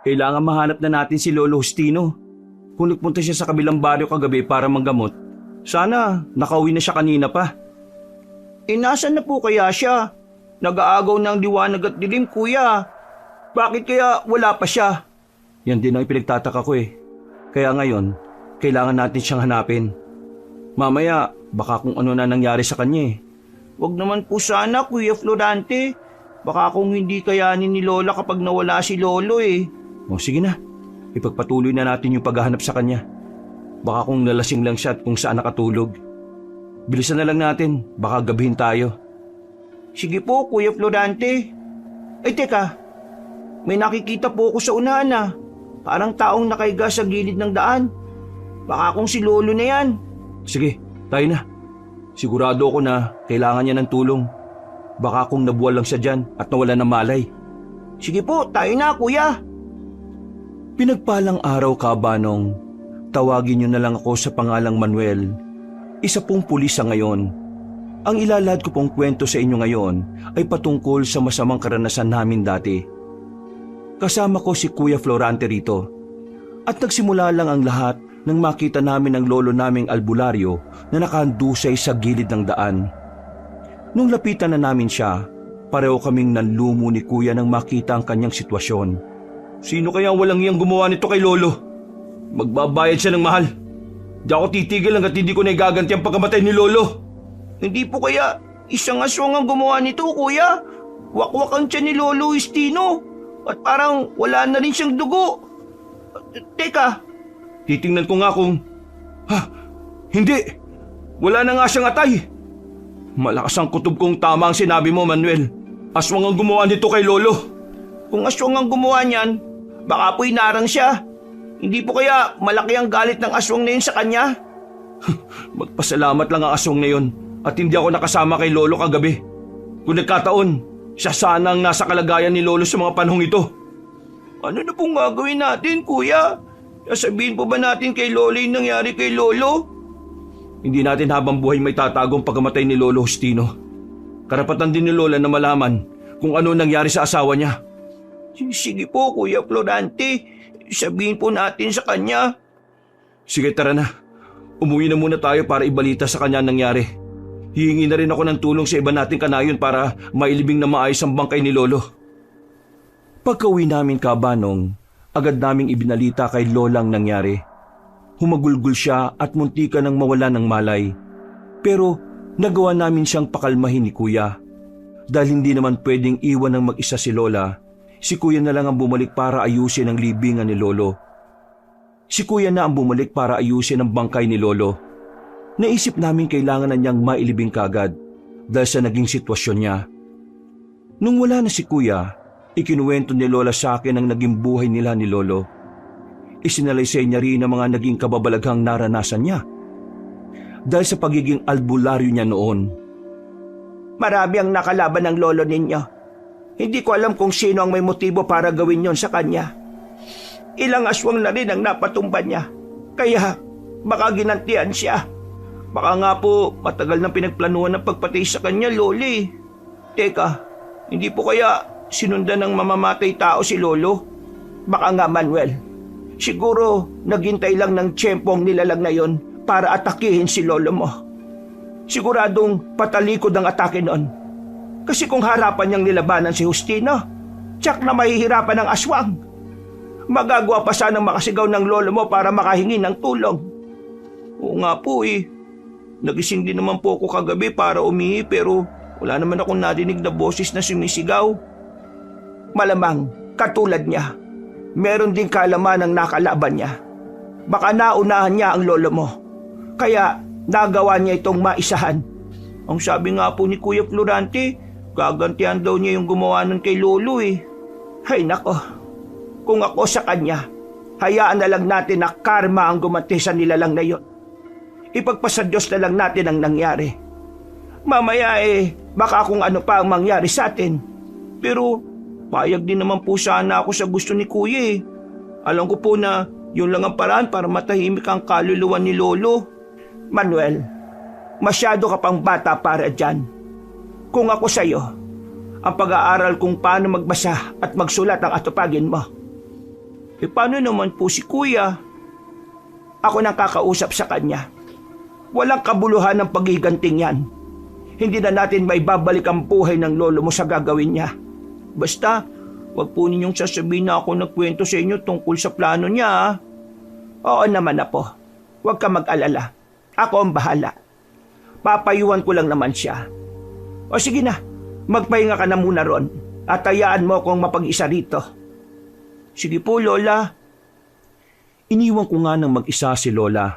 Kailangan mahanap na natin si Lolo Justino. Kung nagpunta siya sa kabilang baryo kagabi para manggamot, sana nakauwi na siya kanina pa. Nasaan na po kaya siya? Nag-aagaw ng liwanag at dilim, kuya. Bakit kaya wala pa siya? Yan din ang pinagtataka ko eh. Kaya ngayon, kailangan natin siyang hanapin. Mamaya, baka kung ano na nangyari sa kanya eh. Wag naman po sana, Kuya Florante. Baka kung hindi kayanin ni Lola kapag nawala si Lolo eh. O sige na, ipagpatuloy na natin yung paghahanap sa kanya. Baka kung nalasing lang siya at kung saan nakatulog. Bilisan na lang natin, baka gabihin tayo. Sige po, Kuya Florante. Ay teka, may nakikita po ako sa unahan na. Parang taong nakaiga sa gilid ng daan. Baka kung si Lolo na yan. Sige, tayo na. Sigurado ako na kailangan niya ng tulong. Baka kung nabuwal lang siya dyan at nawala ng malay. Sige po, tayo na, kuya. Pinagpalang araw ka, Banong. Tawagin niyo na lang ako sa pangalang Manuel. Isa pong pulis sa ngayon. Ang ilalahad ko pong kwento sa inyo ngayon ay patungkol sa masamang karanasan namin dati. Kasama ko si Kuya Florante rito. At nagsimula lang ang lahat nang makita namin ang lolo naming albularyo na nakahandusay sa gilid ng daan. Nung lapitan na namin siya, pareho kaming nanlumo ni Kuya nang makita ang kanyang sitwasyon. Sino kaya walang iyang gumawa nito kay Lolo? Magbabayad siya ng mahal. Di ako titigil hanggat hindi ko naigaganti ang pagkamatay ni Lolo. Hindi po kaya isang aswang ang gumawa nito, Kuya? Wakwak ang tiyan ni Lolo Justino. At parang wala na rin siyang dugo. Teka. Titingnan ko nga kung... Hindi. Wala na nga siyang atay. Malakas ang kutob kung tama ang sinabi mo, Manuel. Aswang ang gumawa nito kay Lolo. Kung aswang ang gumawa niyan, baka po'y narang siya. Hindi po kaya malaki ang galit ng aswang na yun sa kanya? Magpasalamat lang ang aswang na yun at hindi ako nakasama kay Lolo kagabi. Kung nagkataon, siya sana ang nasa kalagayan ni Lolo sa mga panahong ito. Ano na pong gagawin natin, Kuya? Sasabihin po ba natin kay Lolo yung nangyari kay Lolo? Hindi natin habang buhay may tatago ang pagkamatay ni Lolo Justino. Karapatan din ni Lola na malaman kung ano nangyari sa asawa niya. Sige po, Kuya Florante. Sabihin po natin sa kanya. Sige, tara na. Umuwi na muna tayo para ibalita sa kanya ang nangyari. Hihingi na rin ako ng tulong sa iba nating kanayon para mailibing na maayos ang bangkay ni Lolo. Pagka-uwi namin, Banong, agad naming ibinalita kay Lola ang nangyari. Humagulgul siya at muntika nang mawala ng malay. Pero nagawa namin siyang pakalmahin ni Kuya. Dahil hindi naman pwedeng iwan ng mag-isa si Lola, si Kuya na lang ang bumalik para ayusin ang libingan ni Lolo. Si Kuya na ang bumalik para ayusin ang bangkay ni Lolo. Naisip namin kailangan na niyang mailibing kagad dahil sa naging sitwasyon niya. Nung wala na si Kuya, ikinuwento ni Lola sa akin ang naging buhay nila ni Lolo. Isinalaysay niya rin ang mga naging kababalaghang naranasan niya. Dahil sa pagiging albularyo niya noon. Marami ang nakalaban ng lolo ninyo. Hindi ko alam kung sino ang may motibo para gawin yon sa kanya. Ilang aswang na rin ang napatumba niya. Kaya baka ginantian siya. Baka nga po matagal nang pinagplanuhan ng pagpatay sa kanya, Loli. Teka, hindi po kaya sinundan ng mamamatay tao si Lolo? Baka nga, Manuel. Siguro naghintay lang ng tiyempong nilalang na yon para atakihin si Lolo mo. Siguradong patalikod ang atake noon. Kasi kung harapan niyang nilabanan si Justino, tiyak na mahihirapan ang aswang. Magagawa pa sanang makasigaw ng Lolo mo para makahingi ng tulong. Oo nga po eh. Nagising din naman po ako kagabi para umihi pero wala naman akong narinig na boses na sumisigaw. Malamang, katulad niya, meron din kalaman ang nakalaban niya. Baka naunahan niya ang lolo mo. Kaya nagawa niya itong maisahan. Ang sabi nga po ni Kuya Florante, gagantihan daw niya yung gumawa nun kay Lolo eh. Hay nako, kung ako sa kanya, hayaan na lang natin na karma ang gumanti sa nilalang na yon. Ipagpasa Diyos na lang natin ang nangyari. Mamaya baka kung ano pa ang mangyari sa atin. Pero payag din naman po sana ako sa gusto ni Kuya eh. Alam ko po na yun lang ang paraan para matahimik ang kaluluwa ni Lolo. Manuel, masyado ka pang bata para dyan. Kung ako sa'yo, ang pag-aaral kung paano magbasa at magsulat ang atupagin mo. Paano naman po si kuya? Ako nang kakausap sa kanya. Walang kabuluhan ng paghiganting yan. Hindi na natin maibabalik ang buhay ng lolo mo sa gagawin niya. Basta, wag po ninyong sasabihin na ako nagkwento sa inyo tungkol sa plano niya. Ha? Oo naman na po. Huwag ka mag-alala. Ako ang bahala. Papayuhan ko lang naman siya. O sige na, magpahinga ka na muna ron at hayaan mo akong mapag-isa rito. Sige po, Lola. Iniwan ko nga ng mag-isa si Lola.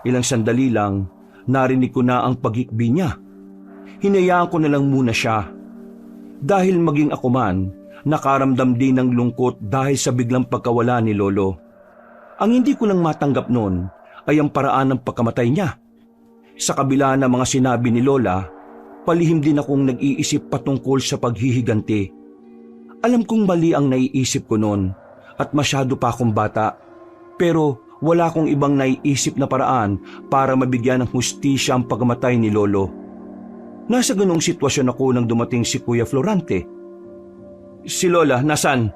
Ilang sandali lang, narinig ko na ang pag-hikbi niya. Hinayaan ko na lang muna siya. Dahil maging ako man, nakaramdam din ng lungkot dahil sa biglang pagkawala ni Lolo. Ang hindi ko lang matanggap noon ay ang paraan ng pagkamatay niya. Sa kabila ng mga sinabi ni Lola, palihim din akong nag-iisip patungkol sa paghihiganti. Alam kong mali ang naiisip ko noon at masyado pa akong bata. Pero wala akong ibang naiisip na paraan para mabigyan ng hustisya ang pagkamatay ni Lolo. Nasa ganung sitwasyon ako nang dumating si Kuya Florante. Si Lola, nasan?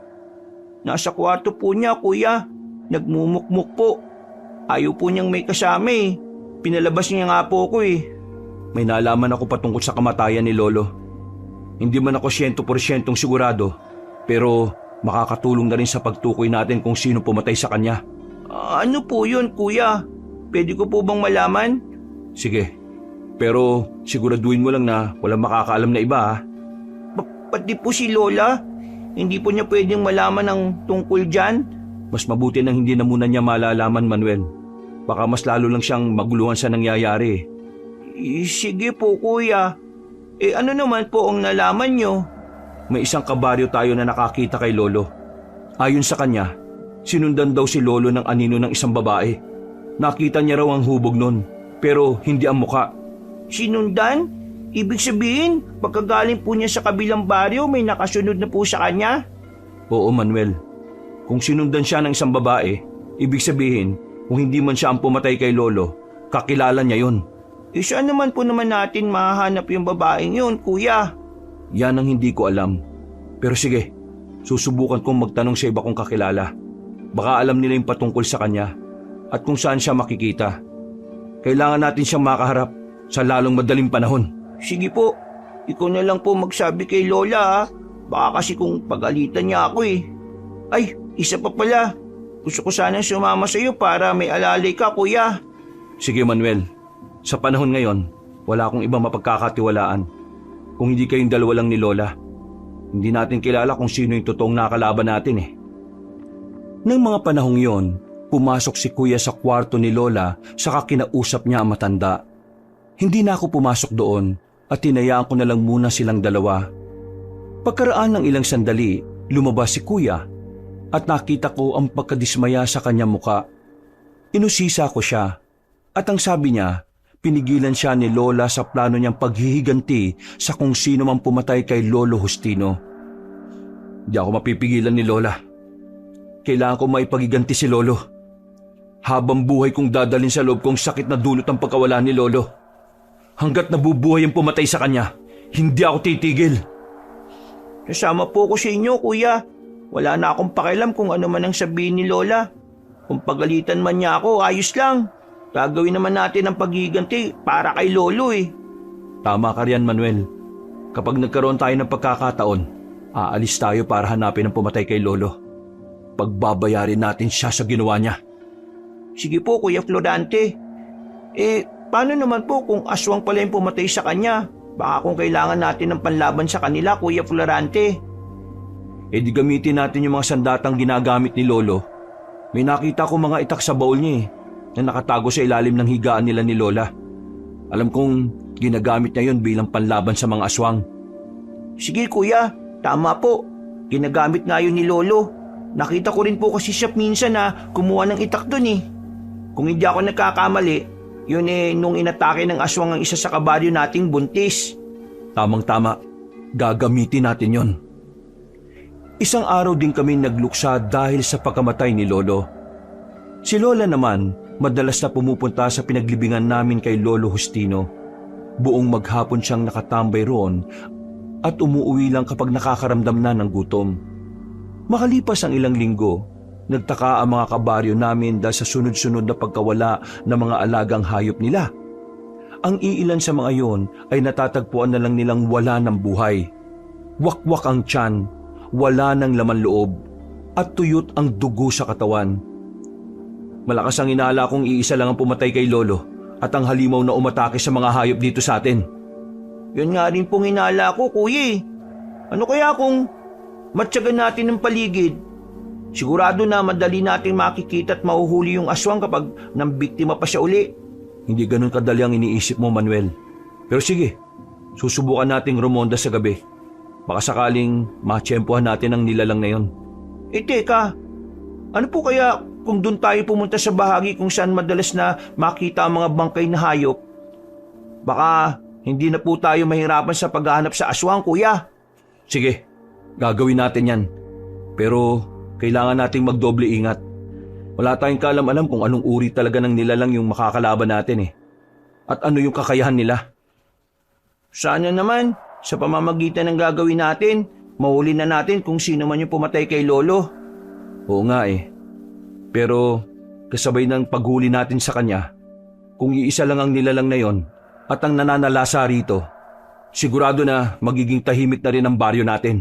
Nasa kwarto po niya, Kuya. Nagmumukmuk po. Ayaw po niyang may kasama eh. Pinalabas niya nga po ako eh. May nalaman ako patungkol sa kamatayan ni Lolo. Hindi man ako 100% sigurado, pero makakatulong na rin sa pagtukoy natin kung sino pumatay sa kanya. Ano po yun, Kuya? Pwede ko po bang malaman? Sige, pero siguraduhin mo lang na walang makakaalam na iba ha. Pati po si Lola? Hindi po niya pwedeng malaman ang tungkol dyan? Mas mabuti nang hindi na muna niya malalaman, Manuel. Baka mas lalo lang siyang maguluhan sa nangyayari. Sige po, Kuya. Ano naman po ang nalaman niyo? May isang kabaryo tayo na nakakita kay Lolo. Ayon sa kanya, sinundan daw si Lolo ng anino ng isang babae. Nakita niya raw ang hubog nun, pero hindi ang muka. Sinundan? Ibig sabihin, pagkagaling po niya sa kabilang baryo, may nakasunod na po sa kanya? Oo, Manuel. Kung sinundan siya ng isang babae, ibig sabihin, kung hindi man siya ang pumatay kay Lolo, kakilala niya yun. Saan naman po naman natin mahahanap yung babaeng yun, Kuya? Yan ang hindi ko alam. Pero sige, susubukan kong magtanong sa iba kong kakilala. Baka alam nila yung patungkol sa kanya at kung saan siya makikita. Kailangan natin siyang makaharap sa lalong madaling panahon. Sige po, ikaw na lang po magsabi kay Lola ha. Baka kasi kung pagalitan niya ako eh. Ay, isa pa pala. Gusto ko sana sumama sa iyo para may alalay ka, Kuya. Sige, Manuel. Sa panahon ngayon, wala akong ibang mapagkakatiwalaan. Kung hindi kayong dalawa lang ni Lola, hindi natin kilala kung sino yung totoong nakalaban natin eh. Nang mga panahong yon, pumasok si Kuya sa kwarto ni Lola saka kinausap niya ang matanda. Hindi na ako pumasok doon at tinayaan ko na lang muna silang dalawa. Pagkaraan ng ilang sandali, lumabas si Kuya at nakita ko ang pagkadismaya sa kanyang muka. Inusisa ko siya at ang sabi niya, pinigilan siya ni Lola sa plano niyang paghihiganti sa kung sino mang pumatay kay Lolo Justino. Di ako mapipigilan ni Lola. Kailangan ko maipagiganti si Lolo. Habang buhay kong dadalhin sa loob kong sakit na dulot ang pagkawala ni Lolo. Hanggat nabubuhay ang pumatay sa kanya, hindi ako titigil. Kasama po ko sa inyo, Kuya. Wala na akong pakialam kung ano man ang sabihin ni Lola. Kung pagalitan man niya ako, ayos lang. Gagawin naman natin ang paghihiganti para kay Lolo eh. Tama ka riyan, Manuel. Kapag nagkaroon tayo ng pagkakataon, aalis tayo para hanapin ang pumatay kay Lolo. Pagbabayarin natin siya sa ginawa niya. Sige po, Kuya Florante. Paano naman po kung aswang pala yung pumatay sa kanya? Baka kung kailangan natin ng panlaban sa kanila, Kuya Florante. Di gamitin natin yung mga sandatang ginagamit ni Lolo. May nakita ko mga itak sa baul niya na nakatago sa ilalim ng higaan nila ni Lola. Alam kong ginagamit niya yon bilang panlaban sa mga aswang. Sige, Kuya. Tama po. Ginagamit nga yun ni Lolo. Nakita ko rin po kasi siya minsan na kumuha ng itak dun eh. Kung hindi ako nagkakamali, yun nung inatake ng aswang ang isa sa kabaryo nating buntis. Tamang-tama. Gagamitin natin yon. Isang araw din kami nagluksa dahil sa pagkamatay ni Lolo. Si Lola naman, madalas na pumupunta sa pinaglibingan namin kay Lolo Justino. Buong maghapon siyang nakatambay roon at umuuwi lang kapag nakakaramdam na ng gutom. Makalipas ang ilang linggo, Nagtaka ang mga kabaryo namin dahil sa sunod-sunod na pagkawala ng mga alagang hayop nila. Ang iilan sa mga yon ay natatagpuan na lang nilang wala ng buhay. Wakwak ang tiyan, wala ng laman loob, at tuyot ang dugo sa katawan. Malakas ang inala kong iisa lang ang pumatay kay Lolo at ang halimaw na umatake sa mga hayop dito sa atin. Yun nga rin pong inala ko, kuya. Ano kaya kung matyagan natin ng paligid? Sigurado na madali natin makikita at mahuhuli yung aswang kapag nambiktima pa siya uli. Hindi ganun kadali ang iniisip mo, Manuel. Pero sige, susubukan nating rumonda sa gabi. Baka sakaling matsyempohan natin ang nilalang na yon. Teka, ano po kaya kung doon tayo pumunta sa bahagi kung saan madalas na makita ang mga bangkay na hayop? Baka hindi na po tayo mahirapan sa paghahanap sa aswang, kuya. Sige, gagawin natin yan. Pero kailangan nating magdoble ingat. Wala tayong kaalam-alam kung anong uri talaga ng nilalang yung makakalaban natin eh. At ano yung kakayahan nila. Sana naman, sa pamamagitan ng gagawin natin, mahuli na natin kung sino man yung pumatay kay Lolo. Oo nga eh. Pero kasabay ng paghuli natin sa kanya, kung iisa lang ang nilalang na yon at ang nananalasa rito, sigurado na magiging tahimik na rin ang baryo natin.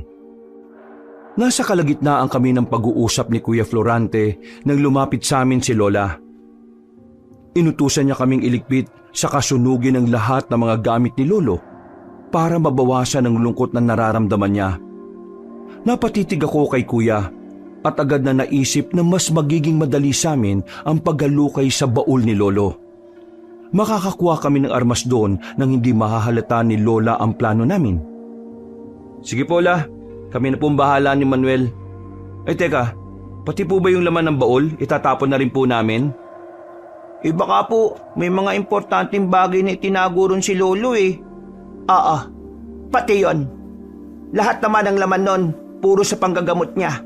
Nasa kalagitnaan kami ng pag-uusap ni Kuya Florante nang lumapit sa amin si Lola. Inutusan niya kaming iligpit sa kasunugin ng lahat ng mga gamit ni Lolo para mabawasan ang lungkot na nararamdaman niya. Napatitig ako kay Kuya at agad na naisip na mas magiging madali sa amin ang paghalukay sa baul ni Lolo. Makakakuha kami ng armas doon nang hindi mahahalata ni Lola ang plano namin. Sige po, La. Kami na pong bahala ni Manuel. Ay teka, pati po ba yung laman ng baul itatapon na rin po namin? Baka po may mga importanteng bagay na itinago ron si Lolo eh. Pati yon. Lahat naman ng laman nun, puro sa panggagamot niya.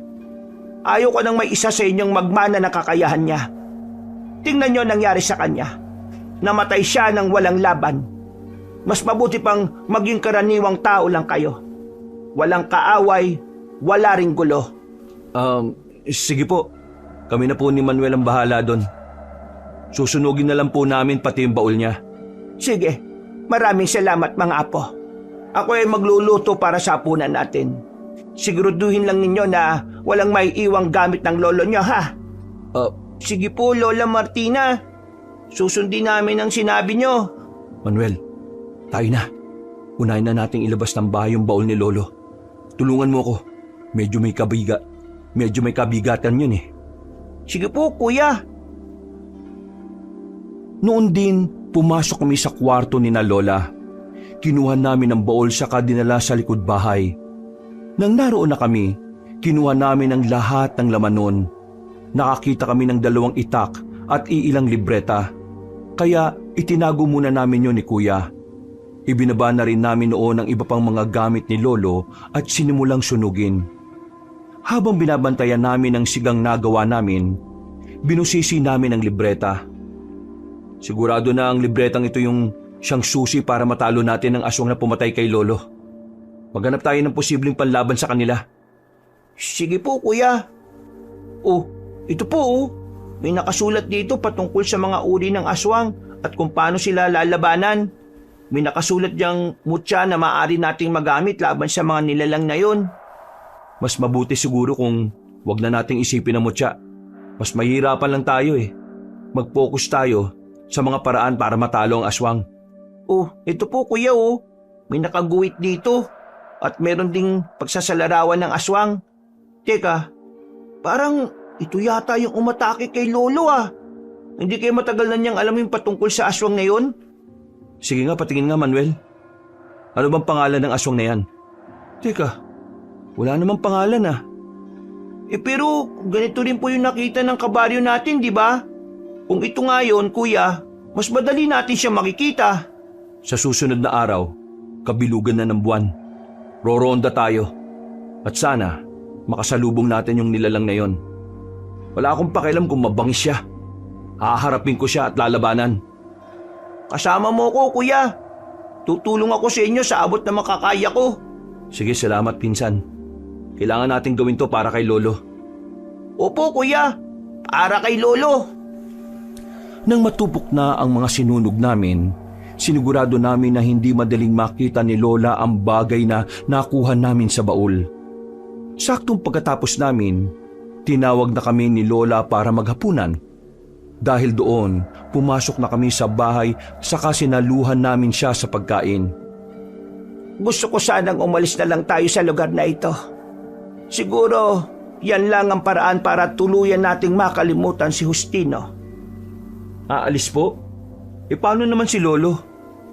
Ayaw ko nang may isa sa inyong magmana na kakayahan niya. Tingnan niyo nangyari sa kanya. Namatay siya ng walang laban. Mas mabuti pang maging karaniwang tao lang kayo. Walang kaaway, wala ring gulo. Sige po. Kami na po ni Manuel ang bahala doon. Susunugin na lang po namin pati yung baul niya. Sige, maraming salamat mga apo. Ako ay magluluto para sa hapunan natin. Siguraduhin lang ninyo na walang may iwang gamit ng lolo niyo, ha? Sige po, Lola Martina. Susundin namin ang sinabi niyo. Manuel, tayo na. Unahin na nating ilabas ng bahay yung baul ni Lolo. Tulungan mo ako. Medyo may kabigatan yun eh. Sige po, kuya. Noon din, pumasok kami sa kwarto ni na Lola. Kinuha namin ang baul saka dinala sa likod bahay. Nang naroon na kami, kinuha namin ang lahat ng laman nun. Nakakita kami ng 2 itak at iilang libreta. Kaya itinago muna namin yun ni Kuya. Ibinaba na rin namin noon ang iba pang mga gamit ni Lolo at sinimulang sunugin. Habang binabantayan namin ang sigang nagawa namin, binusisi namin ang libreta. Sigurado na ang libretang ito yung siyang susi para matalo natin ang aswang na pumatay kay Lolo. Maghanap tayo ng posibleng panlaban sa kanila. Sige po, kuya. Ito po. May nakasulat dito patungkol sa mga uri ng aswang at kung paano sila lalabanan. May nakasulat diyang mutya na maaari nating magamit laban sa mga nilalang na yon. Mas mabuti siguro kung wag na nating isipin ang mutya. Mas mahirapan lang tayo eh. Mag-focus tayo sa mga paraan para matalo ang aswang. Ito po kuya May nakaguhit dito at meron ding pagsasalarawan ng aswang. Teka, parang ito yata yung umatake kay Lolo ah. Hindi kayo matagal na niyang alam yung patungkol sa aswang na yon? Sige nga, patingin nga Manuel. Ano bang pangalan ng aswang na yan? Teka, wala namang pangalan ah. Pero ganito rin po yung nakita ng kabaryo natin, di ba? Kung ito nga yun, kuya, mas madali natin siya makikita. Sa susunod na araw, kabilugan na ng buwan. Roronda tayo. At sana, makasalubong natin yung nilalang na yon. Wala akong pakialam kung mabangis siya. Haharapin ko siya at lalabanan. Kasama mo ko, kuya. Tutulong ako sa inyo sa abot na makakaya ko. Sige, salamat pinsan. Kailangan natin gawin to para kay Lolo. Opo kuya, para kay lolo. Nang matupok na ang mga sinunog namin, sinigurado namin na hindi madaling makita ni Lola ang bagay na nakuha namin sa baul. Saktong pagkatapos namin, tinawag na kami ni Lola para maghapunan. Dahil doon, pumasok na kami sa bahay saka sinaluhan namin siya sa pagkain. Gusto ko sanang umalis na lang tayo sa lugar na ito. Siguro, yan lang ang paraan para tuluyan nating makalimutan si Justino. Aalis po? Paano naman si Lolo?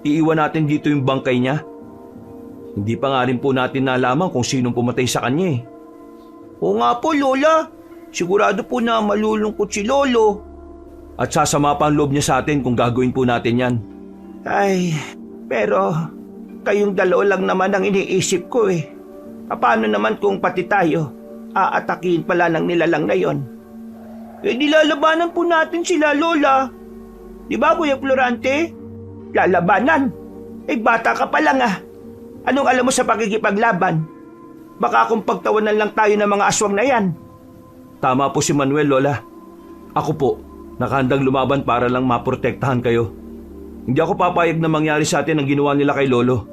Iiwan natin dito yung bangkay niya? Hindi pa nga rin po natin nalaman kung sinong pumatay sa kanya eh. Oo nga po, Lola. Sigurado po na malulungkot si Lolo. At sasama pa ang loob niya sa atin kung gagawin po natin yan. Ay, pero kayong dalawa lang naman ang iniisip ko eh. Paano naman kung pati tayo aatakihin pala ng nilalang na yon? Nilalabanan po natin sila, Lola. Di ba, Kuya Florante? Lalabanan? Bata ka pa lang ah. Anong alam mo sa pakikipaglaban? Baka kung pagtawanan lang tayo ng mga aswang na yan. Tama po si Manuel, Lola. Ako po, nakahandang lumaban para lang maprotektahan kayo. Hindi ako papayag na mangyari sa atin ang ginawa nila kay Lolo.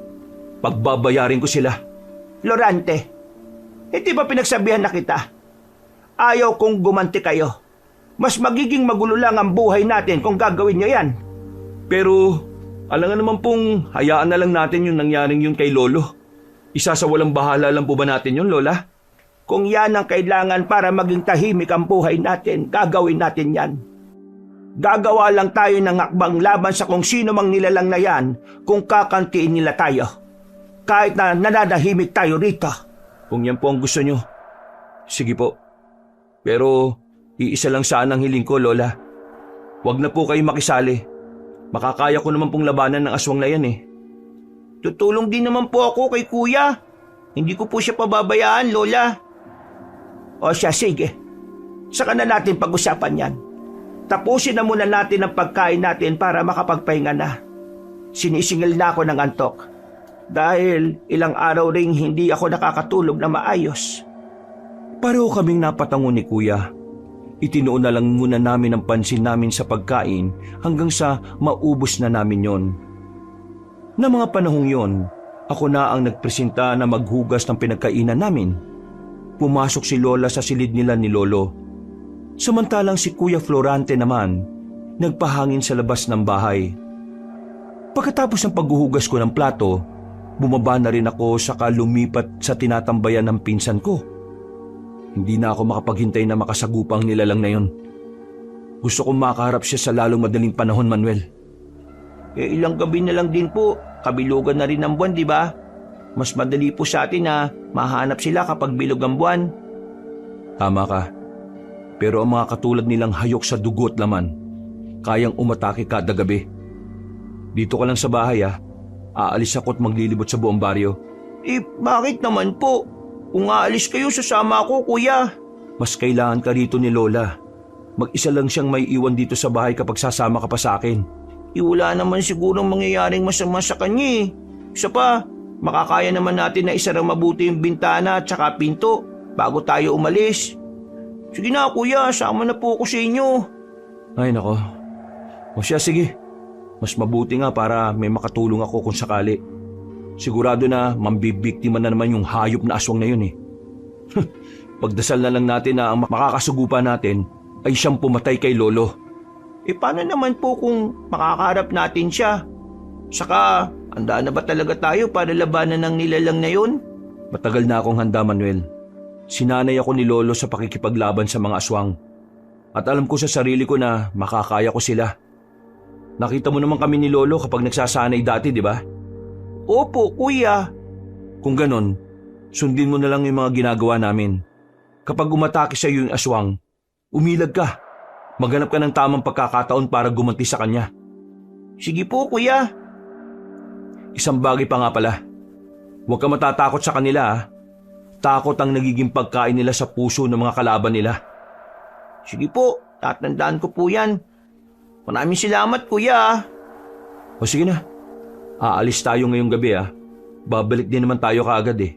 Pagbabayarin ko sila. Florante, hindi ba pinagsabihan na kita? Ayaw kong gumanti kayo. Mas magiging magulo lang ang buhay natin kung gagawin nyo yan. Pero, alam nga naman pong hayaan na lang natin yung nangyaring yun kay Lolo. Isa sa walang bahala lang po ba natin yun, Lola? Kung yan ang kailangan para maging tahimik ang buhay natin, gagawin natin yan. Gagawa lang tayo ng akbang laban sa kung sino mang nilalang na yan kung kakantiin nila tayo. Kahit na nananahimik tayo rito. Kung yan po ang gusto nyo, sige po. Pero, iisa lang sana ang hiling ko, Lola. Huwag na po kayo makisali. Makakaya ko naman pong labanan ng aswang na yan eh. Tutulong din naman po ako kay Kuya. Hindi ko po siya pababayaan, Lola. O siya, sige. Saka na natin pag-usapan yan. Tapusin na muna natin ang pagkain natin para makapagpahinga na. Sinisingil na ako ng antok. Dahil ilang araw ring hindi ako nakakatulog na maayos. Pareho kaming napatango ni Kuya. Itinuon na lang muna namin ang pansin namin sa pagkain hanggang sa maubos na namin yon. Na mga panahong yon, ako na ang nagpresenta na maghugas ng pinagkainan namin. Pumasok si Lola sa silid nila ni Lolo. Samantalang si Kuya Florante naman, nagpahangin sa labas ng bahay. Pagkatapos ng paghuhugas ko ng plato, bumaba na rin ako saka lumipat sa tinatambayan ng pinsan ko. Hindi na ako makapaghintay na makasagupang nilalang na yon. Gusto kong makaharap siya sa lalong madaling panahon, Manuel. Ilang gabi na lang din po, kabilugan na rin ang buwan, di ba? Mas madali po sa atin na mahanap sila kapag bilog ang buwan. Tama ka. Pero ang mga katulad nilang hayok sa dugo at laman, kayang umatake kada gabi. Dito ka lang sa bahay aalis ako at maglilibot sa buong baryo. Bakit naman po? Kung aalis kayo, sasama ako, Kuya. Mas kailangan ka rito ni Lola. Mag-isa lang siyang may iwan dito sa bahay kapag sasama ka pa sa akin. Wala naman sigurong mangyayaring masama sa kanya eh. Isa pa, makakaya naman natin na isara mabuti yung bintana at saka pinto bago tayo umalis. Sige na, Kuya, sama na po ako sa inyo. Ay nako. O siya, sige. Mas mabuti nga para may makatulong ako kung sakali. Sigurado na mambibiktima na naman yung hayop na aswang na yun eh. Pagdasal na lang natin na ang makakasugupa natin ay siyang pumatay kay Lolo. Paano naman po kung makakaharap natin siya? Saka, handa na ba talaga tayo para labanan ng nilalang na yun? Matagal na akong handa, Manuel. Sinanay ako ni Lolo sa pakikipaglaban sa mga aswang. At alam ko sa sarili ko na makakaya ko sila. Nakita mo naman kami ni Lolo kapag nagsasanay dati, di ba? Opo, Kuya. Kung ganon, sundin mo na lang yung mga ginagawa namin. Kapag umatake sa iyo yung aswang, umilag ka. Maghanap ka ng tamang pagkakataon para gumanti sa kanya. Sige po, Kuya. Isang bagay pa nga pala. Huwag ka matatakot sa kanila. Takot ang nagiging pagkain nila sa puso ng mga kalaban nila. Sige po, tatandaan ko po yan. Maraming salamat, Kuya. O sige na. Aalis tayo ngayong gabi Babalik din naman tayo kaagad eh.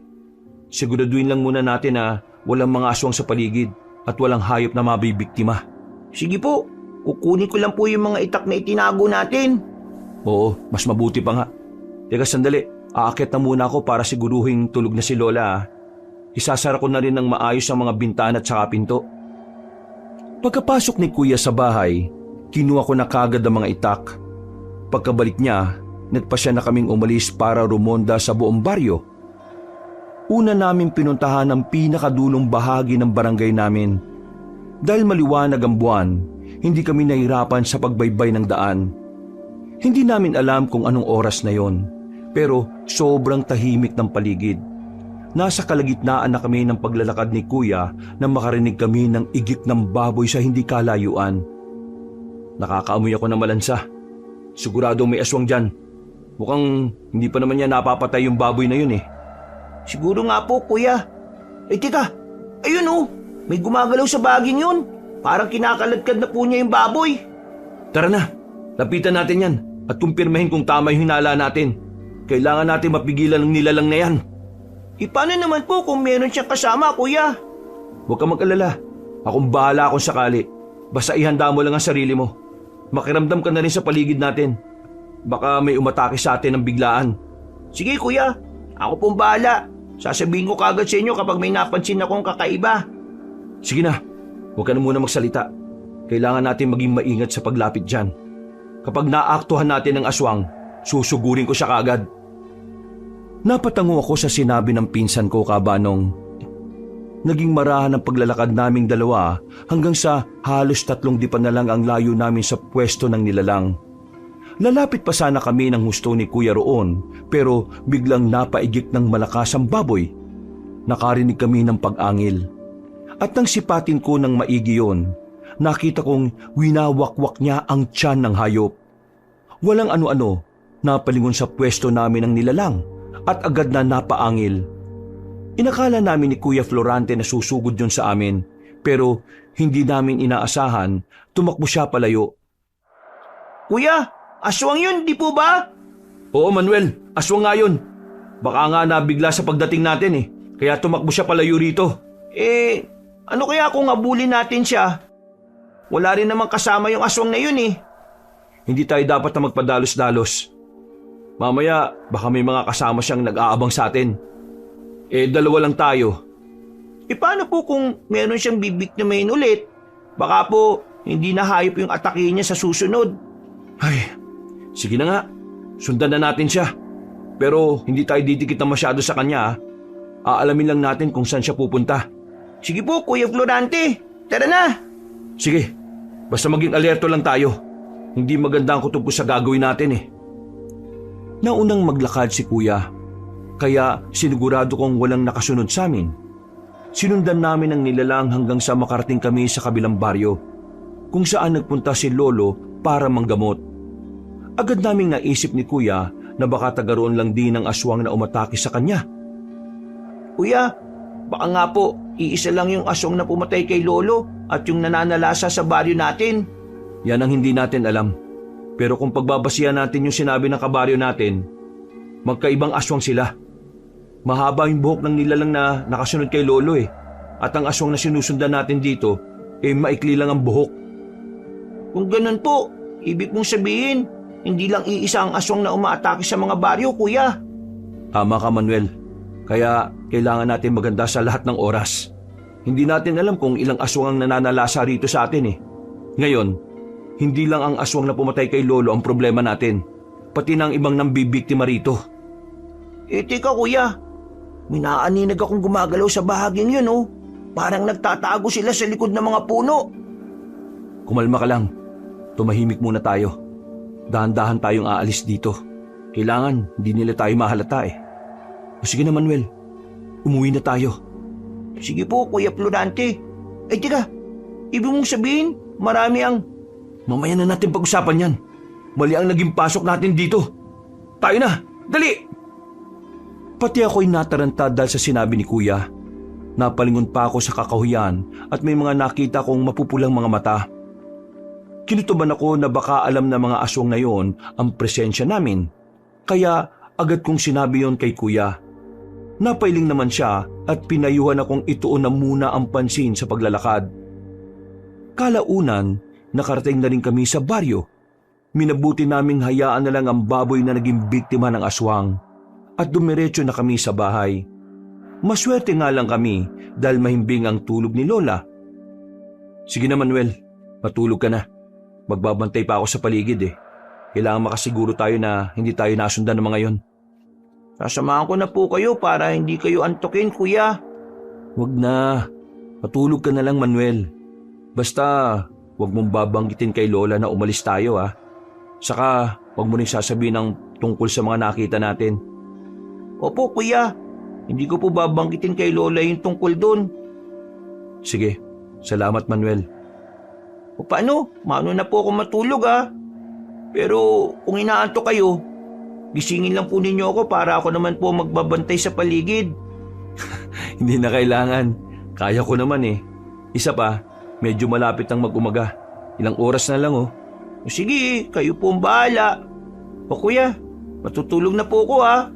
Siguraduhin lang muna natin na walang mga aswang sa paligid. at walang hayop na mabibiktima. Sige po, kukunin ko lang po yung mga itak na itinago natin. Oo, mas mabuti pa nga. Teka sandali, aakyat na muna ako para siguruhin tulog na si Lola. Isasara ko na rin ng maayos ang mga bintana at saka pinto. Pagkapasok ni Kuya sa bahay, kinuha ko na kagad ang mga itak. Pagkabalik niya, nagpasya na kaming umalis para rumonda sa buong baryo. Una namin pinuntahan ang pinakadulong bahagi ng barangay namin. Dahil maliwanag ang buwan, hindi kami nahirapan sa pagbaybay ng daan. Hindi namin alam kung anong oras na yon, pero sobrang tahimik ng paligid. Nasa kalagitnaan na kami ng paglalakad ni Kuya nang makarinig kami ng igik ng baboy sa hindi kalayuan. Nakakaamoy ako ng malansa. Sigurado may aswang dyan. Mukhang hindi pa naman niya napapatay yung baboy na yun eh. Siguro nga po, Kuya. Teka, ayun oh, may gumagalaw sa baging yun. Parang kinakaladkad na po niya yung baboy. Tara na, lapitan natin yan at kumpirmahin kung tama yung hinala natin. Kailangan natin mapigilan ng nilalang na yan. Paano naman po kung meron siyang kasama, Kuya? Huwag kang mag-alala. Akong bahala kung sakali. Basta ihanda mo lang ang sarili mo. Makiramdam ka na rin sa paligid natin. Baka may umatake sa atin ng biglaan. Sige, Kuya. Ako pong bahala. Sasabihin ko kagad sa inyo kapag may napansin akong kakaiba. Sige na. Huwag ka na muna magsalita. Kailangan natin maging maingat sa paglapit dyan. Kapag naaktuhan natin ang aswang, susugurin ko siya kagad. Napatango ako sa sinabi ng pinsan ko, Kabanong. Naging marahan ang paglalakad naming dalawa hanggang sa halos 3 dipan na lang ang layo namin sa pwesto ng nilalang. Lalapit pa sana kami ng husto ni Kuya roon, pero biglang napaigik ng malakas ang baboy. Nakarinig kami ng pag-angil. At nang sipatin ko ng maigi yon, nakita kong winawakwak niya ang tiyan ng hayop. Walang ano-ano, napalingon sa pwesto namin ng nilalang at agad na napaangil. Inakala namin ni Kuya Florante na susugod yun sa amin, pero hindi namin inaasahan, tumakbo siya palayo. Kuya, aswang yun, di po ba? Oo Manuel, aswang nga yun. Baka nga nabigla sa pagdating natin eh, kaya tumakbo siya palayo rito. Ano kaya kung abulin natin siya? Wala rin namang kasama yung aswang na yun eh. Hindi tayo dapat na magpadalos-dalos. Mamaya, baka may mga kasama siyang nag-aabang sa atin. 2 lang tayo. Paano po kung meron siyang bibiktimahin ulit? Baka po, hindi na hayop yung atake niya sa susunod. Ay, sige na nga. Sundan na natin siya. Pero hindi tayo didikit na masyado sa kanya. Aalamin lang natin kung saan siya pupunta. Sige po, Kuya Florante. Tara na. Sige, basta maging alerto lang tayo. Hindi maganda ang kutob ko sa gagawin natin eh. Naunang maglakad si Kuya, kaya sinigurado kong walang nakasunod sa amin. Sinundan namin ang nilalang hanggang sa makarating kami sa kabilang baryo, kung saan nagpunta si Lolo para manggamot. Agad naming naisip ni Kuya na baka tagaroon lang din ang aswang na umatake sa kanya. Kuya, baka nga po, iisa lang yung aswang na pumatay kay Lolo at yung nananalasa sa baryo natin. Yan ang hindi natin alam. Pero kung pagbabasihan natin yung sinabi ng kabaryo natin, magkaibang aswang sila. Mahaba yung buhok ng nilalang na nakasunod kay Lolo eh. At ang aswang na sinusundan natin dito, maikli lang ang buhok. Kung ganun po, ibig mong sabihin, hindi lang iisa ang aswang na umaatake sa mga baryo, Kuya. Tama ka Manuel. Kaya kailangan natin maganda sa lahat ng oras. Hindi natin alam kung ilang aswang ang nananalasa rito sa atin eh. Ngayon, hindi lang ang aswang na pumatay kay Lolo ang problema natin, pati na ang ibang nambibiktima rito. Teka Kuya, may naaninag akong gumagalaw sa bahaging yun oh. Parang nagtatago sila sa likod ng mga puno. Kumalma ka lang. Tumahimik muna tayo. Dahan-dahan tayong aalis dito. Kailangan hindi nila tayo mahalata eh. O sige na Manuel, umuwi na tayo. Sige po Kuya Florante. Teka, ibig mong sabihin marami ang... Mamaya na natin pag-usapan yan. Mali ang naging pasok natin dito. Tayo na! Dali! Pati ako'y nataranta dahil sa sinabi ni Kuya. Napalingon pa ako sa kakahuyan at may mga nakita kong mapupulang mga mata. Kinutuban ako na baka alam na mga aswang na yon ang presensya namin. Kaya agad kong sinabi yon kay Kuya. Napailing naman siya at pinayuhan akong ituon na muna ang pansin sa paglalakad. Kalaunan, nakarating na rin kami sa baryo. Minabuti naming hayaan na lang ang baboy na naging biktima ng aswang at dumiretso na kami sa bahay. Maswerte nga lang kami dahil mahimbing ang tulog ni Lola. Sige na Manuel, matulog ka na. Magbabantay pa ako sa paligid eh. Kailangan makasiguro tayo na hindi tayo nasundan ng mga yon. Sasamahan ko na po kayo para hindi kayo antukin, kuya. Wag na. Matulog ka na lang Manuel. Basta wag mong babanggitin kay Lola na umalis tayo ha. Saka wag mo rin sasabihin ng tungkol sa mga nakita natin. Opo, kuya. Hindi ko po babanggitin kay Lola yung tungkol doon. Sige, salamat Manuel. O paano? Mano na po ako matulog ha. Pero kung inaantok kayo, gisingin lang po ninyo ako para ako naman po magbabantay sa paligid. Hindi na kailangan. Kaya ko naman eh. Isa pa, medyo malapit ang mag-umaga. Ilang oras na lang oh. O sige, kayo po ang bahala. O kuya, matutulog na po ako ha.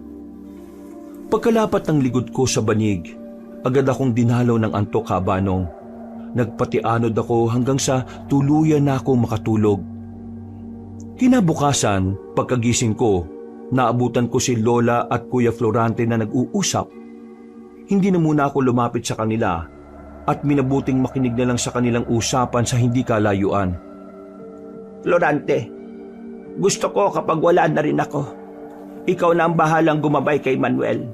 Pagkalapat ng likod ko sa banig, agad akong dinalaw ng antok habanong. Nagpatianod ako hanggang sa tuluyan na ako makatulog. Kinabukasan, pagkagising ko, naabutan ko si Lola at Kuya Florante na nag-uusap. Hindi na muna ako lumapit sa kanila at minabuting makinig na lang sa kanilang usapan sa hindi kalayuan. Florante, gusto ko kapag wala na rin ako, ikaw na ang bahalang gumabay kay Manuel.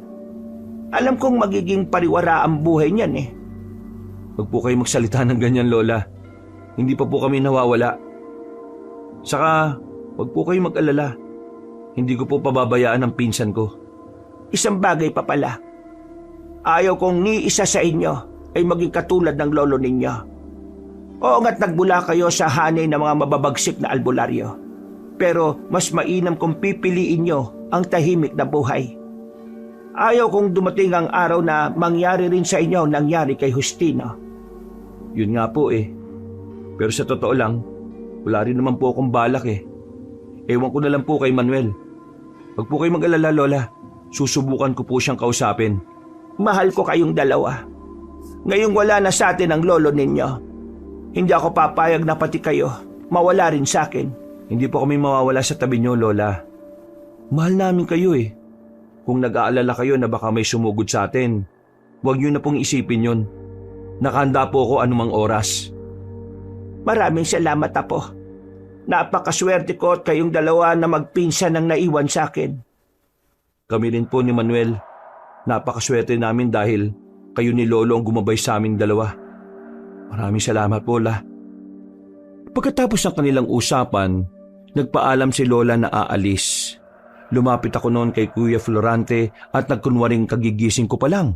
Alam kong magiging pariwara ang buhay niyan eh. Huwag po kayo magsalita ng ganyan, Lola. Hindi pa po kami nawawala. Saka, huwag po kayo mag-alala. Hindi ko po pababayaan ang pinsan ko. Isang bagay pa pala. Ayaw kong ni isa sa inyo ay maging katulad ng lolo ninyo. Oo nga't nagbula kayo sa hanay ng mga mababagsik na albularyo. Pero mas mainam kung pipiliin nyo ang tahimik na buhay. Ayaw kong dumating ang araw na mangyari rin sa inyo nangyari kay Justino. Yun nga po eh. Pero sa totoo lang, wala rin naman po akong balak eh. Ewan ko na lang po kay Manuel. Huwag po kayo mag-alala, Lola. Susubukan ko po siyang kausapin. Mahal ko kayong dalawa. Ngayong wala na sa atin ang lolo ninyo, hindi ako papayag na pati kayo mawala rin sa akin. Hindi po kami mawawala sa tabi niyo, Lola. Mahal namin kayo eh. Kung nag-aalala kayo na baka may sumugod sa atin, huwag niyo na pong isipin yun. Nakahanda po ako anumang oras. Maraming salamat, Apo. Napakaswerte ko at kayong dalawa na magpinsan ng naiwan sa akin. Kami rin po ni Manuel. Napakaswerte namin dahil kayo ni Lolo ang gumabay sa aming dalawa. Maraming salamat po, La. Pagkatapos ng kanilang usapan, nagpaalam si Lola na aalis. Lumapit ako noon kay Kuya Florante at nagkunwaring kagigising ko pa lang.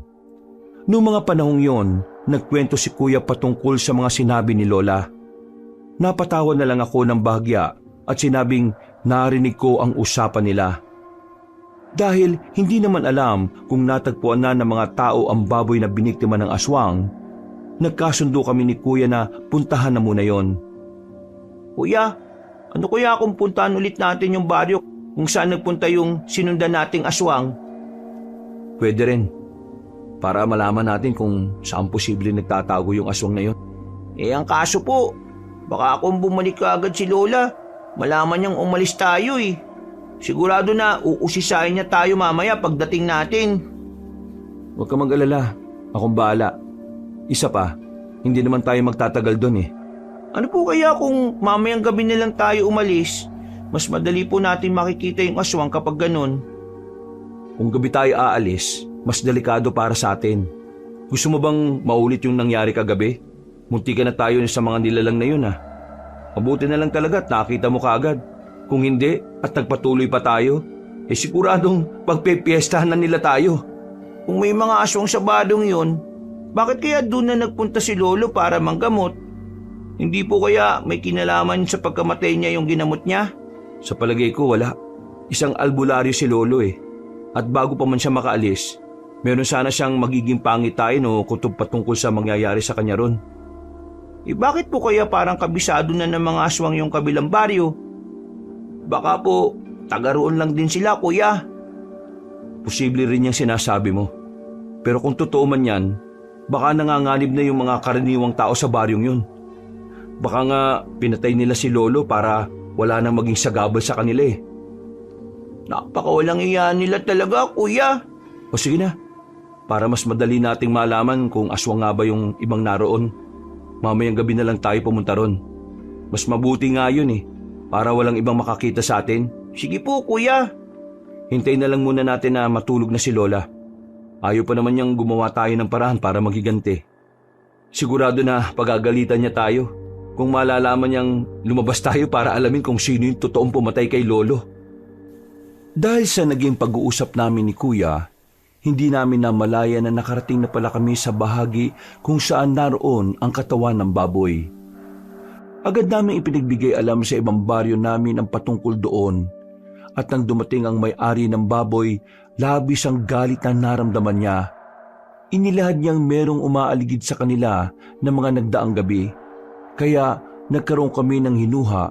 Noong mga panahong yon, nagkwento si Kuya patungkol sa mga sinabi ni Lola. Napatawa na lang ako ng bahagya at sinabing narinig ko ang usapan nila. Dahil hindi naman alam kung natagpuan na ng mga tao ang baboy na biniktima ng aswang, nagkasundo kami ni Kuya na puntahan na muna yon. Kuya, ano kaya kung puntahan ulit natin yung baryo kung saan nagpunta yung sinundan nating aswang? Pwede rin. Para malaman natin kung saan posible nagtatago yung aswang na yon. Ang kaso po, baka kung bumalik ka agad si Lola, malaman niyang umalis tayo eh. Sigurado na uusisain niya tayo mamaya pagdating natin. Huwag ka mag-alala. Akong bahala. Isa pa, hindi naman tayo magtatagal doon eh. Ano po kaya kung mamayang gabi na lang tayo umalis? Mas madali po natin makikita yung aswang kapag ganun. Kung gabi tayo aalis, mas delikado para sa atin. Gusto mo bang maulit yung nangyari kagabi? Munti ka na tayo sa mga nilalang na yun ah. Mabuti na lang talaga at nakita mo kaagad. Kung hindi at nagpatuloy pa tayo, siguradong pagpepiestahan na nila tayo. Kung may mga aswang sa badong yun, bakit kaya doon na nagpunta si Lolo para manggamot? Hindi po kaya may kinalaman sa pagkamatay niya yung ginamot niya? Sa palagay ko wala. Isang albularyo si Lolo eh. At bago pa man siya makaalis, meron sana siyang magiging pangitain o kutob patungkol sa mangyayari sa kanya ron. Bakit po kaya parang kabisado na ng mga aswang yung kabilang baryo? Baka po, taga roon lang din sila, Kuya. Posible rin yung sinasabi mo. Pero kung totoo man yan, baka nanganganib na yung mga karaniwang tao sa baryong yun. Baka nga pinatay nila si Lolo para wala nang maging sagabal sa kanila eh. Napakawalang iya nila talaga, kuya. O sige na, para mas madali nating malaman kung aswang nga ba yung ibang naroon. Mamayang gabi na lang tayo pumunta ron. Mas mabuti nga yun eh, para walang ibang makakita sa atin. Sige po, kuya. Hintayin na lang muna natin na matulog na si Lola. Ayaw pa naman niyang gumawa tayo ng paraan para maghiganti. Sigurado na pagagalitan niya tayo kung malalaman niyang lumabas tayo para alamin kung sino yung totoong pumatay kay Lolo. Dahil sa naging pag-uusap namin ni Kuya, hindi namin namalaya na nakarating na pala kami sa bahagi kung saan naroon ang katawan ng baboy. Agad namin ipinagbigay alam sa ibang baryo namin ang patungkol doon. At nang dumating ang may-ari ng baboy, labis ang galit na naramdaman niya. Inilahad niyang merong umaaligid sa kanila ng mga nagdaang gabi. Kaya nagkaroon kami ng hinuha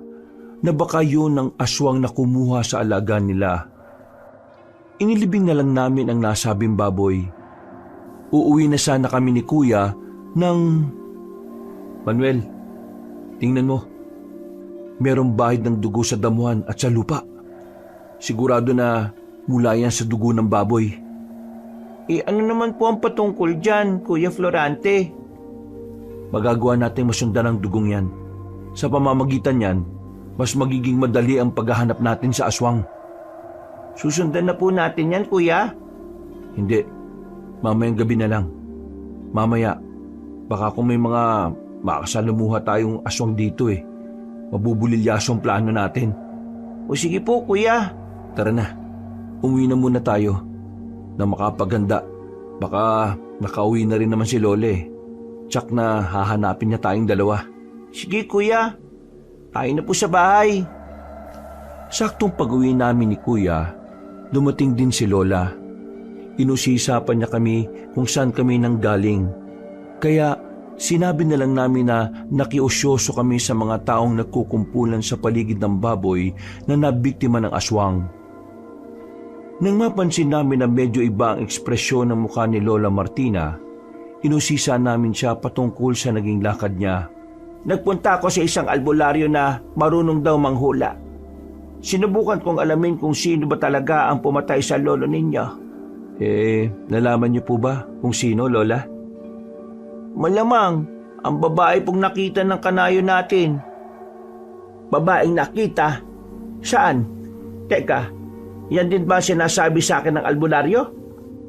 na baka yun ang aswang na kumuha sa alaga nila. Inilibing na lang namin ang nasabing baboy. Uuwi na sana kami ni Kuya nang... Manuel, tingnan mo. Merong bahid ng dugo sa damuhan at sa lupa. Sigurado na mula yan sa dugo ng baboy. Ano naman po ang patungkol dyan, Kuya Florante? Magagawa natin masundan ang dugong yan. Sa pamamagitan yan, mas magiging madali ang paghahanap natin sa aswang. Susundan na po natin yan, kuya? Hindi. Mamayang gabi na lang. Mamaya, baka kung may mga makasalumuha tayong aswang dito eh. Mabubulilyaso ang plano natin. O sige po, kuya. Tara na. Umuwi na muna tayo. Na makapaganda. Baka nakauwi na rin naman si Lole. Tsak na hahanapin niya tayong dalawa. Sige, kuya. Tayo na po sa bahay. Saktong pag-uwi namin ni Kuya, dumating din si Lola. Inusisapan niya kami kung saan kami nanggaling. Kaya sinabi na lang namin na nakiusyoso kami sa mga taong nagkukumpulan sa paligid ng baboy na nabiktima ng aswang. Nang mapansin namin na medyo iba ang ekspresyon ng mukha ni Lola Martina, inusisa namin siya patungkol sa naging lakad niya. Nagpunta ako sa isang albularyo na marunong daw manghula. Sinubukan kong alamin kung sino ba talaga ang pumatay sa lolo ninyo. Nalaman niyo po ba kung sino, Lola? Malamang ang babae pong nakita ng kanayo natin. Babaeng nakita? Saan? Teka, yan din ba sinasabi sa akin ng albularyo?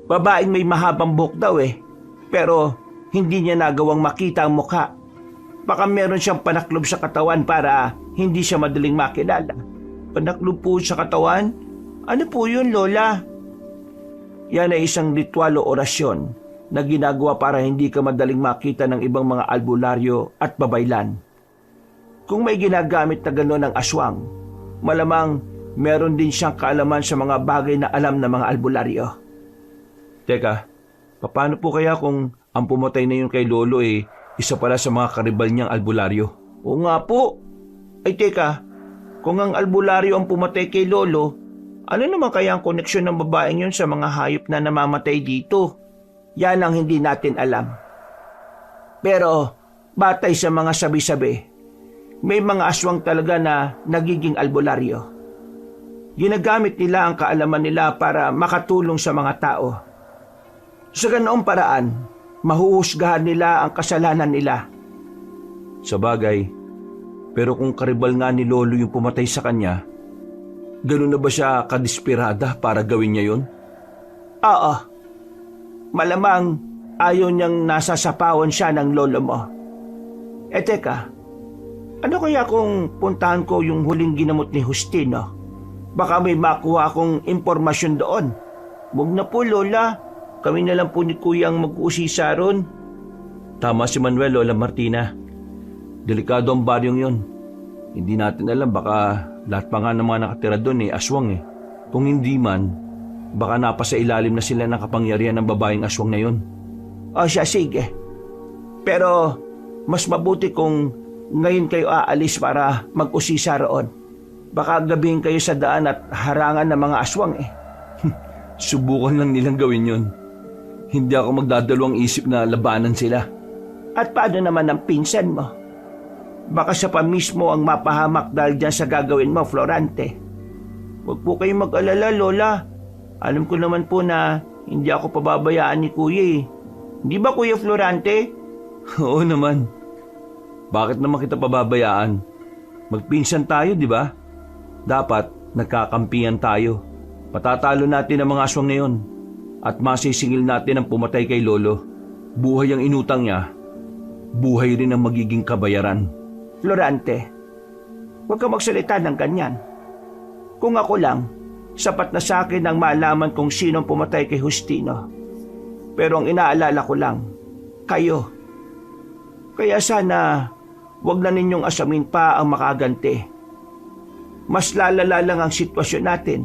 Babaeng may mahabang buhok daw eh. Pero hindi niya nagawang makita ang mukha. Baka meron siyang panaklob sa katawan para hindi siya madaling makilala. Panaklob po sa katawan? Ano po yun, Lola? Yan ay isang ritual o orasyon na ginagawa para hindi ka madaling makita ng ibang mga albularyo at babaylan. Kung may ginagamit na gano'n ng aswang, malamang meron din siyang kaalaman sa mga bagay na alam ng mga albularyo. Teka, paano po kaya kung ang pumatay na yun kay Lolo isa pala sa mga karibal niyang albularyo? Oo nga po. Ay teka, kung ang albularyo ang pumatay kay Lolo, ano naman kaya ang koneksyon ng babaeng yun sa mga hayop na namamatay dito? Yan ang hindi natin alam. Pero, batay sa mga sabi-sabi, may mga aswang talaga na nagiging albularyo. Ginagamit nila ang kaalaman nila para makatulong sa mga tao. Sa ganoong paraan, mahuhusgahan nila ang kasalanan nila. Sa bagay, pero kung karibal nga ni Lolo yung pumatay sa kanya, ganun na ba siya kadesperada para gawin niya yun? Oo. Malamang ayaw niyang nasasapawan siya ng lolo mo. Teka, ano kaya kung puntahan ko yung huling ginamot ni Justino? Baka may makuha akong impormasyon doon. Huwag na po, Lola. Kami na lang po ni Kuya ang mag-uusisa ron. Tama si Manuel, Lola Martina. Delikado ang baryong yun. Hindi natin alam, baka lahat pa nga ng mga nakatira doon aswang eh. Kung hindi man, baka napasa ilalim na sila ng kapangyarihan ng babaeng aswang na yun. O siya, sige. Pero mas mabuti kung ngayon kayo aalis para mag-usisa roon. Baka gabihin kayo sa daan at harangan ng mga aswang eh. Subukan lang nilang gawin yun. hindi ako magdadalawang isip na labanan sila. At paano naman ang pinsan mo? Baka siya pa mismo ang mapahamak dahil dyan sa gagawin mo, Florante. Huwag po kayong mag-alala, Lola. Alam ko naman po na hindi ako pababayaan ni Kuya eh. Hindi ba, Kuya Florante? Oo naman. Bakit naman kita pababayaan? Magpinsan tayo, di ba? Dapat nagkakampihan tayo. Patatalo natin ang mga aswang na yun. At masisingil natin ang pumatay kay Lolo. Buhay ang inutang niya. Buhay rin ang magiging kabayaran. Florante, huwag ka magsalita ng ganyan. Kung ako lang, sapat na sa akin ang malaman kung sinong pumatay kay Justino. Pero ang inaalala ko lang, kayo. Kaya sana, huwag na ninyong asamin pa ang makaganti. Mas lalala lang ang sitwasyon natin.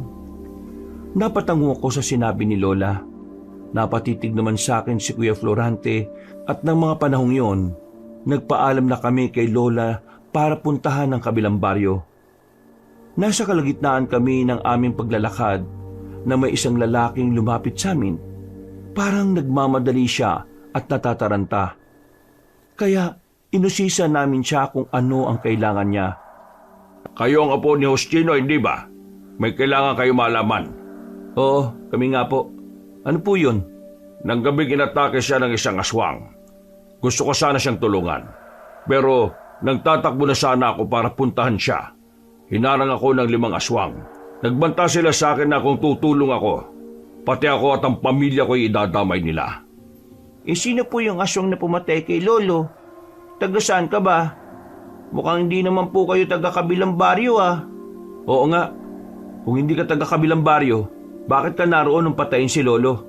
Napatango ako sa sinabi ni Lola. Napatitig naman sa akin si Kuya Florante at ng mga panahong yon, nagpaalam na kami kay Lola para puntahan ang kabilang baryo. Nasa kalagitnaan kami ng aming paglalakad na may isang lalaking lumapit sa amin. Parang nagmamadali siya at natataranta. Kaya inusisa namin siya kung ano ang kailangan niya. Kayo ang apo ni Justino, hindi ba? May kailangan kayo malaman. Oo, kami nga po. Ano po yun? Nang gabi inatake siya ng isang aswang. Gusto ko sana siyang tulungan. Pero nagtatakbo na sana ako para puntahan siya. Hinarang ako ng 5 aswang. Nagbanta sila sa akin na kung tutulong ako, pati ako at ang pamilya ko'y idadamay nila. Sino po yung aswang na pumatay kay Lolo? Taga saan ka ba? Mukhang hindi naman po kayo taga kabilang baryo ah. Oo nga. Kung hindi ka taga kabilang baryo, bakit ka naroon nung patayin si Lolo?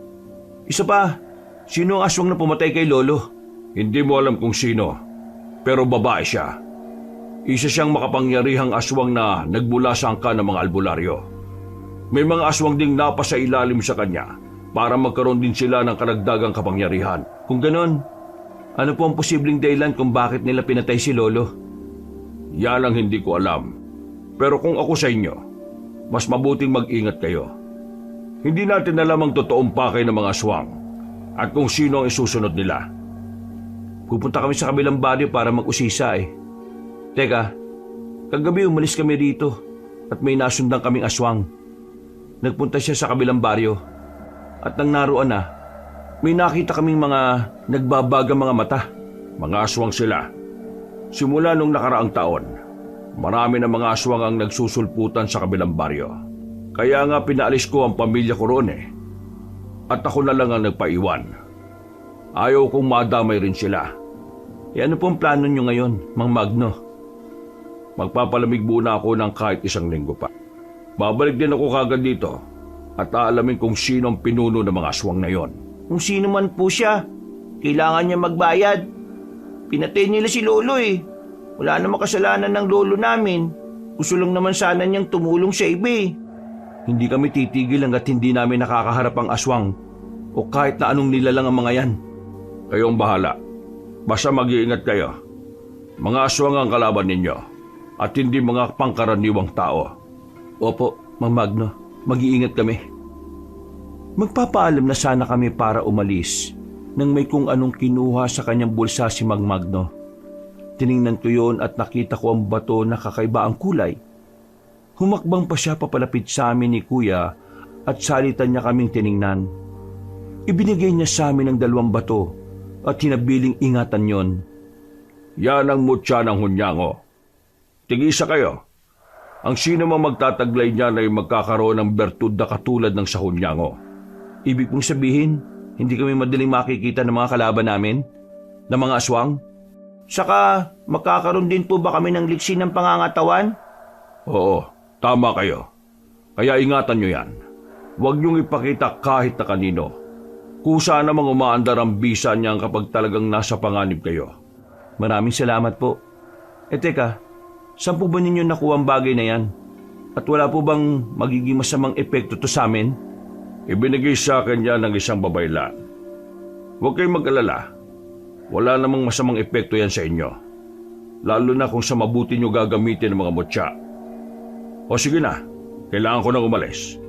Isa pa, sino ang aswang na pumatay kay Lolo? Hindi mo alam kung sino, pero babae siya. Isa siyang makapangyarihang aswang na nagmula sa angka ng mga albularyo. May mga aswang ding napasa ilalim sa kanya para magkaroon din sila ng karagdagang kapangyarihan. Kung ganon, ano po ang posibleng dahilan kung bakit nila pinatay si Lolo? Yan ang hindi ko alam. Pero kung ako sa inyo, mas mabuting mag-ingat kayo. Hindi natin alam ang totoong pakay ng mga aswang at kung sino ang isusunod nila. Pupunta kami sa kabilang baryo para mag-usisa eh. Teka, kagabi umalis kami rito at may nasundan kaming aswang. Nagpunta siya sa kabilang baryo at nang naroon na, may nakita kaming mga nagbabagang mga mata. Mga aswang sila. Simula nung nakaraang taon, marami na mga aswang ang nagsusulputan sa kabilang baryo. Kaya nga pinaalis ko ang pamilya ko roon eh. At ako na lang ang nagpaiwan. Ayaw kong madamay rin sila. Ano po ang plano nyo ngayon, Mang Magno? Magpapalamig muna ako ng kahit 1 linggo pa. Babalik din ako kagad dito at aalamin kung sino ang pinuno ng mga aswang na yon. Kung sino man po siya, kailangan niya magbayad. Pinatay nila si Lolo eh. Wala namang kasalanan ng lolo namin. Gusto lang naman sana niyang tumulong sa iba eh. Hindi kami titigil hanggat hindi namin nakakaharap ang aswang o kahit na anong nilalang ang mga yan. Kayong bahala. Basta mag-iingat kayo. Mga aswang ang kalaban ninyo at hindi mga pangkaraniwang tao. Opo, Mang Magno. Mag-iingat kami. Magpapaalam na sana kami para umalis nang may kung anong kinuha sa kanyang bulsa si Mang Magno. Tiningnan ko yon at nakita ko ang bato na kakaiba ang kulay. Humakbang pa siya papalapit sa amin ni Kuya at salitan niya kaming tiningnan. Ibinigay niya sa amin ang 2 bato at hinabiling ingatan yon. Yan ang mutya ng Hunyango. Tigisa kayo. Ang sino mang magtataglay niyan ay magkakaroon ng bertud na katulad ng sa Hunyango. Ibig pong sabihin, hindi kami madaling makikita ng mga kalaban namin? Ng mga aswang? Saka magkakaroon din po ba kami ng liksi ng pangangatawan? Oo, tama kayo. Kaya ingatan nyo yan. Huwag niyong ipakita kahit na kanino. Kusa namang umaandar ang bisa niyan kapag talagang nasa panganib kayo. Maraming salamat po. Teka, saan po ba ninyo nakuha ang bagay na yan? At wala po bang magiging masamang epekto to sa amin? Ibinigay sa akin yan ng isang babaylan. Huwag kayong mag-alala. Wala namang masamang epekto yan sa inyo. Lalo na kung sa mabuti nyo gagamitin ng mga mutya. O sige na, kailangan ko nang umalis.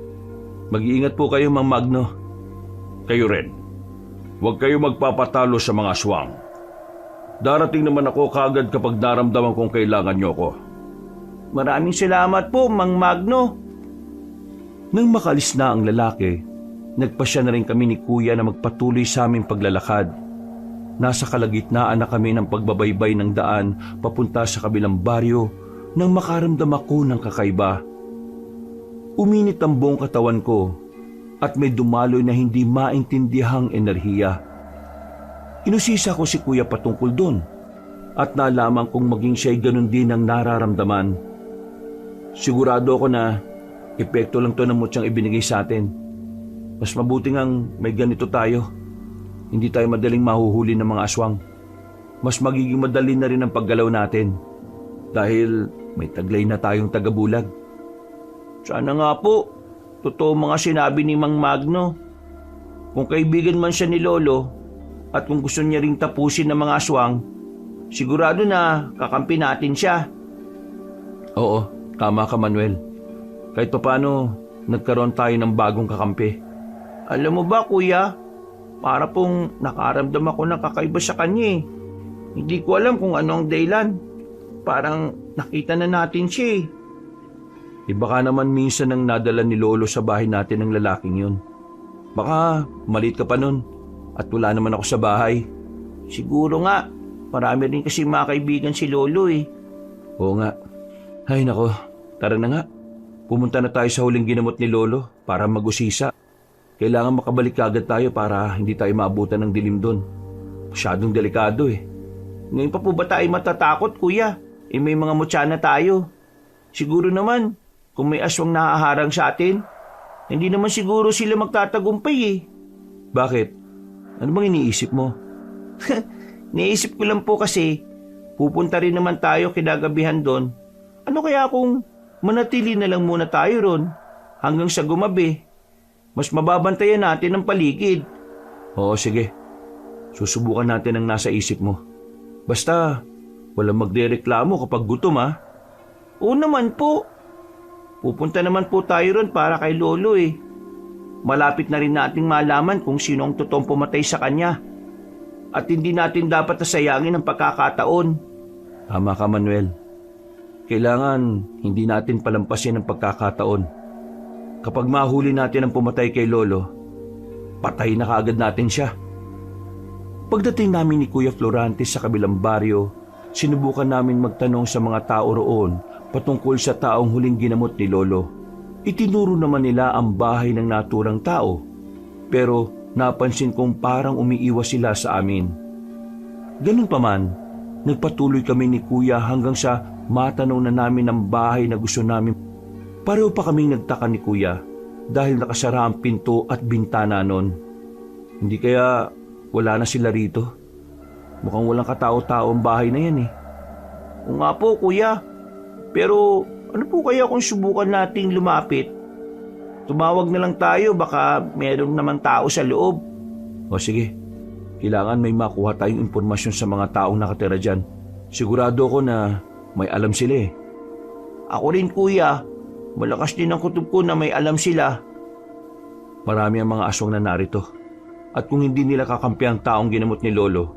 Mag-iingat po kayo, Mang Magno. Kayo rin. Huwag kayo magpapatalo sa mga aswang. Darating naman ako kaagad kapag naramdaman kong kailangan niyo ko. Maraming salamat po, Mang Magno. Nang makalis na ang lalaki, nagpasya na rin kami ni Kuya na magpatuloy sa aming paglalakad. Nasa kalagitnaan na kami ng pagbabaybay ng daan papunta sa kabilang baryo nang makaramdam ako ng kakaiba. Uminit ang buong katawan ko at may dumaloy na hindi maintindihang enerhiya. Inusisa ko si Kuya patungkol doon at nalaman kong maging siya'y ganun din ang nararamdaman. Sigurado ako na epekto lang to ng mutyang ibinigay sa atin. Mas mabuti ngang may ganito tayo. Hindi tayo madaling mahuhuli ng mga aswang. Mas magiging madali na rin ang paggalaw natin dahil may taglay na tayong tagabulag. Sana nga po, totoo mga sinabi ni Mang Magno. Kung kaibigan man siya ni Lolo at kung gusto niya ring tapusin ng mga aswang, sigurado na kakampi natin siya. Oo, tama ka Manuel. Kahit paano, nagkaroon tayo ng bagong kakampi. Alam mo ba, Kuya, para pong nakaramdam ako ng kakaiba sa kanya eh. Hindi ko alam kung ano ang dahilan. Parang nakita na natin siya eh. Baka naman minsan nang nadala ni Lolo sa bahay natin ng lalaking yun. Baka maliit ka pa nun at wala naman ako sa bahay. Siguro nga, marami rin kasi mga kaibigan si Lolo eh. Oo nga. Ay nako, tara na nga. Pumunta na tayo sa huling ginamot ni Lolo para mag-usisa. Kailangan makabalik agad tayo para hindi tayo maabutan ng dilim doon. Masyadong delikado eh. Ngayon pa po ba tayo matatakot, Kuya? May mga mutya na tayo. Siguro naman, kung may aswang nahaharang sa atin, hindi naman siguro sila magtatagumpay eh. Bakit? Ano bang iniisip mo? Niisip ko lang po kasi, pupunta rin naman tayo kinagabihan doon. Ano kaya kung manatili na lang muna tayo ron hanggang sa gumabi? Mas mababantayan natin ang paligid. Oo, sige. Susubukan natin ang nasa isip mo. Basta, walang magdereklamo kapag gutom ha. Oo naman po. Pupunta naman po tayo ron para kay Lolo eh. Malapit na rin nating malaman kung sino ang totoong pumatay sa kanya. At hindi natin dapat nasayangin ang pagkakataon. Tama ka Manuel. Kailangan hindi natin palampasin ang pagkakataon. Kapag mahuli natin ang pumatay kay Lolo, patay na kaagad natin siya. Pagdating namin ni Kuya Florante sa kabilang baryo, sinubukan namin magtanong sa mga tao roon patungkol sa taong huling ginamot ni Lolo. Itinuro naman nila ang bahay ng naturang tao, pero napansin kong parang umiiwas sila sa amin. Ganun pa man, nagpatuloy kami ni Kuya hanggang sa matanong na namin ang bahay na gusto namin. Pareho pa kaming nagtaka ni Kuya dahil nakasara ang pinto at bintana nun. Hindi kaya wala na sila rito? Mukhang walang katao-tao ang bahay na yan eh. O nga po, Kuya. Pero ano po kaya kung subukan nating lumapit? Tumawag na lang tayo, baka meron naman tao sa loob. O sige, kailangan may makuha tayong impormasyon sa mga taong nakatira dyan. Sigurado ko na may alam sila eh. Ako rin, Kuya. Malakas din ang kutob ko na may alam sila. Marami ang mga aswang na narito. At kung hindi nila kakampi ang taong ginamot ni Lolo,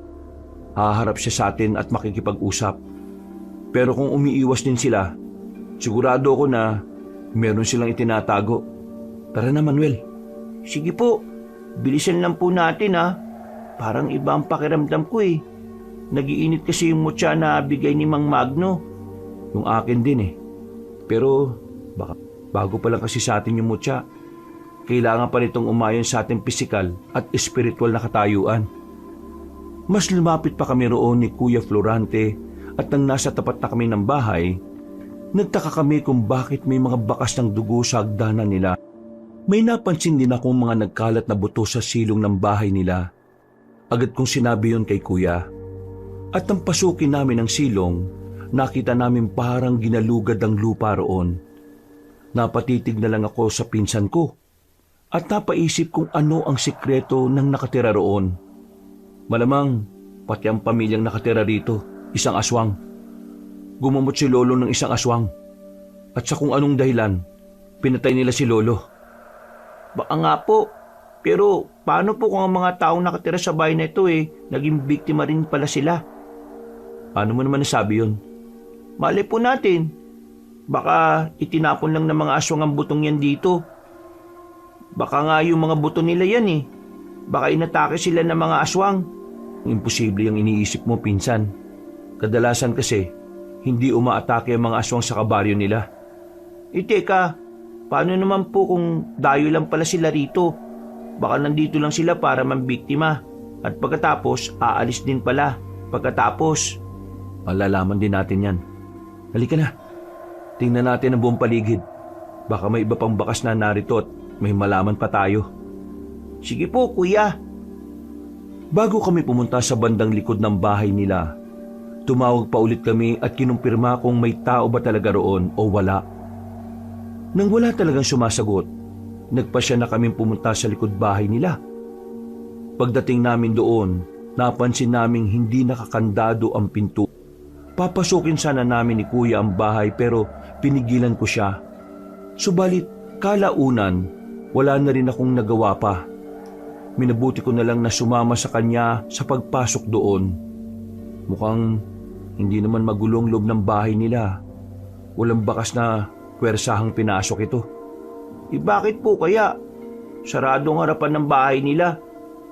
haharap siya sa atin at makikipag-usap. Pero kung umiiwas din sila, sigurado ko na meron silang itinatago. Tara na Manuel. Sige po, bilisan lang po natin ha. Parang iba ang pakiramdam ko eh. Nagiinit kasi yung mutya na bigay ni Mang Magno. Yung akin din eh. Pero baka bago pa lang kasi sa atin yung mutya. Kailangan pa nitong umayon sa ating pisikal at espiritual na katayuan. Mas lumapit pa kami roon ni Kuya Florante at nang nasa tapat na kami ng bahay, nagtaka kami kung bakit may mga bakas ng dugo sa hagdanan nila. May napansin din akong mga nagkalat na buto sa silong ng bahay nila. Agad kong sinabi yon kay Kuya. At nang pasukin namin ang silong, nakita namin parang ginalugad ang lupa roon. Napatitig na lang ako sa pinsan ko at napaisip kung ano ang sikreto ng nakatira roon. Malamang pati ang pamilyang nakatira rito, isang aswang. Gumamot si Lolo ng isang aswang. At sa kung anong dahilan, pinatay nila si Lolo. Baka nga po, Pero paano po kung ang mga taong nakatira sa bahay na ito naging biktima rin pala sila? Paano mo naman nasabi yun? Malay po natin. Baka itinapon lang ng mga aswang ang butong yan dito. Baka nga yung mga buto nila yan. Baka inatake sila ng mga aswang. Imposible yung iniisip mo, pinsan. Kadalasan kasi, hindi umaatake ang mga aswang sa kabaryo nila. Teka, paano naman po kung dayo lang pala sila rito? Baka nandito lang sila para mambiktima. At pagkatapos, aalis din pala. Pagkatapos, malalaman din natin yan. Halika na. Tingnan natin ang buong paligid. Baka may iba pang bakas na narito at may malaman pa tayo. Sige po, kuya. Bago kami pumunta sa bandang likod ng bahay nila, tumawag pa ulit kami at kinumpirma kung may tao ba talaga roon o wala. Nang wala talagang sumasagot, nagpasya na kaming pumunta sa likod bahay nila. Pagdating namin doon, napansin naming hindi nakakandado ang pinto. Papasukin sana namin ni Kuya ang bahay pero pinigilan ko siya. Subalit, kalaunan, wala na rin akong nagawa pa. Minabuti ko na lang na sumama sa kanya sa pagpasok doon. Mukhang hindi naman magulong loob ng bahay nila. Walang bakas na pwersahang pinasok ito. Bakit po kaya? Sarado ang harapan ng bahay nila.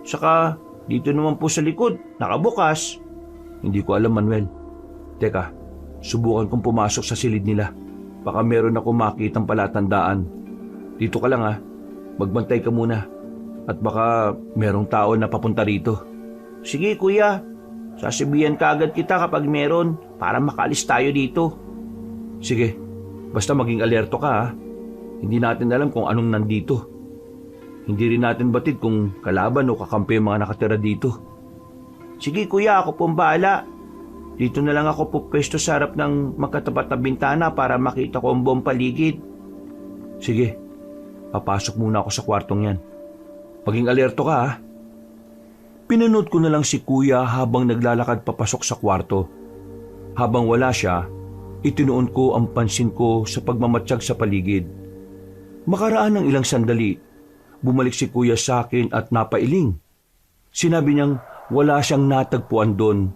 Saka dito naman po sa likod, nakabukas. Hindi ko alam, Manuel. Teka, subukan kong pumasok sa silid nila. Baka meron akong makitang palatandaan. Dito ka lang ha. Magbantay ka muna. At baka merong tao na papunta rito. Sige kuya, sasabihan ka agad kita kapag meron para makaalis tayo dito. Sige, basta maging alerto ka ha. Hindi natin alam kung anong nandito. Hindi rin natin batid kung kalaban o kakampi ang mga nakatira dito. Sige kuya, ako pong bahala. Dito na lang ako pupwesto sa harap ng magkatapat na bintana para makita ko ang buong paligid. Sige, papasok muna ako sa kwartong yan. Maging alerto ka ha. Pinanood ko na lang si Kuya habang naglalakad papasok sa kwarto. Habang wala siya, itinuon ko ang pansin ko sa pagmamatsyag sa paligid. Makaraan ng ilang sandali, bumalik si Kuya sa akin at napailing. Sinabi niyang wala siyang natagpuan doon.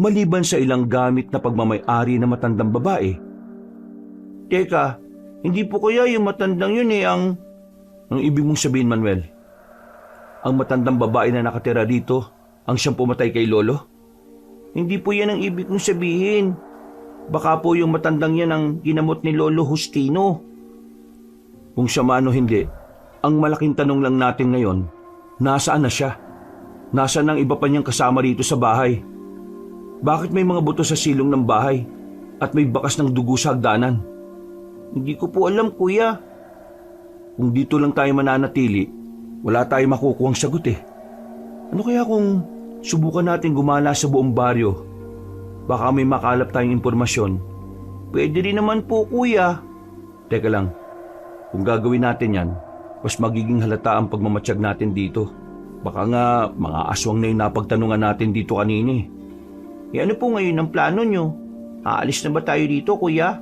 Maliban sa ilang gamit na pagmamay-ari na matandang babae. Teka, hindi po kaya yung matandang yun Ang ibig mong sabihin, Manuel? Ang matandang babae na nakatira dito ang siyang pumatay kay Lolo? Hindi po yan ang ibig kong sabihin. Baka po yung matandang yan ang ginamot ni Lolo Justino. Kung siya man o hindi, ang malaking tanong lang natin ngayon, nasaan na siya? Nasaan ang iba pa niyang kasama rito sa bahay? Bakit may mga buto sa silong ng bahay at may bakas ng dugo sa hagdanan? Hindi ko po alam, kuya. Kung dito lang tayo mananatili, wala tayong makukuhang sagot eh. Ano kaya kung subukan natin gumala sa buong baryo? Baka may makalap tayong impormasyon. Pwede rin naman po, kuya. Teka lang, kung gagawin natin yan, mas magiging halata ang pagmamatsyag natin dito. Baka nga mga aswang na yung napagtanungan natin dito kanina eh. Ano po ngayon ang plano nyo? Aalis na ba tayo dito, kuya?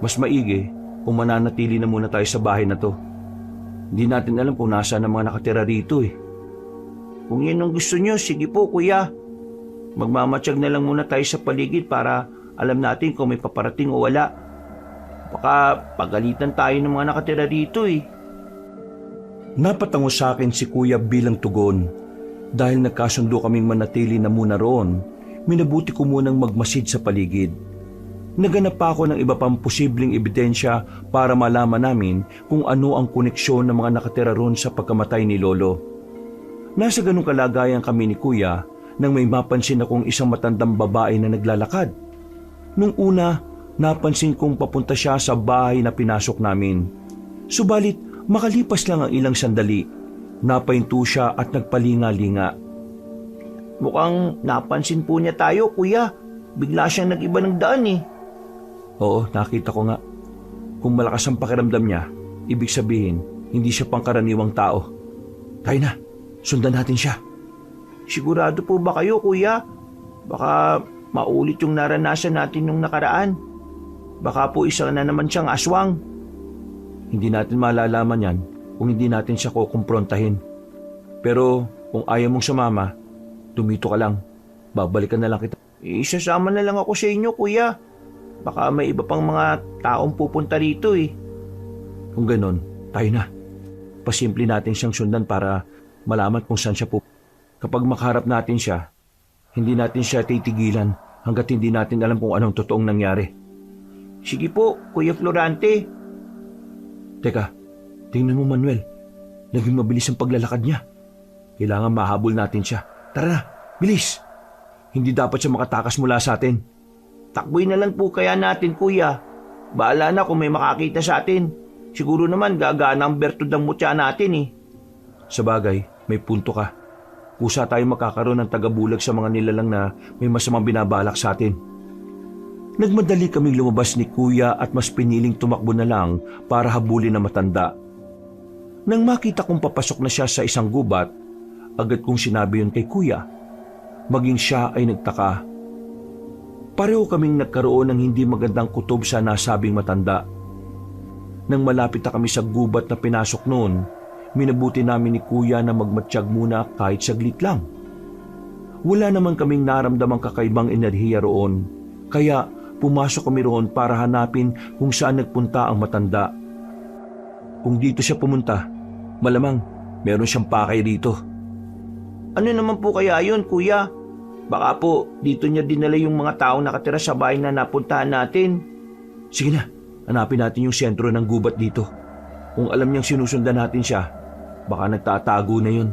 Mas maigi kung mananatili na muna tayo sa bahay na to. Hindi natin alam kung nasaan ang mga nakatira rito eh. Kung yan ang gusto nyo, sige po kuya. Magmamatsyag na lang muna tayo sa paligid para alam natin kung may paparating o wala. Baka pagalitan tayo ng mga nakatira rito eh. Napatango sa akin si Kuya bilang tugon. Dahil nagkasundo kaming manatili na muna roon, minabuti ko munang magmasid sa paligid. Naganap pa ako ng iba pang posibleng ebidensya para malaman namin kung ano ang koneksyon ng mga nakatira roon sa pagkamatay ni Lolo. Nasa ganung kalagayan kami ni Kuya nang may mapansin akong isang matandang babae na naglalakad. Nung una, napansin kong papunta siya sa bahay na pinasok namin. Subalit, makalipas lang ang ilang sandali, napahinto siya at nagpalinga-linga. Mukhang napansin po niya tayo, kuya. Bigla siyang nag-iba ng daan eh. Oo, nakita ko nga. Kung malakas ang pakiramdam niya, ibig sabihin, hindi siya pangkaraniwang tao. Tayo na, sundan natin siya. Sigurado po ba kayo, kuya? Baka maulit yung naranasan natin nung nakaraan. Baka po isa na naman siyang aswang. Hindi natin malalaman yan kung hindi natin siya kukumprontahin. Pero kung ayaw mong sumama, tumito ka lang. Babalikan na lang kita. Isasama na lang ako sa inyo, kuya. Baka may iba pang mga taong pupunta rito eh. Kung ganon, tayo na. Pasimple natin siyang sundan para malaman kung saan siya Kapag makaharap natin siya, hindi natin siya titigilan hanggat hindi natin alam kung anong totoong nangyari. Sige po, Kuya Florante. Teka, tingnan mo Manuel. Naging mabilis ang paglalakad niya. Kailangan mahabol natin siya. Tara na, bilis! Hindi dapat siya makatakas mula sa atin. Takboy na lang po kaya natin, kuya. Bahala na kung may makakita sa atin. Siguro naman gagana ang bertud ng mutya natin eh. Sabagay, may punto ka. Kusa tayo makakaroon ng tagabulag sa mga nilalang na may masamang binabalak sa atin. Nagmadali kaming lumabas ni kuya at mas piniling tumakbo na lang para habulin na matanda. Nang makita kong papasok na siya sa isang gubat, agad kong sinabi yun kay kuya. Maging siya ay nagtaka. Pareho kaming nagkaroon ng hindi magandang kutob sa nasabing matanda. Nang malapit na kami sa gubat na pinasok noon, minabuti namin ni kuya na magmatsyag muna kahit saglit lang. Wala naman kaming naramdamang kakaibang enerhiya roon, kaya pumasok kami roon para hanapin kung saan nagpunta ang matanda. Kung dito siya pumunta, malamang meron siyang pakay dito. Ano naman po kaya yun, kuya? Baka po dito niya dinala yung mga taong nakatira sa bahay na napuntahan natin. Sige na, hanapin natin yung sentro ng gubat dito. Kung alam niyang sinusundan natin siya, baka nagtatago na yun.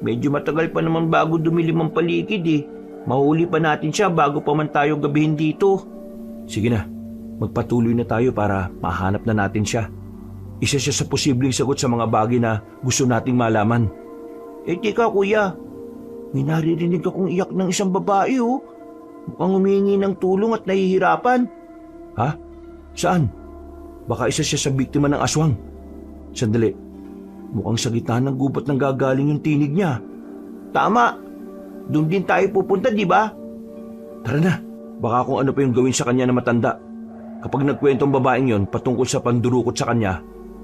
Medyo matagal pa naman bago dumilim ang paligid eh. Mahuli pa natin siya bago pa man tayo gabihin dito. Sige na, magpatuloy na tayo para mahanap na natin siya. Isa siya sa posibleng sagot sa mga bagay na gusto nating malaman. Eh tika kuya, may naririnig akong iyak ng isang babae oh. Mukhang humihingi ng tulong at nahihirapan. Ha? Saan? Baka isa siya sa biktima ng aswang. Sandali, mukhang sa gitna ng gubat nang gagaling yung tinig niya. Tama, doon din tayo pupunta di ba? Tara na, baka kung ano pa yung gawin sa kanya na matanda. Kapag nagkwentong babaeng yon patungkol sa pandurukot sa kanya,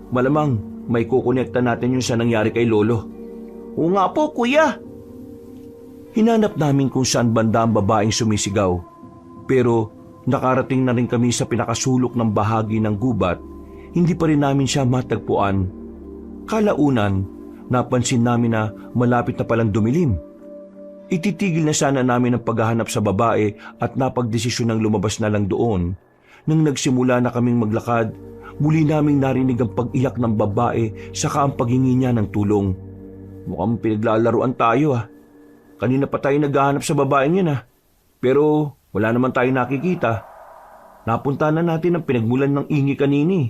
malamang may kukonekta natin yung sa nangyari kay Lolo. Oo nga po, kuya. Hinanap namin kung saan banda ang babaeng sumisigaw. Pero nakarating na rin kami sa pinakasulok ng bahagi ng gubat, hindi pa rin namin siya matagpuan. Kalaunan, napansin namin na malapit na palang dumilim. Ititigil na sana namin ang paghahanap sa babae at napagdesisyon ng lumabas na lang doon. Nang nagsimula na kaming maglakad, muli naming narinig ang pag-iyak ng babae saka ang paghingi niya ng tulong. Mukhang pinaglalaruan tayo ah. Kanina pa tayo naghahanap sa babaeng yan ah. Pero wala naman tayo nakikita. Napunta na natin ang pinagmulan ng ingi kanini.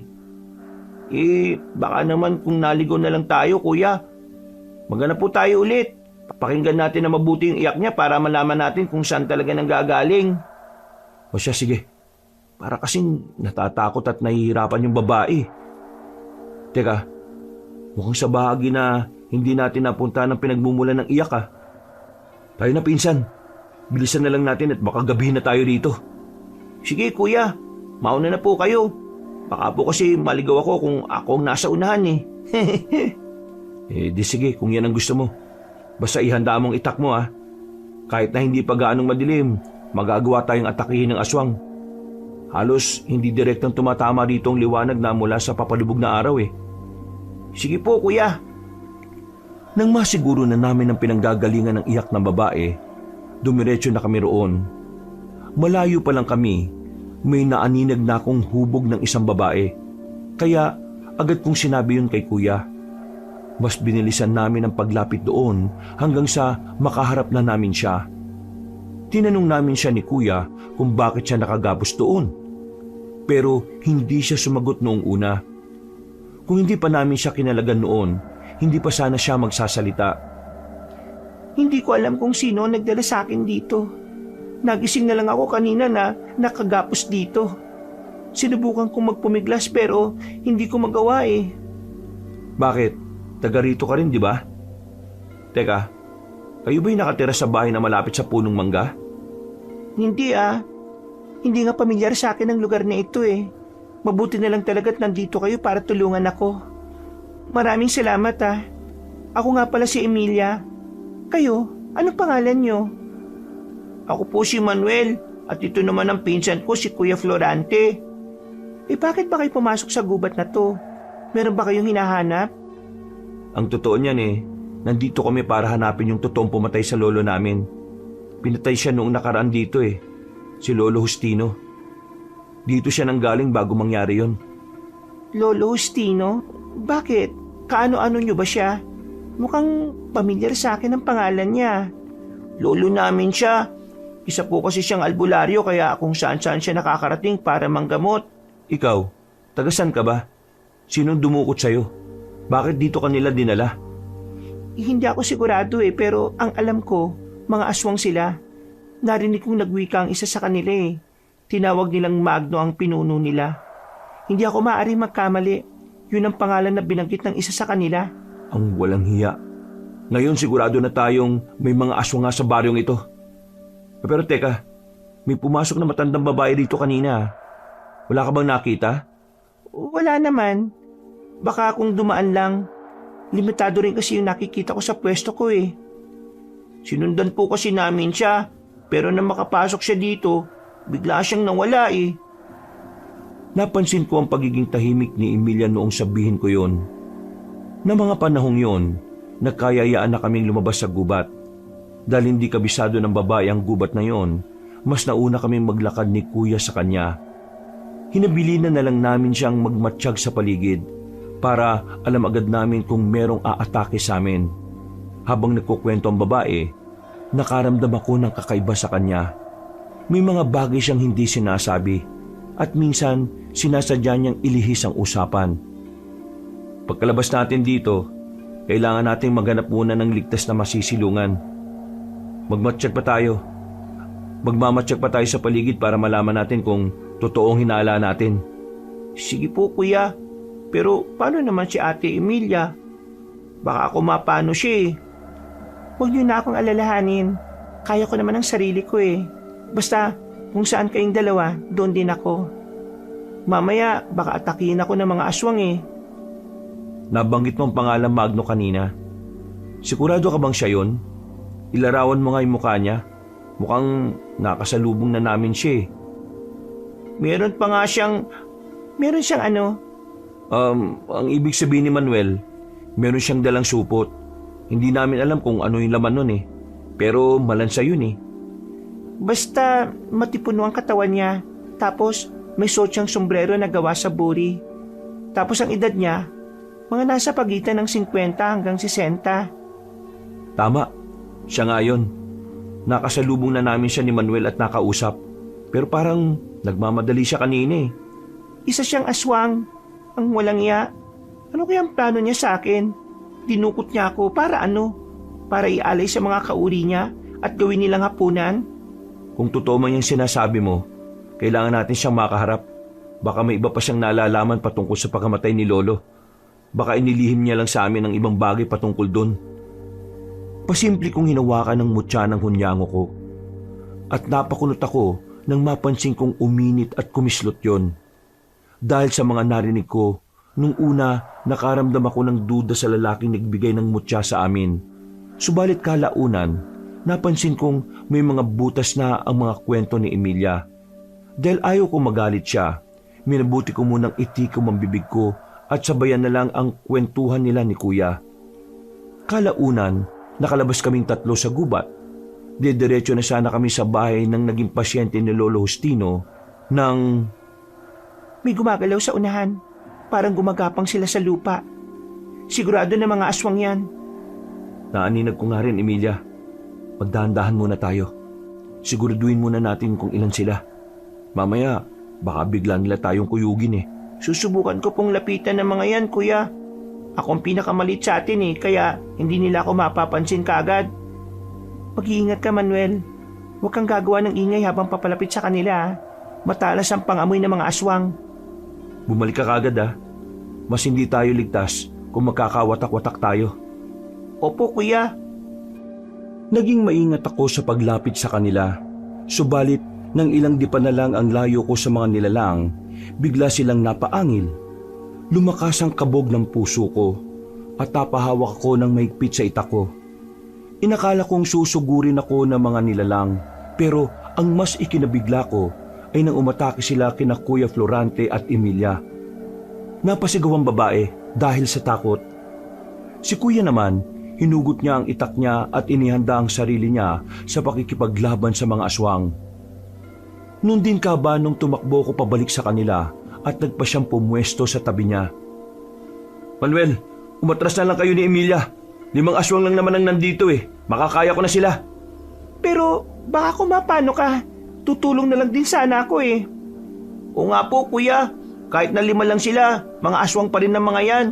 Eh, baka naman kung naligaw na lang tayo, kuya. Maghanap po tayo ulit. Pakinggan natin na mabuti yung iyak niya para malaman natin kung saan talaga nanggagaling. O siya, sige. Para kasing natatakot at nahihirapan yung babae. Teka, mukhang sa bahagi na hindi natin napunta ng pinagmumulan ng iyak ah. Tayo na pinsan. Bilisan na lang natin at baka gabihin na tayo rito. Sige kuya, mauna na po kayo. Baka po kasi maligaw ako kung ako ang nasa unahan eh. Eh di sige kung yan ang gusto mo. Basta ihanda mong itak mo ah. Kahit na hindi pa gaanong madilim, magagawa tayong atakihin ng aswang. Halos hindi direktang tumatama rito ang liwanag na mula sa papalubog na araw eh. Sige po kuya. Nang masiguro na namin ang pinanggagalingan ng iyak ng babae, dumiretso na kami roon. Malayo pa lang kami, may naaninag na akong hubog ng isang babae. Kaya agad kong sinabi yun kay kuya. Mas binilisan namin ang paglapit doon hanggang sa makaharap na namin siya. Tinanong namin siya ni kuya kung bakit siya nakagapos doon. Pero hindi siya sumagot noong una. Kung hindi pa namin siya kinalagan noon, hindi pa sana siya magsasalita. Hindi ko alam kung sino nagdala sa akin dito. Nagising na lang ako kanina na nakagapos dito. Sinubukan kong magpumiglas pero hindi ko magawa eh. Bakit? Taga rito ka rin, di ba? Teka, kayo ba'y nakatira sa bahay na malapit sa punong mangga? Hindi ah. Hindi nga pamilyar sa akin ang lugar na ito eh. Mabuti na lang talaga't nandito kayo para tulungan ako. Maraming salamat Ako nga pala si Emilia. Kayo, anong pangalan nyo? Ako po si Manuel at ito naman ang pinsan ko si Kuya Florante. Bakit ba kayo pumasok sa gubat na to? Meron ba kayong hinahanap? Ang totoo niyan nandito kami para hanapin yung totoong pumatay sa lolo namin. Pinatay siya noong nakaraan dito si Lolo Justino. Dito siya nanggaling bago mangyari yon. Lolo Justino? Bakit? Kaano-ano nyo ba siya? Mukhang pamilyar sa akin ang pangalan niya. Lolo namin siya. Isa po kasi siyang albularyo kaya kung saan-saan siya nakakarating para manggamot. Ikaw, tagasan ka ba? Sinong dumukot sa'yo? Bakit dito ka nila dinala? Hindi ako sigurado pero ang alam ko, mga aswang sila. Narinig kong nagwika ang isa sa kanila Tinawag nilang Magno ang pinuno nila. Hindi ako maaaring magkamali. Yun ang pangalan na binanggit ng isa sa kanila. Ang walang hiya. Ngayon sigurado na tayong may mga aswang nga sa baryong ito. Pero teka, may pumasok na matandang babae dito kanina. Wala ka bang nakita? Wala naman. Baka kung dumaan lang. Limitado rin kasi yung nakikita ko sa pwesto ko Sinundan po kasi namin siya. Pero nang makapasok siya dito, bigla siyang nawala Napansin ko ang pagiging tahimik ni Emilia noong sabihin ko yon. Na mga panahong yon, nagkayayaan na kaming lumabas sa gubat. Dahil hindi kabisado ng babae ang gubat na yon, mas nauna kaming maglakad ni Kuya sa kanya. Hinabilinan na lang namin siyang magmatsyag sa paligid para alam agad namin kung merong aatake sa amin. Habang nagkukwento ang babae, nakaramdam ako ng kakaiba sa kanya. May mga bagay siyang hindi sinasabi at minsan sinasadya niyang ilihis ang usapan. Pagkalabas natin dito, kailangan nating maghanap muna ng ligtas na masisilungan. Magmatsyag pa tayo. Magmamatsyag pa tayo sa paligid para malaman natin kung totoong hinala natin. Sige po kuya, pero paano naman si Ate Emilia? Baka ako mapano siya Huwag niyo na akong alalahanin. Kaya ko naman ang sarili ko Basta kung saan kayong dalawa, doon din ako. Mamaya baka atakihin ako ng mga aswang Nabanggit mo ang pangalan Magno kanina. Sigurado ka bang siya yun? Ilarawan mo nga yung mukha niya. Mukhang nakasalubong na namin siya Meron pa nga siyang... Meron siyang ano? Ang ibig sabihin ni Manuel, meron siyang dalang supot. Hindi namin alam kung ano yung laman nun Pero malansa yun Basta matipuno ang katawan niya. Tapos may suot siyang sombrero na gawa sa buri. Tapos ang edad niya, mga nasa pagitan ng 50 hanggang 60. Tama, siya nga yun. Nakasalubong na namin siya ni Manuel at nakausap. Pero parang nagmamadali siya kanina Isa siyang aswang. Ang walang iya. Ano kaya ang plano niya sa akin? Dinukot niya ako para ano? Para ialay sa mga kauri niya at gawin nilang hapunan? Kung totoo man yung sinasabi mo, kailangan natin siyang makaharap. Baka may iba pa siyang nalalaman patungkol sa pagkamatay ni Lolo. Baka inilihim niya lang sa amin ang ibang bagay patungkol doon. Pasimple kong hinawakan ng mutya ng hunyango ko. At napakunot ako nang mapansin kong uminit at kumislot yon. Dahil sa mga narinig ko, nung una nakaramdam ako ng duda sa lalaking nagbigay ng mutya sa amin. Subalit kalaunan, napansin kong may mga butas na ang mga kwento ni Emilia. Dahil ayaw kong magalit siya, minabuti ko munang itikom ang bibig ko at sabayan na lang ang kwentuhan nila ni Kuya. Kalaunan, nakalabas kaming tatlo sa gubat. Didiretso na sana kami sa bahay ng naging pasyente ni Lolo Justino nang... May gumagalaw sa unahan. Parang gumagapang sila sa lupa. Sigurado na mga aswang yan. Naaninag ko nga rin, Emilia. Magdahan-dahan muna tayo. Siguraduhin muna natin kung ilan sila. Mamaya, baka bigla nila tayong kuyugin Susubukan ko pong lapitan ng mga yan, kuya. Ako ang pinakamalit sa atin kaya hindi nila ako mapapansin kaagad. Mag-iingat ka, Manuel. Huwag kang gagawa ng ingay habang papalapit sa kanila. Matalas ang pangamoy ng mga aswang. Bumalik ka kagad Mas hindi tayo ligtas kung magkakawatak-watak tayo. Opo, kuya. Naging maingat ako sa paglapit sa kanila. Subalit, nang ilang dipa na lang ang layo ko sa mga nilalang, bigla silang napaangil. Lumakas ang kabog ng puso ko at napahawak ako ng mahigpit sa itak ko. Inakala kong susugurin ako ng mga nilalang, pero ang mas ikinabigla ko ay nang umatake sila kina Kuya Florante at Emilia. Napasigaw ang babae dahil sa takot. Si Kuya naman, hinugot niya ang itak niya at inihanda ang sarili niya sa pakikipaglaban sa mga aswang. Noon din nung tumakbo ko pabalik sa kanila at nagpa siyang pumwesto sa tabi niya. Manuel, umatras na lang kayo ni Emilia. 5 aswang lang naman ang nandito Makakaya ko na sila. Pero baka kung mapano ka, tutulong na lang din sana ako O nga po kuya, kahit na 5 lang sila, mga aswang pa rin ng mga yan.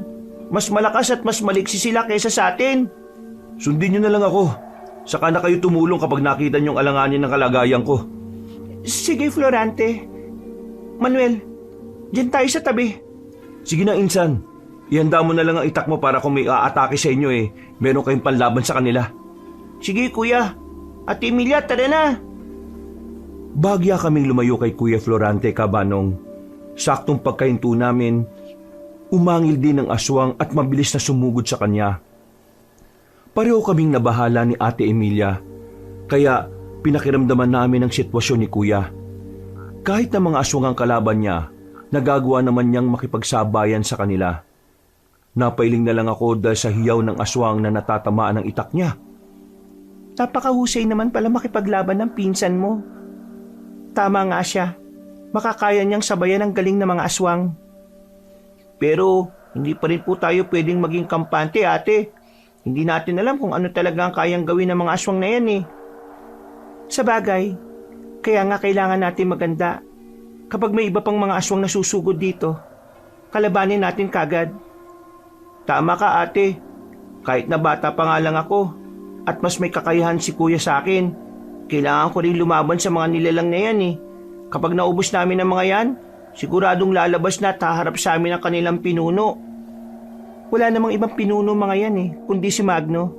Mas malakas at mas maliksi sila kaysa sa atin. Sundin niyo na lang ako. Saka na kayo tumulong kapag nakita niyong alanganin ng kalagayan ko. Sige Florante. Manuel, diyan tayo sa tabi. Sige na, Insan. Ihanda mo na lang ang itak mo para kung may aatake sa inyo meron kayong panlaban sa kanila. Sige kuya. At Emilia, tara na. Bagya kaming lumayo kay Kuya Florante kabanong. Saktong pagkahinto namin, umangil din ang aswang at mabilis na sumugod sa kanya. Pareho kaming nabahala ni Ate Emilia, kaya pinakiramdaman namin ang sitwasyon ni Kuya. Kahit na mga aswang ang kalaban niya, nagagawa naman niyang makipagsabayan sa kanila. Napailing na lang ako dahil sa hiyaw ng aswang na natatamaan ng itak niya. Napakahusay naman pala makipaglaban ng pinsan mo. Tama nga siya. Makakaya niyang sabayan ang galing ng mga aswang. Pero hindi pa rin po tayo pwedeng maging kampante, ate. Hindi natin alam kung ano talaga ang kayang gawin ng mga aswang na yan Sa bagay, kaya nga kailangan natin maganda. Kapag may iba pang mga aswang na susugod dito, kalabanin natin kagad. Tama ka ate, kahit na bata pa nga lang ako at mas may kakayahan si kuya sa akin, kailangan ko rin lumaban sa mga nilalang na yan Kapag naubos namin ang mga yan, siguradong lalabas na at haharap sa amin ang kanilang pinuno. Wala namang ibang pinuno mga yan kundi si Magno.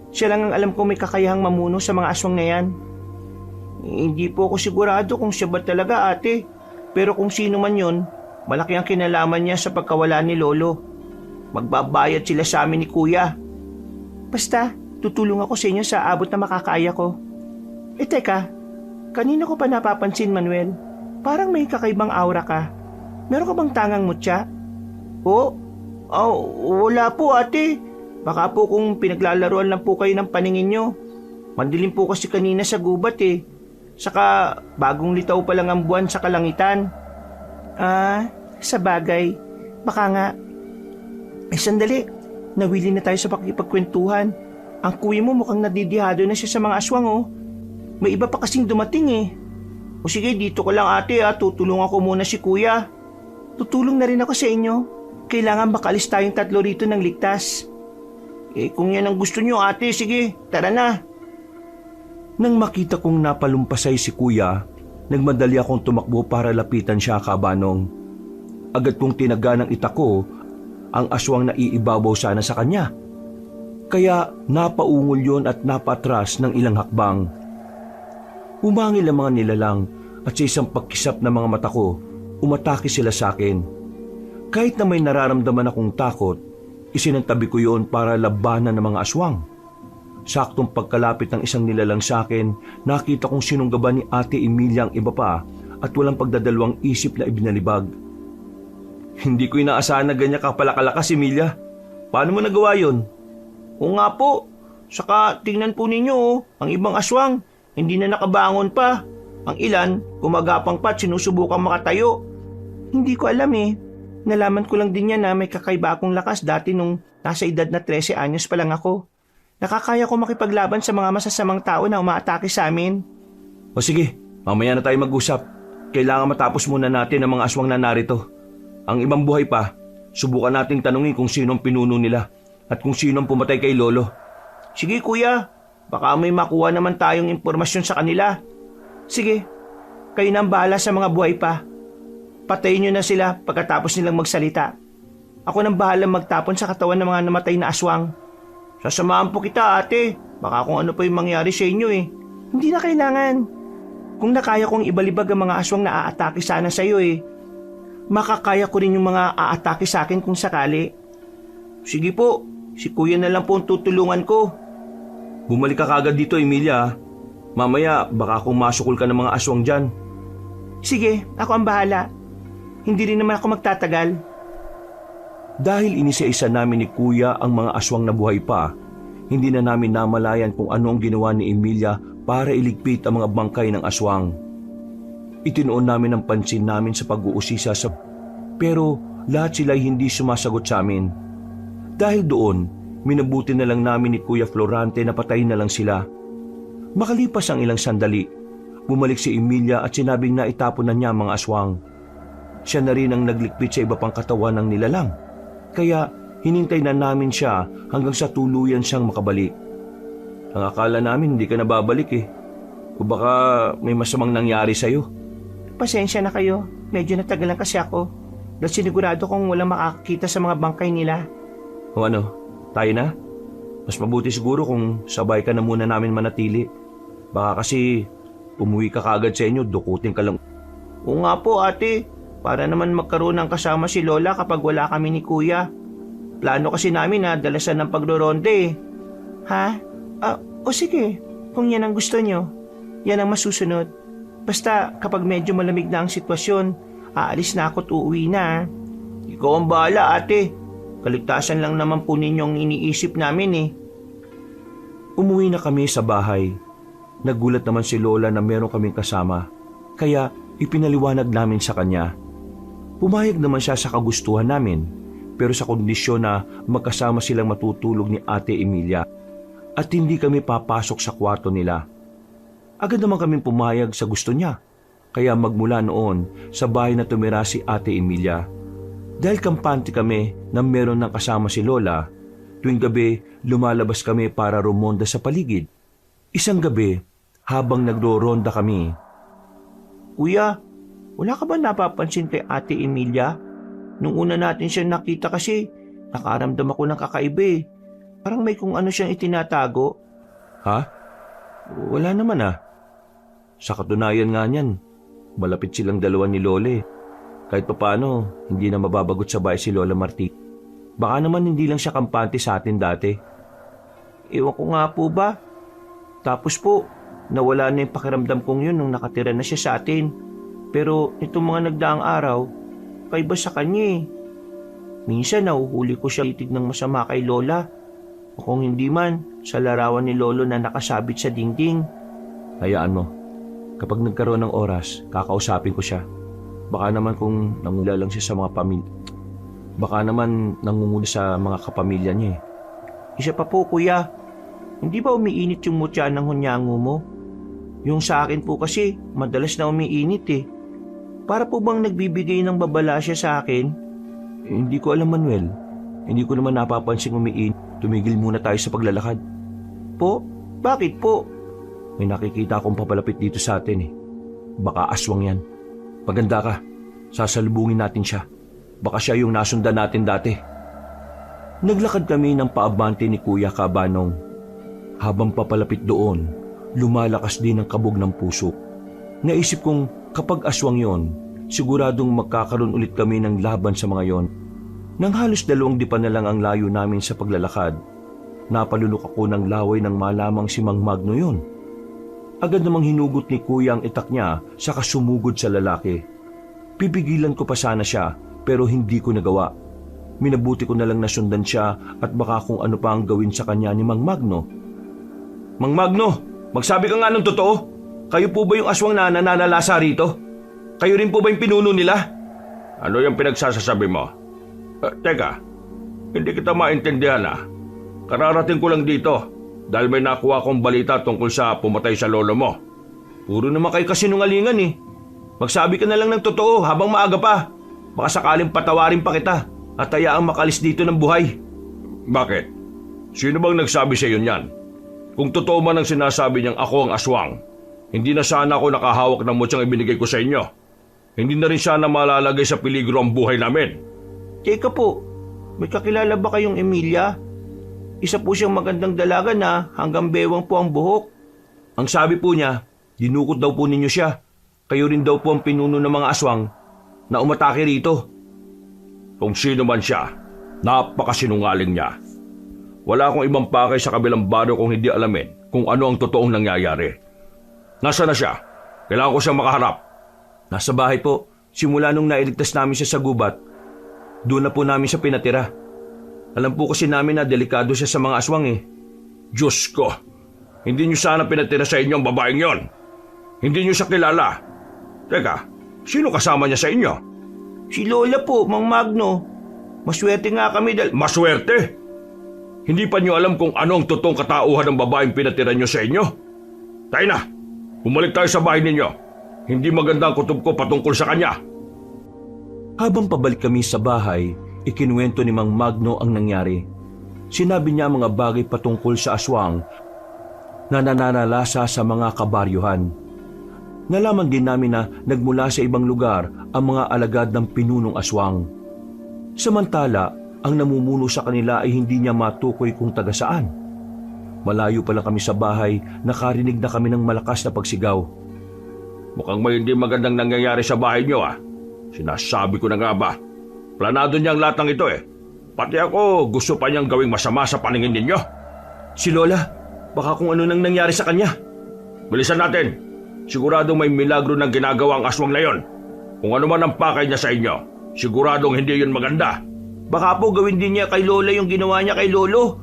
Siya lang ang alam ko may kakayahang mamuno sa mga aswang na yan. Hindi po ako sigurado kung siya ba talaga ate, pero kung sino man yon, malaki ang kinalaman niya sa pagkawala ni Lolo. Magbabayad sila sa amin ni Kuya. Basta, tutulong ako sa inyo sa abot na makakaya ko. Teka, kanina ko pa napapansin Manuel, parang may kakaibang aura ka. Meron ka bang tangang mutya? Wala po ate. Baka po kung pinaglalaroan lang po kayo ng paningin nyo. Mandilim po kasi kanina sa gubat Saka bagong litaw pa lang ang buwan sa kalangitan. Sa bagay. Baka nga. Sandali. Nawili na tayo sa pakipagkwentuhan. Ang kuya mo mukhang nadidihado na siya sa mga aswang May iba pa kasing dumating O sige, dito ko lang ate tutulungan ko muna si kuya. Tutulong na rin ako sa inyo. Kailangan makalis tayong 3 rito ng ligtas. Kung yan ang gusto nyo ate, sige, tara na. Nang makita kong napalumpasay si Kuya, nagmadali akong tumakbo para lapitan siya kabanong. Agad kong tinaga ng itak ko ang aswang na iibabaw sana sa kanya. Kaya napaungol yon at napatras ng ilang hakbang. Umangil ang mga nilalang at sa isang pagkisap ng mga mata ko, umatake sila sa akin. Kahit na may nararamdaman akong takot, isinantabi ko yon para labanan ng mga aswang. Saktong pagkalapit ng isang nilalang sa akin, nakita kong sinunggaban ni Ate Emilia ang iba pa at walang pagdadalawang isip na ibinalibag. Hindi ko inaasahan na ganyan ka pala kalakas, Emilia. Paano mo nagawa yon? Oo nga po. Saka tingnan po ninyo ang ibang aswang, hindi na nakabangon pa. Ang ilan, gumagapang pa at sinusubukang makatayo. Hindi ko alam Nalaman ko lang din yan na may kakaiba akong lakas dati nung nasa edad na 13 anyos pa lang ako. Nakakaya ko makipaglaban sa mga masasamang tao na umaatake sa amin. O sige, mamaya na tayo mag-usap. Kailangan matapos muna natin ang mga aswang na narito. Ang ibang buhay pa, subukan nating tanungin kung sinong pinuno nila at kung sinong pumatay kay Lolo. Sige kuya, baka may makuha naman tayong impormasyon sa kanila. Sige, kayo na ang bahala sa mga buhay pa. Patayin nyo na sila pagkatapos nilang magsalita. Ako nang bahala magtapon sa katawan ng mga namatay na aswang. Sasamahan po kita ate, baka kung ano pa yung mangyari sa inyo Hindi na kailangan. Kung nakaya kong ibalibag ang mga aswang na aatake sana sa iyo makakaya ko rin yung mga aatake sa akin kung sakali. Sige po, Si kuya na lang po ang tutulungan ko. Bumalik ka kagad dito, Emilia. Mamaya, baka kung masukol ka ng mga aswang dyan. Sige, ako ang bahala. Hindi rin naman ako magtatagal. Dahil inisa-isa namin ni Kuya ang mga aswang na buhay pa, hindi na namin namalayan kung ano ang ginawa ni Emilia para iligpit ang mga bangkay ng aswang. Itinuon namin ang pansin namin sa pag-uusisa pero lahat sila hindi sumasagot sa amin. Dahil doon, minabuti na lang namin ni Kuya Florante na patayin na lang sila. Makalipas ang ilang sandali, bumalik si Emilia at sinabing na itapon na niya ang mga aswang. Siya na rin ang naglikpit sa iba pang katawan ng nilalang. Kaya hinintay na namin siya hanggang sa tuluyan siyang makabalik. Ang akala namin hindi ka na babalik eh. O baka may masamang nangyari sa'yo. Pasensya na kayo. Medyo natagalan kasi ako. Dahil sinigurado kong walang makakakita sa mga bangkay nila. O ano, tayo na? Mas mabuti siguro kung sabay ka na muna namin manatili. Baka kasi umuwi ka kagad sa inyo, dukutin ka lang. Oo nga po ate. Para naman magkaroon ng kasama si Lola kapag wala kami ni Kuya. Plano kasi namin na dalasan ng pagroronde eh. Ha? O sige, kung yan ang gusto nyo, yan ang masusunod. Basta kapag medyo malamig na ang sitwasyon, aalis na ako at uuwi na. Ikaw ang bahala ate. Kaligtasan lang naman po ninyong iniisip namin eh. Umuwi na kami sa bahay. Nagulat naman si Lola na meron kaming kasama. Kaya ipinaliwanag namin sa kanya. Pumayag naman siya sa kagustuhan namin, pero sa kondisyon na magkasama silang matutulog ni Ate Emilia at hindi kami papasok sa kwarto nila. Agad naman kaming pumayag sa gusto niya, kaya magmula noon sa bahay na tumira si Ate Emilia. Dahil kampante kami na meron ng kasama si Lola, tuwing gabi lumalabas kami para rumonda sa paligid. Isang gabi, habang nagro-ronda kami, Kuya, wala ka ba napapansin kay Ate Emilia? Nung una natin siya nakita kasi, nakaramdam ako ng kakaiba eh. Parang may kung ano siyang itinatago. Ha? Wala naman ah. Sa katunayan nga niyan, malapit silang dalawa ni Lole. Kahit papaano, hindi na mababagot sa bahay si Lola Marti. Baka naman hindi lang siya kampante sa atin dati. Ewan ko nga po ba? Tapos po, nawala na yung pakiramdam kong yun nung nakatira na siya sa atin. Pero itong mga nagdaang araw, kaiba sa kanya eh. Minsan nahuhuli ko siya itig ng masama kay Lola. O kung hindi man, sa larawan ni Lolo na nakasabit sa dingding. Hayaan mo. Kapag nagkaroon ng oras, kakausapin ko siya. Baka naman kung nangula lang siya sa mga pamilya. Baka naman nangunguna sa mga kapamilya niya eh. Isa pa po kuya, hindi ba umiinit yung mutya ng hunyango mo? Yung sa akin po kasi, madalas na umiinit eh. Para po bang nagbibigay ng babala siya sa akin? Hindi ko alam, Manuel. Hindi ko naman napapansin umiinit. Tumigil muna tayo sa paglalakad. Po? Bakit po? May nakikita akong papalapit dito sa atin eh. Baka aswang yan. Paganda ka. Sasalubungin natin siya. Baka siya yung nasundan natin dati. Naglakad kami ng paabante ni Kuya Kabanong. Habang papalapit doon, lumalakas din ang kabog ng puso. Naisip kong kapag aswang yon, siguradong magkakaroon ulit kami ng laban sa mga yon. Nang halos 2 dipa na lang ang layo namin sa paglalakad, napalunok ako ng laway nang malamang si Mang Magno yon. Agad namang hinugot ni Kuya ang itak niya saka sumugod sa lalaki. Pipigilan ko pa sana siya pero hindi ko nagawa. Minabuti ko na lang nasundan siya at baka kung ano pa ang gawin sa kanya ni Mang Magno. Mang Magno, magsabi ka nga ng totoo. Kayo po ba yung aswang na nananalasa rito? Kayo rin po ba yung pinuno nila? Ano yung pinagsasasabi mo? Teka, hindi kita maintindihan ah. Kararating ko lang dito dahil may nakuha akong balita tungkol sa pumatay sa lolo mo. Puro naman kayo kasinungalingan eh. Magsabi ka na lang ng totoo habang maaga pa. Baka sakaling patawarin pa kita at hayaang makalis dito ng buhay. Bakit? Sino bang nagsabi sa iyo niyan? Kung totoo man ang sinasabi niyang ako ang aswang, hindi na sana ako nakahawak ng mutyang ibinigay ko sa inyo. Hindi na rin sana malalagay sa peligro ang buhay namin. Teka po, may kakilala ba kayong Emilia? Isa po siyang magandang dalaga na hanggang bewang po ang buhok. Ang sabi po niya, dinukot daw po ninyo siya. Kayo rin daw po ang pinuno ng mga aswang na umatake rito. Kung sino man siya, napakasinungaling niya. Wala akong ibang pakay sa kabilang baryo kung hindi alamin kung ano ang totoong nangyayari. Nasaan na siya? Kailangan ko siyang makaharap. Nasa bahay po. Simula nung nailigtas namin siya sa gubat, doon na po namin siya pinatira. Alam po kasi namin na delikado siya sa mga aswang eh. Diyos ko! Hindi niyo sana pinatira sa inyo ang babaeng yon. Hindi niyo siya kilala. Teka, sino kasama niya sa inyo? Si Lola po, Mang Magno. Maswerte nga kami Maswerte? Hindi pa niyo alam kung ano ang totoong katauhan ng babaeng pinatira niyo sa inyo? Tayo na! Bumalik tayo sa bahay ninyo. Hindi maganda ang kutob ko patungkol sa kanya. Habang pabalik kami sa bahay, ikinuwento ni Mang Magno ang nangyari. Sinabi niya mga bagay patungkol sa aswang na nananalasa sa mga kabaryuhan. Nalaman din namin na nagmula sa ibang lugar ang mga alagad ng pinunong aswang. Samantala, ang namumuno sa kanila ay hindi niya matukoy kung taga saan. Malayo pa lang kami sa bahay, nakarinig na kami ng malakas na pagsigaw. Mukhang may hindi magandang nangyayari sa bahay niyo ah. Sinasabi ko na nga ba. Planado niyang lahat ng ito eh. Pati ako gusto pa niyang gawing masama sa paningin ninyo. Si Lola, baka kung ano nang nangyari sa kanya. Bilisan natin. Siguradong may milagro ng ginagawa ang aswang na yon. Kung ano man ang pakay niya sa inyo, siguradong hindi yun maganda. Baka po gawin din niya kay Lola yung ginawa niya kay Lolo.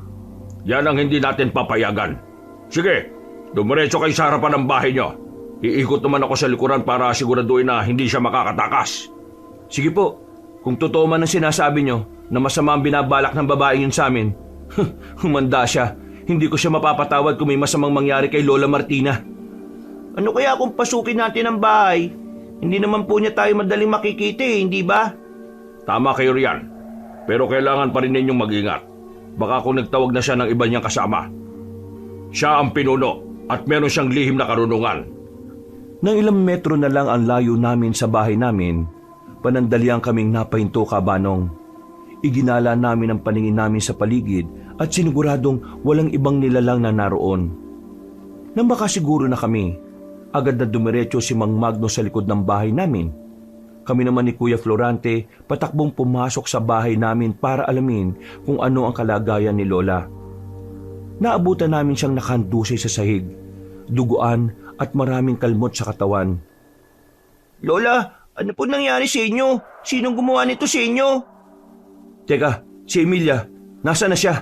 Yan ang hindi natin papayagan. Sige, dumiretso kayo sa harapan ng bahay niyo. Iikot naman ako sa likuran para siguraduhin na hindi siya makakatakas. Sige po, kung totoo man ang sinasabi niyo na masama ang binabalak ng babae yun sa amin, humanda siya. Hindi ko siya mapapatawad kung may masamang mangyari kay Lola Martina. Ano kaya kung pasukin natin ang bahay? Hindi naman po niya tayo madaling makikita eh, hindi ba? Tama kayo riyan. Pero kailangan pa rin ninyong mag-ingat. Baka kung nagtawag na siya ng iba niyang kasama. Siya ang pinuno at meron siyang lihim na karunungan. Nang ilang metro na lang ang layo namin sa bahay namin, panandaliang kaming napahinto kabanong. Iginala namin ang paningin namin sa paligid at siniguradong walang ibang nilalang na naroon. Nang makasiguro na kami, agad na dumiretso si Mang Magno sa likod ng bahay namin. Kami naman ni Kuya Florante patakbong pumasok sa bahay namin para alamin kung ano ang kalagayan ni Lola. Naabutan namin siyang nakandusay sa sahig, duguan at maraming kalmot sa katawan. Lola, ano po nangyari sa inyo? Sinong gumawa nito sa inyo? Teka, si Emilia, nasaan na siya?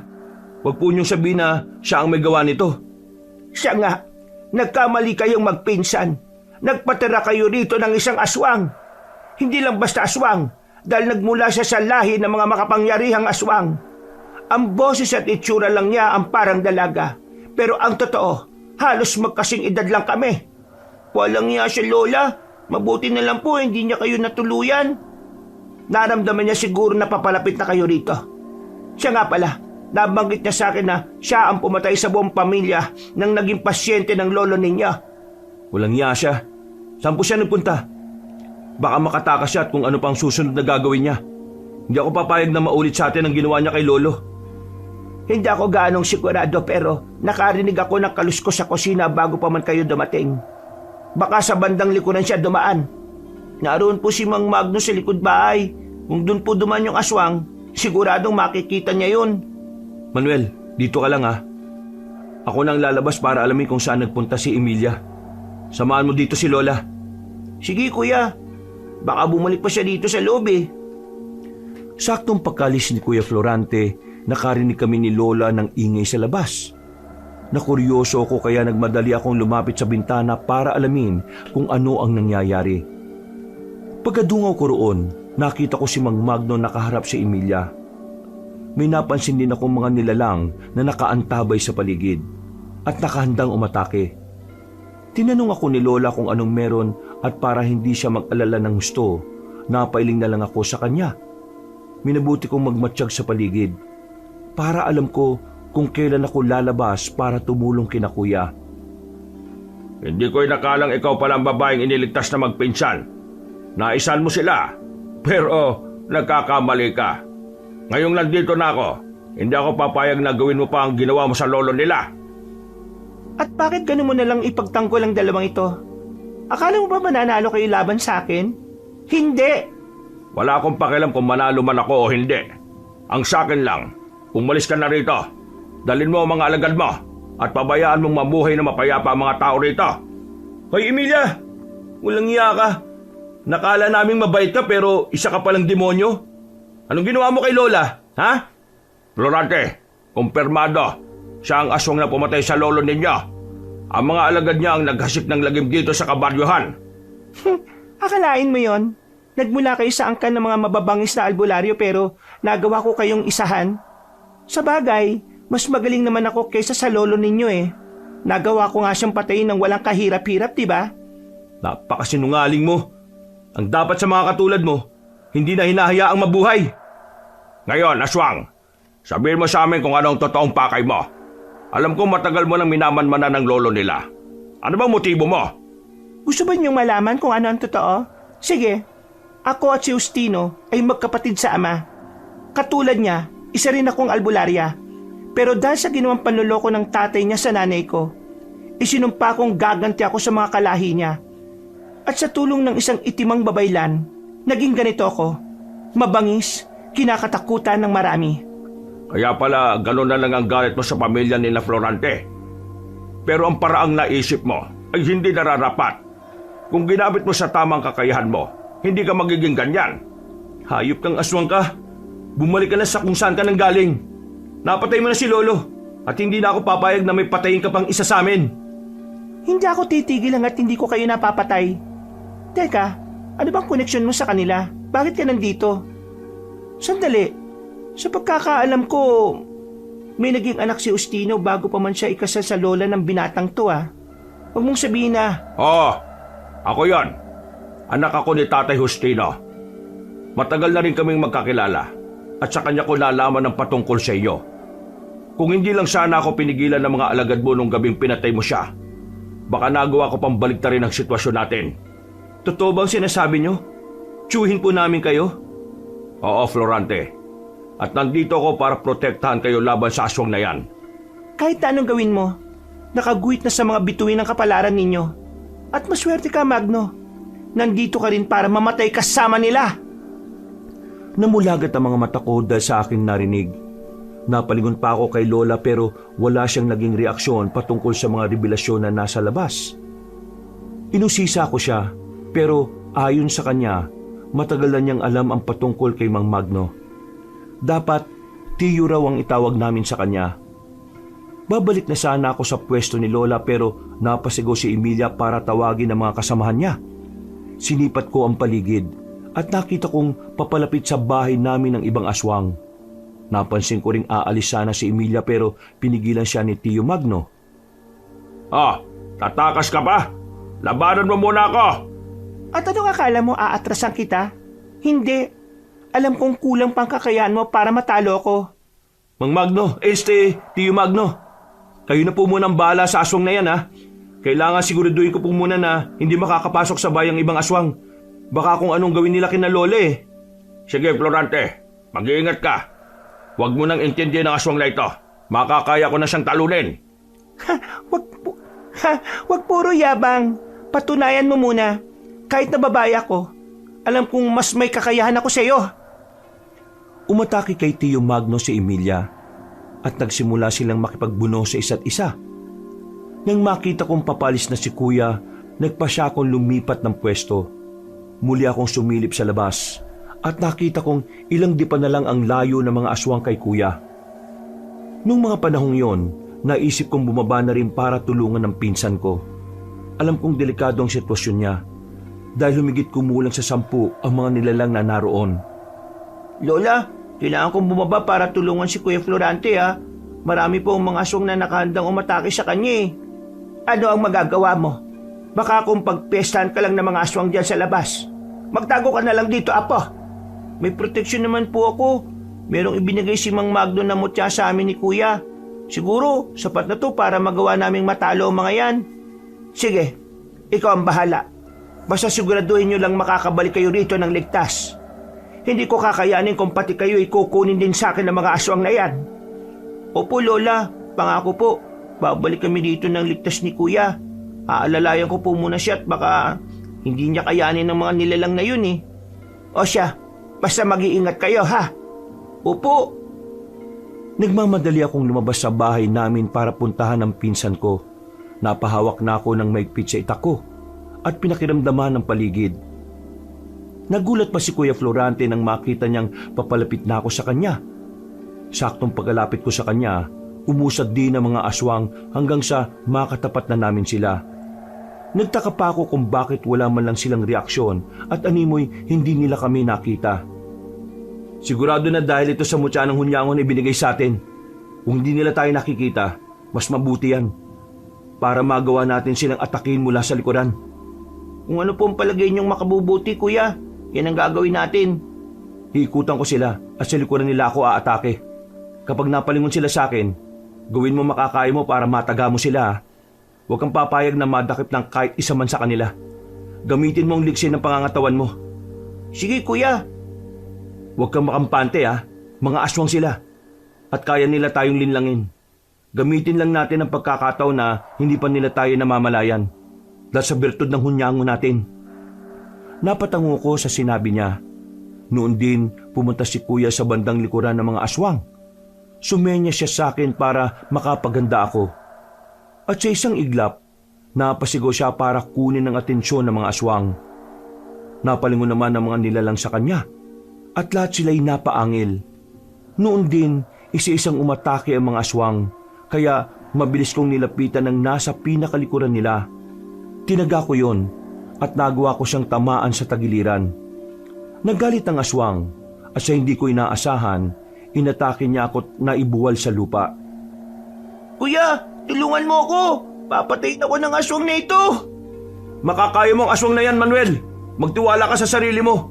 Huwag po niyong sabihin na siya ang may gawa nito. Siya nga, nagkamali kayong magpinsan. Nagpatira kayo rito ng isang aswang. Hindi lang basta aswang, dahil nagmula siya sa lahi ng mga makapangyarihang aswang. Ang boses at itsura lang niya ang parang dalaga. Pero ang totoo, halos magkasing edad lang kami. Walang niya siya, Lola. Mabuti na lang po hindi niya kayo natuluyan. Naramdaman niya siguro na papalapit na kayo rito. Siya nga pala, nabanggit niya sa akin na siya ang pumatay sa buong pamilya nang naging pasyente ng lolo ninyo. Walang niya siya. Saan po siya nagpunta? Baka makatakas siya at kung ano pang susunod na gagawin niya. Hindi ako papayag na maulit sa atin ang ginawa niya kay Lolo. Hindi ako gaanong sigurado pero nakarinig ako ng kaluskos sa kusina bago pa man kayo dumating. Baka sa bandang likuran siya dumaan. Naroon po si Mang Magno sa likod bahay. Kung doon po dumaan yung aswang, siguradong makikita niya yun. Manuel, dito ka lang ha. Ako nang lalabas para alamin kung saan nagpunta si Emilia. Samahan mo dito si Lola. Sige kuya, baka bumalik pa siya dito sa loob eh. Saktong pagkalis ni Kuya Florante, nakarinig kami ni Lola ng ingay sa labas. Nakuryoso ako kaya nagmadali akong lumapit sa bintana para alamin kung ano ang nangyayari. Pagkadungaw ko roon, nakita ko si Mang Magno nakaharap si Emilia. May napansin din akong mga nilalang na nakaantabay sa paligid at nakahandang umatake. Tinanong ako ni Lola kung anong meron at para hindi siya mag-alala ng gusto, napailing na lang ako sa kanya. Minabuti kong magmatsyag sa paligid para alam ko kung kailan ako lalabas para tumulong kina Kuya. Hindi ko inakalang ikaw pala ang babaeng iniligtas na magpinsan. Naisan mo sila, pero nagkakamali ka. Ngayong nandito na ako, hindi ako papayag na gawin mo pa ang ginawa mo sa lolo nila. At bakit ganun mo na lang ipagtanggol ang dalawang ito? Akala mo ba mananalo kayo laban sa akin? Hindi! Wala akong pakialam kung manalo man ako o hindi. Ang sa akin lang, umalis ka na rito. Dalin mo ang mga alagad mo at pabayaan mong mamuhay na mapayapa ang mga tao rito. Hoy Emilia, walang iya ka. Nakala naming mabait ka pero isa ka palang demonyo. Anong ginawa mo kay Lola, ha? Florante, kumpirmado. Siya ang aswang na pumatay sa lolo ninyo. Ang mga alagad niya ang naghasik ng lagim dito sa kabaryuhan. Akalain mo yon? Nagmula kayo sa angkan ng mga mababangis na albularyo pero nagawa ko kayong isahan? Sa bagay, mas magaling naman ako kaysa sa lolo ninyo eh. Nagawa ko nga siyang patayin ng walang kahirap-hirap, diba? Napakasinungaling mo. Ang dapat sa mga katulad mo, hindi na hinahayaang mabuhay. Ngayon, aswang, sabihin mo sa amin kung anong totoong pakay mo. Alam ko matagal mo nang minamanmanan ng lolo nila. Ano bang motibo mo? Gusto ba niyong malaman kung ano ang totoo? Sige, ako at si Justino ay magkapatid sa ama. Katulad niya, isa rin akong albularya. Pero dahil sa ginawang panloloko ng tatay niya sa nanay ko, isinumpa kong gaganti ako sa mga kalahi niya. At sa tulong ng isang itimang babaylan, naging ganito ako. Mabangis, kinakatakutan ng marami. Kaya pala gano'n na lang ang galit mo sa pamilya ni Florante. Pero ang paraang naisip mo ay hindi nararapat. Kung ginamit mo sa tamang kakayahan mo, hindi ka magiging ganyan. Hayop kang aswang ka. Bumalik ka na sa kung saan ka nang galing. Napatay mo na si Lolo at hindi na ako papayag na may patayin ka pang isa sa amin. Hindi ako titigil hanggat hindi ko kayo napapatay. Teka, ano bang koneksyon mo sa kanila? Bakit ka nandito? Sandali. Sa pagkakaalam ko, may naging anak si Justino bago pa man siya ikasal sa lola ng binatang to ah. Huwag mong sabihin na... Oo, ako yon. Anak ako ni Tatay Justino. Matagal na rin kaming magkakilala at sa kanya ko nalaman ng patungkol sa iyo. Kung hindi lang sana ako pinigilan ng mga alagad mo nung gabing pinatay mo siya, baka nagawa ko pang baliktarin ang sitwasyon natin. Totoo bang sinasabi nyo? Tsuhin po namin kayo? Oo, Florante. At nandito ako para protektahan kayo laban sa aswang na yan. Kahit anong gawin mo, nakaguhit na sa mga bituin ng kapalaran ninyo. At maswerte ka, Magno. Nandito ka rin para mamatay kasama nila. Namulagat ang mga mata ko dahil sa aking narinig. Napalingon pa ako kay Lola pero wala siyang naging reaksyon patungkol sa mga revelasyon na nasa labas. Inusisa ko siya pero ayon sa kanya, matagal na niyang alam ang patungkol kay Mang Magno. Dapat, Tiyo raw ang itawag namin sa kanya. Babalik na sana ako sa pwesto ni Lola pero napasigaw si Emilia para tawagin ang mga kasamahan niya. Sinipat ko ang paligid at nakita kong papalapit sa bahay namin ng ibang aswang. Napansin ko ring aalis sana si Emilia pero pinigilan siya ni Tio Magno. Tatakas ka pa? Labanan mo muna ako! At anong akala mo aatrasan kita? Hindi. Alam kong kulang pang kakayahan mo para matalo ko. Mang Magno, Tio Magno. Kayo na po muna ang bahala sa aswang na yan ha. Kailangan siguraduhin ko po muna na hindi makakapasok sa bayang ibang aswang. Baka kung anong gawin nila kina Lola eh. Sige Florante, mag-iingat ka. Huwag mo nang intindihin ang aswang na ito. Makakaya ko na siyang talunin. Wag puro yabang. Patunayan mo muna. Kahit na babae ako, alam kong mas may kakayahan ako sa iyo. Umatake kay Tio Magno si Emilia at nagsimula silang makipagbuno sa isa't isa. Nang makita kong papalis na si Kuya, nagpa siya akong lumipat ng pwesto. Muli akong sumilip sa labas at nakita kong ilang dipa na lang ang layo ng mga aswang kay Kuya. Nung mga panahong yon, naisip kong bumaba na rin para tulungan ng pinsan ko. Alam kong delikado ang sitwasyon niya dahil humigit kumulang sa 10 ang mga nilalang na naroon. Lola, kailangan kong bumaba para tulungan si Kuya Florante ha. Marami po ang mga aswang na nakahandang umatake sa kanya eh. Ano ang magagawa mo? Baka kung pagpestahan ka lang ng mga aswang dyan sa labas. Magtago ka na lang dito, apo. May proteksyon naman po ako. Merong ibinigay si Mang Magno na mutya sa amin ni Kuya. Siguro, sapat na to para magawa naming matalo ang mga yan. Sige, ikaw ang bahala. Basta siguraduhin nyo lang makakabalik kayo rito ng ligtas. Hindi ko kakayanin kung pati kayo ikukunin din sa akin ng mga aswang na yan. Opo Lola, pangako po. Babalik kami dito ng ligtas ni Kuya. Aalalayan ko po muna siya at baka hindi niya kayanin ng mga nilalang na yun eh. O siya, basta mag-iingat kayo ha. Opo. Nagmamadali akong lumabas sa bahay namin para puntahan ang pinsan ko. Napahawak na ako ng maigpit sa itak ko at pinakiramdaman ng paligid. Nagulat pa si Kuya Florante nang makita niyang papalapit na ako sa kanya. Saktong pagkalapit ko sa kanya, umusad din ang mga aswang hanggang sa makatapat na namin sila. Nagtaka pa ako kung bakit wala man lang silang reaksyon at animoy hindi nila kami nakita. Sigurado na dahil ito sa mutya ng hunyangon ibinigay sa atin. Kung hindi nila tayo nakikita, mas mabuti yan. Para magawa natin silang atakin mula sa likuran. Kung ano po ang palagay niyong makabubuti, kuya, yan ang gagawin natin. Hiikutan ko sila at sa likuran nila ako aatake. Kapag napalingon sila sa akin, gawin mo makakaya mo para mataga mo sila. Huwag kang papayag na madakip ng kahit isa man sa kanila. Gamitin mo ang liksin ng pangangatawan mo. Sige, kuya. Huwag kang makampante mga aswang sila. At kaya nila tayong linlangin. Gamitin lang natin ang pagkakataon na hindi pa nila tayo namamalayan. Dahil sa bertud ng hunyango natin. Napatango ko sa sinabi niya. Noon din pumunta si kuya sa bandang likuran ng mga aswang. Sumenya siya sa akin para makapaganda ako. At sa isang iglap, napasigaw siya para kunin ang atensyon ng mga aswang. Napalingon naman ang mga nilalang sa kanya. At lahat sila'y napaangil. Noon din, isa-isang umatake ang mga aswang. Kaya mabilis kong nilapitan ng nasa pinakalikuran nila. Tinaga ko yon at nagawa ko siyang tamaan sa tagiliran. Nagalit ang aswang at sa hindi ko inaasahan, inatake niya ako at naibuwal sa lupa. Kuya, tulungan mo ako. Papatayin ako ng aswang na ito. Makakaya mo ang aswang na yan, Manuel. Magtiwala ka sa sarili mo.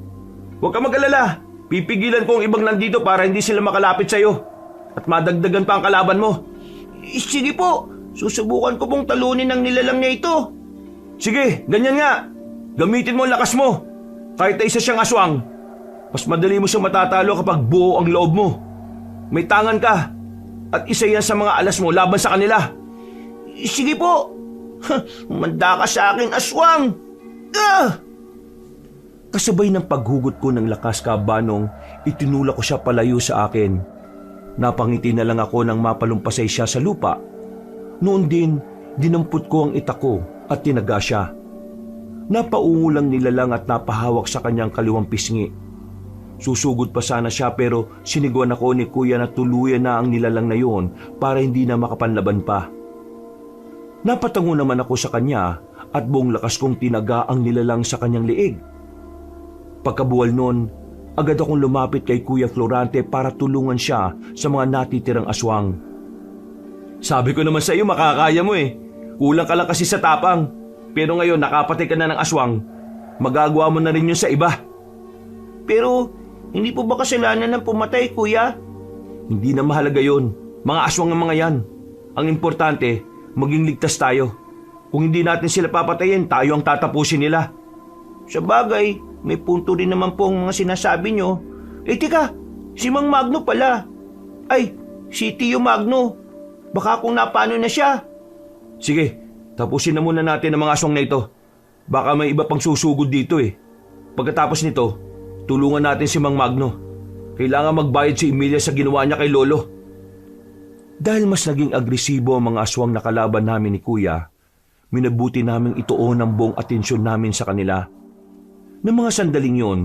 Huwag ka mag-alala. Pipigilan ko ang ibang nandito para hindi sila makalapit sa iyo. At madagdagan pa ang kalaban mo. Sige po. Susubukan ko pong talunin ang nilalang na ito. Sige, ganyan nga. Gamitin mo ang lakas mo. Kahit na isa siyang aswang, mas madali mo siyang matatalo kapag buo ang loob mo. May tangan ka. At isa yan sa mga alas mo laban sa kanila. Sige po. Umanda ka sa akin, aswang. Kasabay ng paghugot ko ng lakas kabanong, itinulak ko siya palayo sa akin. Napangiti na lang ako nang mapalumpasay siya sa lupa. Noon din, dinampot ko ang itak ko at tinaga siya. Napaungo lang nilalang at napahawak sa kanyang kaliwang pisngi. Susugod pa sana siya pero siniguan ako ni kuya na tuluyan na ang nilalang na yon para hindi na makapanlaban pa. Napatango naman ako sa kanya at buong lakas kong tinaga ang nilalang sa kanyang liig. Pagkabuwal nun, agad akong lumapit kay Kuya Florante para tulungan siya sa mga natitirang aswang. Sabi ko naman sa iyo makakaya mo eh. Kulang ka lang kasi sa tapang. Pero ngayon nakapatay ka na ng aswang. Magagawa mo na rin yun sa iba. Pero hindi po ba kasalanan ng pumatay, kuya? Hindi na mahalaga yun. Mga aswang ang mga yan. Ang importante, maging ligtas tayo. Kung hindi natin sila papatayin, tayo ang tatapusin nila. Sa bagay, may punto rin naman po ang mga sinasabi nyo. Tika, si Mang Magno pala. Ay, si Tio Magno. Baka kung napano na siya. Sige, tapusin na muna natin ang mga aswang na ito. Baka may iba pang susugod dito eh. Pagkatapos nito, tulungan natin si Mang Magno. Kailangan magbayad si Emilia sa ginawa niya kay Lolo. Dahil mas naging agresibo ang mga aswang na kalaban namin ni Kuya, minabuti naming ituon ang buong atensyon namin sa kanila. Noong mga sandaling yon,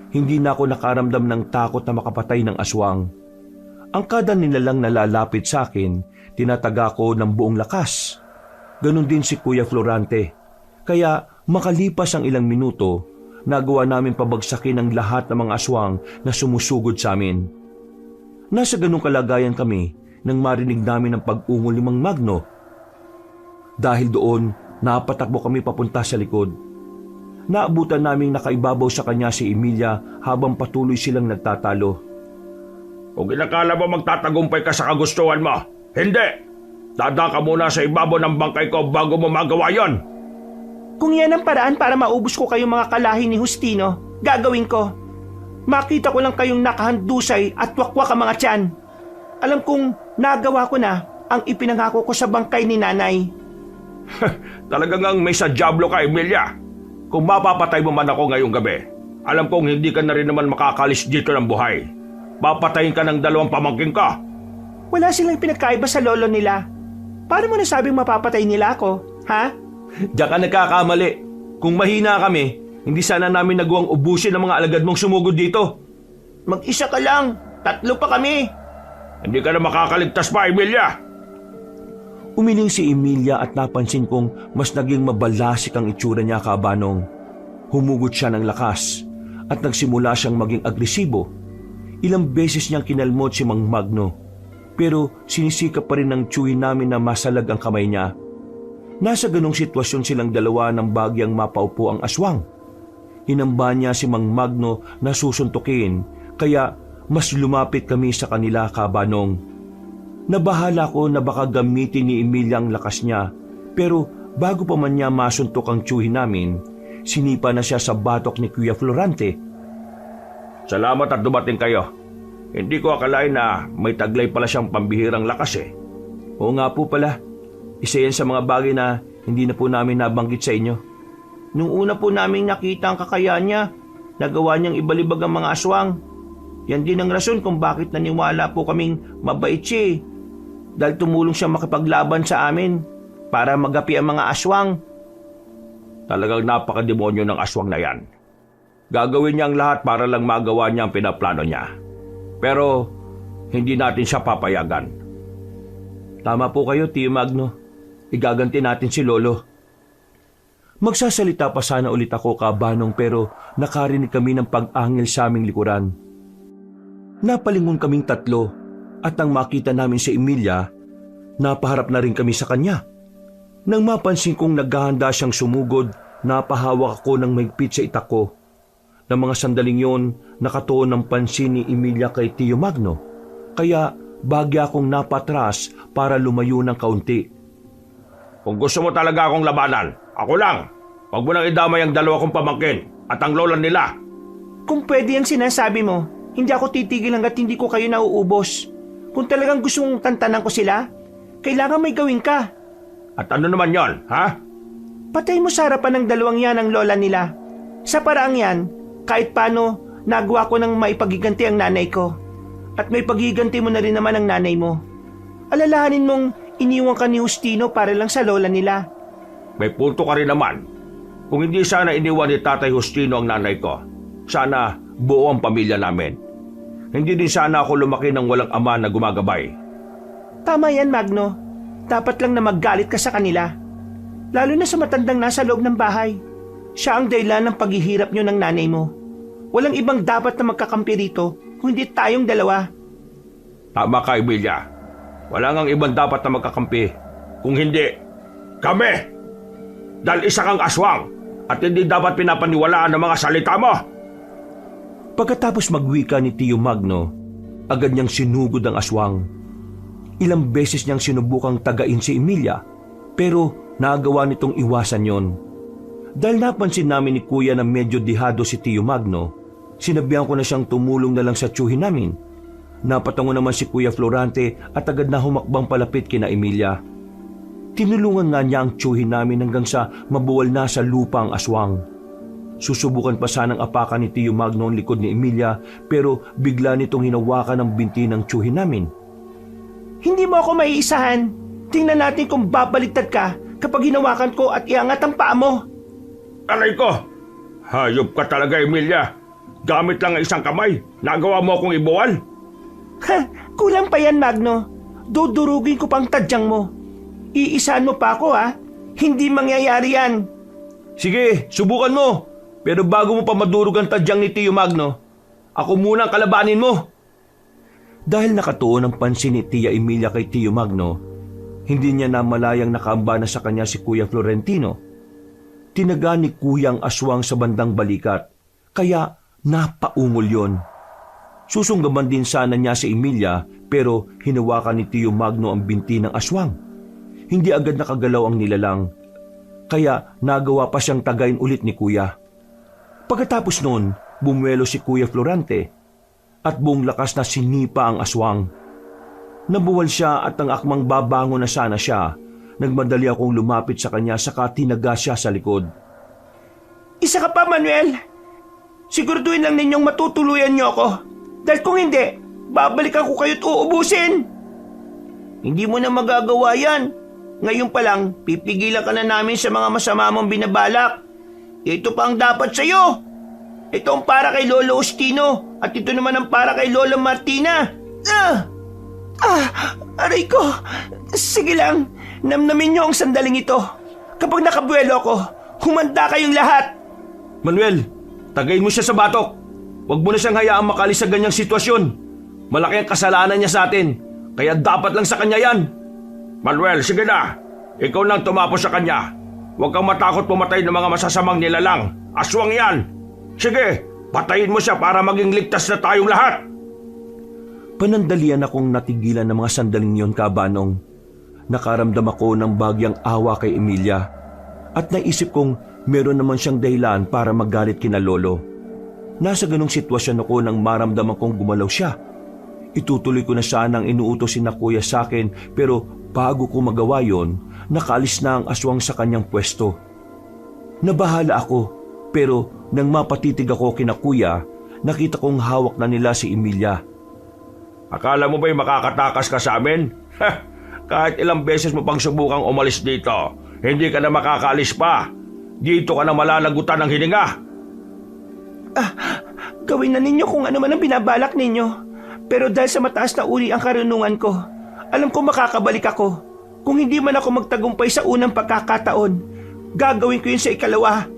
hindi na ako nakaramdam ng takot na makapatay ng aswang. Ang kada nilalang nalalapit sa akin, tinataga ko ng buong lakas. Ganon din si Kuya Florante. Kaya makalipas ang ilang minuto, nagawa namin pabagsakin ang lahat ng mga aswang na sumusugod sa amin. Nasa ganong kalagayan kami nang marinig namin ang pag-ungol ni Mang Magno. Dahil doon, napatakbo kami papunta sa likod. Naabutan naming nakaibabaw sa kanya si Emilia habang patuloy silang nagtatalo. Kung inakala mo magtatagumpay ka sa kagustuhan mo, hindi! Dada ka muna sa ibabaw ng bangkay ko bago mo magawa yon. Kung yan ang paraan para maubos ko kayong mga kalahi ni Justino, gagawin ko. Makita ko lang kayong nakahandusay at wakwak ang mga tiyan. Alam kong nagawa ko na ang ipinangako ko sa bangkay ni nanay. Talagang ang may sadyablo ka, Emilia. Kung mapapatay mo man ako ngayong gabi, alam kong hindi ka na rin naman makakalis dito ng buhay. Papatayin ka ng 2 pamangkin ka. Wala silang pinagkaiba sa lolo nila. Paano mo nasabing mapapatay nila ako, ha? Diyan ka nagkakamali. Kung mahina kami, hindi sana namin nagawang ubusin ang mga alagad mong sumugod dito. Mag-isa ka lang. 3 pa kami. Hindi ka na makakaligtas pa, Emilia. Umiling si Emilia at napansin kong mas naging mabalasik ang itsura niya, Kabanong. Humugot siya ng lakas at nagsimula siyang maging agresibo. Ilang beses niyang kinalmot si Mang Magno, pero sinisikap pa rin ng tiyuhi namin na masalag ang kamay niya. Nasa ganong sitwasyon silang dalawa nang bagyang mapaupo ang aswang. Hinamba niya si Mang Magno na susuntukin, kaya mas lumapit kami sa kanila, Kabanong. Nabahala ko na baka gamitin ni Emilia ang lakas niya, pero bago pa man niya masuntok ang tiyuhi namin, sinipa na siya sa batok ni Kuya Florante. Salamat at dumating kayo. Hindi ko akalain na may taglay pala siyang pambihirang lakas eh. Oo nga po pala, isa yan sa mga bagay na hindi na po namin nabanggit sa inyo. Nung una po namin nakita ang kakayaan niya, nagawa niyang ibalibag ang mga aswang. Yan din ang rason kung bakit naniwala po kaming mabait siya eh. Dahil tumulong siya makipaglaban sa amin para magapi ang mga aswang. Talagang napakademonyo ng aswang na yan. Gagawin niya ang lahat para lang magawa niya ang pinaplano niya. Pero hindi natin siya papayagan. Tama po kayo, Tio Magno. Igaganti natin si Lolo. Magsasalita pa sana ulit ako, Kabanong, pero nakarinig kami ng pag-angil sa aming likuran. Napalingon kaming 3 at nang makita namin si Emilia, napaharap na rin kami sa kanya. Nang mapansin kong naghahanda siyang sumugod, napahawak ako ng mahigpit sa itak ko. Nang mga sandaling yon, nakatuon ng pansin ni Emilia kay Tio Magno, kaya bagya akong napatras para lumayo ng kaunti. Kung gusto mo talaga akong labanan, ako lang. Huwag mo nang idamay ang 2 kong pamangkin at ang lola nila. Kung pwede ang sinasabi mo, hindi ako titigil hanggat hindi ko kayo nauubos. Kung talagang gusto mong tantanan ko sila, kailangan may gawin ka. At ano naman yon, ha? Patay mo sa harapan ng 2 yan ang lola nila. Sa paraang yan, kahit paano, nagawa ko ng maipagiganti ang nanay ko. At may pagiganti mo na rin naman ang nanay mo. Alalahanin mong iniwan ka ni Justino para lang sa lola nila. May punto ka rin naman. Kung hindi sana iniwan ni Tatay Justino ang nanay ko, sana buo ang pamilya namin. Hindi din sana ako lumaki ng walang ama na gumagabay. Tama yan, Magno. Dapat lang na maggalit ka sa kanila. Lalo na sa matandang nasa loob ng bahay. Siya ang dahilan ng paghihirap niyo ng nanay mo. Walang ibang dapat na magkakampi rito kung hindi tayong 2. Tama ka, Emilia. Wala ngang ibang dapat na magkakampi. Kung hindi, kami! Dahil isa kang aswang at hindi dapat pinapaniwalaan ng mga salita mo. Pagkatapos magwika ni Tio Magno, agad niyang sinugod ang aswang. Ilang beses niyang sinubukang tagain si Emilia, pero nagawa nitong iwasan yon. Dahil napansin namin ni Kuya na medyo dihado si Tio Magno, sinabihan ko na siyang tumulong na lang sa tiyuhi namin. Napatango naman si Kuya Florante at agad na humakbang palapit kina Emilia. Tinulungan nga niya ang tiyuhi namin hanggang sa mabuwal na sa lupa ang aswang. Susubukan pa sanang apakan ni Tio Magno ang likod ni Emilia, pero bigla nitong hinawakan ang binti ng tiyuhi namin. Hindi mo ako maiisahan. Tingnan natin kung babaligtad ka kapag hinawakan ko at iangat ang paa mo. Aray ko! Hayop ka talaga, Emilia. Gamit lang ang isang kamay. Nagawa mo akong ibuwal. Ha! Kulang pa yan, Magno. Dudurugin ko pang tadyang mo. Iisahan mo pa ako, ha? Hindi mangyayari yan. Sige, subukan mo. Pero bago mo pa madurog ang tadyang ni Tio Magno, ako muna ang kalabanin mo. Dahil nakatuon ang pansin ni Tia Emilia kay Tio Magno, hindi niya namalayang nakaamba na sa kanya si Kuya Florentino. Tinaga ni Kuya ang aswang sa bandang balikat, kaya napaungol yon. Susunggaban din sana niya si Emilia, pero hinawakan ni Tio Magno ang binti ng aswang. Hindi agad nakagalaw ang nilalang, kaya nagawa pa siyang tagayin ulit ni Kuya. Pagkatapos noon, bumuelo si Kuya Florante at buong lakas na sinipa ang aswang. Nabuwal siya at ang akmang babangon na sana siya, nagmadali akong lumapit sa kanya saka tinaga siya sa likod. Isa ka pa, Manuel! Siguraduhin lang ninyong matutuluyan niyo ako. Dahil kung hindi, babalikan ko kayo't uubusin! Hindi mo na magagawa yan. Ngayon pa lang, pipigilan ka na namin sa mga masama mong binabalak. Ito pa ang dapat sa'yo. Ito ang para kay Lolo Ostino at ito naman ang para kay Lola Martina. Aray ko. Sige lang, namnamin niyo ang sandaling ito. Kapag nakabuelo ako, humanda kayong lahat. Manuel, tagayin mo siya sa batok. Huwag mo na siyang hayaang makalis sa ganyang sitwasyon. Malaki ang kasalanan niya sa atin, kaya dapat lang sa kanya yan. Manuel, sige na. Ikaw lang tumapos sa kanya. Huwag kang matakot pumatay ng mga masasamang nilalang. Aswang yan. Sige, patayin mo siya para maging ligtas na tayong lahat. Panandalian akong natigilan ng mga sandaling yon, Kabanong. Nakaramdam ako ng bagyang awa kay Emilia at naisip kong meron naman siyang dahilan para magalit kina Lolo. Nasa ganong sitwasyon ako nang maramdaman kong gumalaw siya. Itutuloy ko na sanang inuutos si Kuya sa akin pero bago ko magawa yon, nakaalis na ang aswang sa kanyang pwesto. Nabahala ako pero nang mapatitig ako kina Kuya, nakita kong hawak na nila si Emilia. Akala mo ba'y makakatakas ka sa amin? Kahit ilang beses mo pang subukang umalis dito, hindi ka na makakaalis pa. Dito ka na malalagutan ng hininga. Gawin na ninyo kung ano man ang binabalak ninyo. Pero dahil sa mataas na uri ang karunungan ko, alam ko makakabalik ako. Kung hindi man ako magtagumpay sa unang pagkakataon, gagawin ko yun sa ikalawa.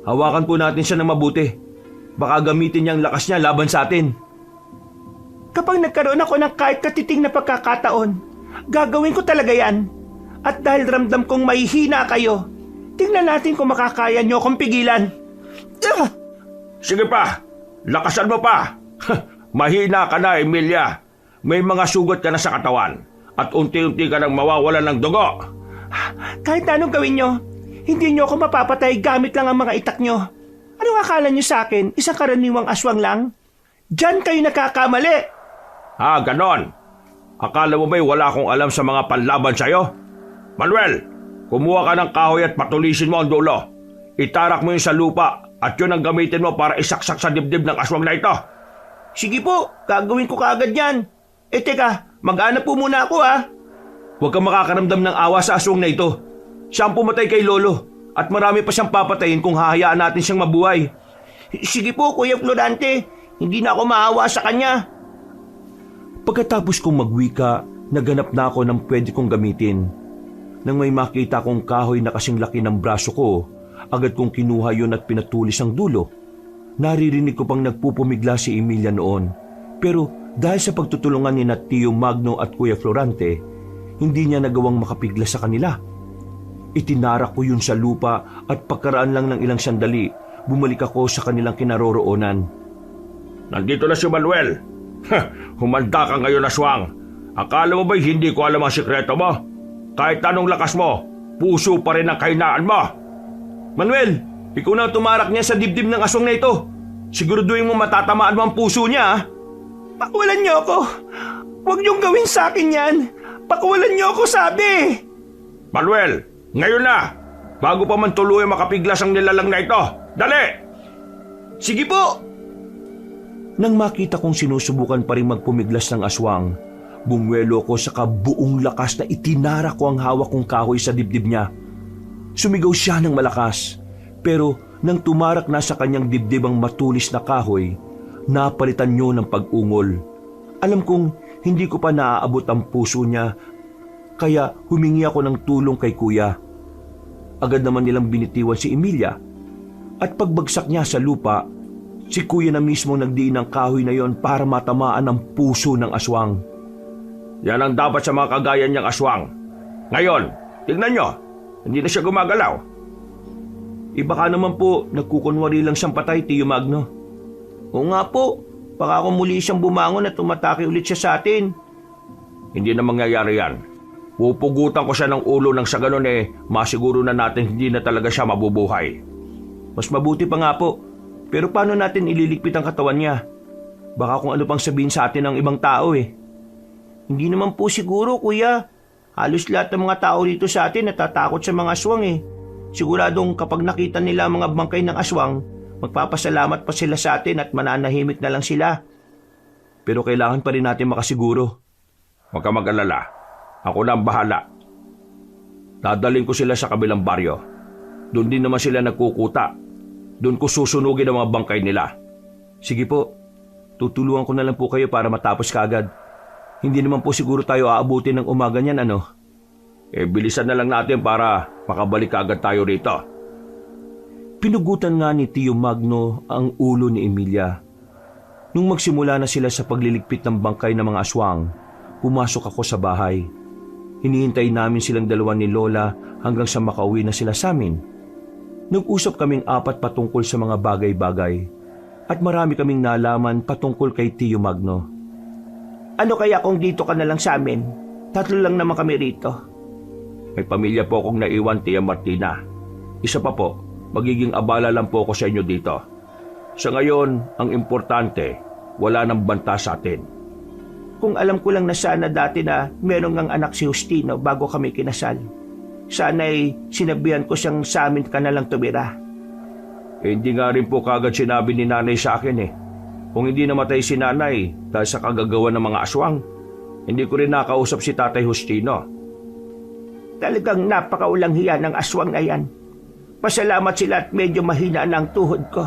Hawakan po natin siya ng mabuti. Baka gamitin niya ang lakas niya laban sa atin. Kapag nagkaroon ako ng kahit katiting na pagkakataon, gagawin ko talaga yan. At dahil ramdam kong mahihina kayo, tingnan natin kung makakaya niyo akong pigilan. Sige pa, lakasan mo pa. Mahina ka na, Emilia. May mga sugat ka na sa katawan at unti-unti ka nang mawawalan ng dugo. Kahit anong gawin nyo, hindi nyo ako mapapatay gamit lang ang mga itak nyo. Anong akala nyo sa akin? Isang karaniwang aswang lang? Diyan kayo nakakamali. Ganon. Akala mo ba'y wala akong alam sa mga panlaban sa'yo? Manuel, kumuha ka ng kahoy at patulisin mo ang dulo. Itarak mo yun sa lupa at yun ang gamitin mo para isaksak sa dibdib ng aswang na ito. Sige po, gagawin ko kaagad yan. Teka, mag-aanap po muna ako ha. Huwag kang makakaramdam ng awa sa aswang na ito. Siya ang pumatay kay Lolo at marami pa siyang papatayin kung hahayaan natin siyang mabuhay. Sige po, Kuya Florante. Hindi na ako maawa sa kanya. Pagkatapos kong magwika, naganap na ako ng pwede kong gamitin. Nang may makita kong kahoy na kasing laki ng braso ko, agad kong kinuha yun at pinatulis ang dulo. Naririnig ko pang nagpupumigla si Emilia noon. Pero dahil sa pagtutulungan ni Tio Magno at Kuya Florante, hindi niya nagawang makapigla sa kanila. Itinarak ko yun sa lupa at pagkaraan lang ng ilang sandali, bumalik ako sa kanilang kinaroroonan. Nandito na si Manuel. Humanda ka ngayon, aswang. Akala mo ba'y hindi ko alam ang sikreto mo? Kahit anong lakas mo, puso pa rin ang kahinaan mo. Manuel, ikaw na tumarak niya sa dibdib ng aswang na ito. Siguraduhin mo matatamaan mo ang puso niya. Pakuwalan niyo ako. Huwag niyong gawin sa akin yan. Pakuwalan niyo ako, sabi. Manuel, ngayon na. Bago pa man tuluyan makapiglas ang nilalang na ito. Dali! Sige po. Nang makita kong sinusubukan pa rin magpumiglas ng aswang, bumuelo ko sa kabuong lakas na itinarak ko ang hawak kong kahoy sa dibdib niya. Sumigaw siya ng malakas, pero nang tumarak na sa kanyang dibdib ang matulis na kahoy, napalitan niyo ng pag-ungol. Alam kong hindi ko pa naaabot ang puso niya, kaya humingi ako ng tulong kay Kuya. Agad naman nilang binitiwan si Emilia, at pagbagsak niya sa lupa, si Kuya na mismo nagdiin ng kahoy na yon para matamaan ang puso ng aswang. Yan ang dapat sa mga kagaya niyang aswang. Ngayon, tignan nyo, hindi na siya gumagalaw. Baka naman po, nagkukunwari lang siyang patay, Tio Magno. Oo nga po, baka kung muli siyang bumangon at tumatake ulit siya sa atin. Hindi na mangyayari yan. Pupugutan ko siya ng ulo nang sa ganun masiguro na natin hindi na talaga siya mabubuhay. Mas mabuti pa nga po. Pero paano natin ililigpit ang katawan niya? Baka kung ano pang sabihin sa atin ng ibang tao Hindi naman po siguro, Kuya. Halos lahat ng mga tao dito sa atin natatakot sa mga aswang Siguradong kapag nakita nila ang mga bangkay ng aswang, magpapasalamat pa sila sa atin at mananahimik na lang sila. Pero kailangan pa rin natin makasiguro. Huwag ka mag-alala. Ako na ang bahala. Dadaling ko sila sa kabilang baryo. Doon din naman sila nagkukuta. Doon ko susunugin ang mga bangkay nila. Sige po, tutulungan ko na lang po kayo para matapos kaagad. Hindi naman po siguro tayo aabutin ng umaga niyan, ano? Bilisan na lang natin para makabalik agad tayo rito. Pinugutan nga ni Tio Magno ang ulo ni Emilia. Nung magsimula na sila sa pagliligpit ng bangkay ng mga aswang, pumasok ako sa bahay. Hinihintay namin silang dalawa ni Lola hanggang sa makauwi na sila sa amin. Nag-usap kaming apat patungkol sa mga bagay-bagay at marami kaming nalaman patungkol kay Tio Magno. Ano kaya kung dito ka na lang sa amin? 3 lang naman kami rito. May pamilya po akong naiwan, Tia Martina. Isa pa po, magiging abala lang po ako sa inyo dito. Sa ngayon, ang importante, wala nang banta sa atin. Kung alam ko lang na sana dati na meron ngang anak si Justino bago kami kinasal. Sana'y sinabihan ko siyang sa amin ka na lang tumira. Hindi nga rin po kagad sinabi ni nanay sa akin eh. Kung hindi namatay si nanay dahil sa kagagawa ng mga aswang, hindi ko rin nakausap si Tatay Justino. Talagang napakaulang hiya ng aswang na yan. Pasalamat sila at medyo mahina na ang tuhod ko.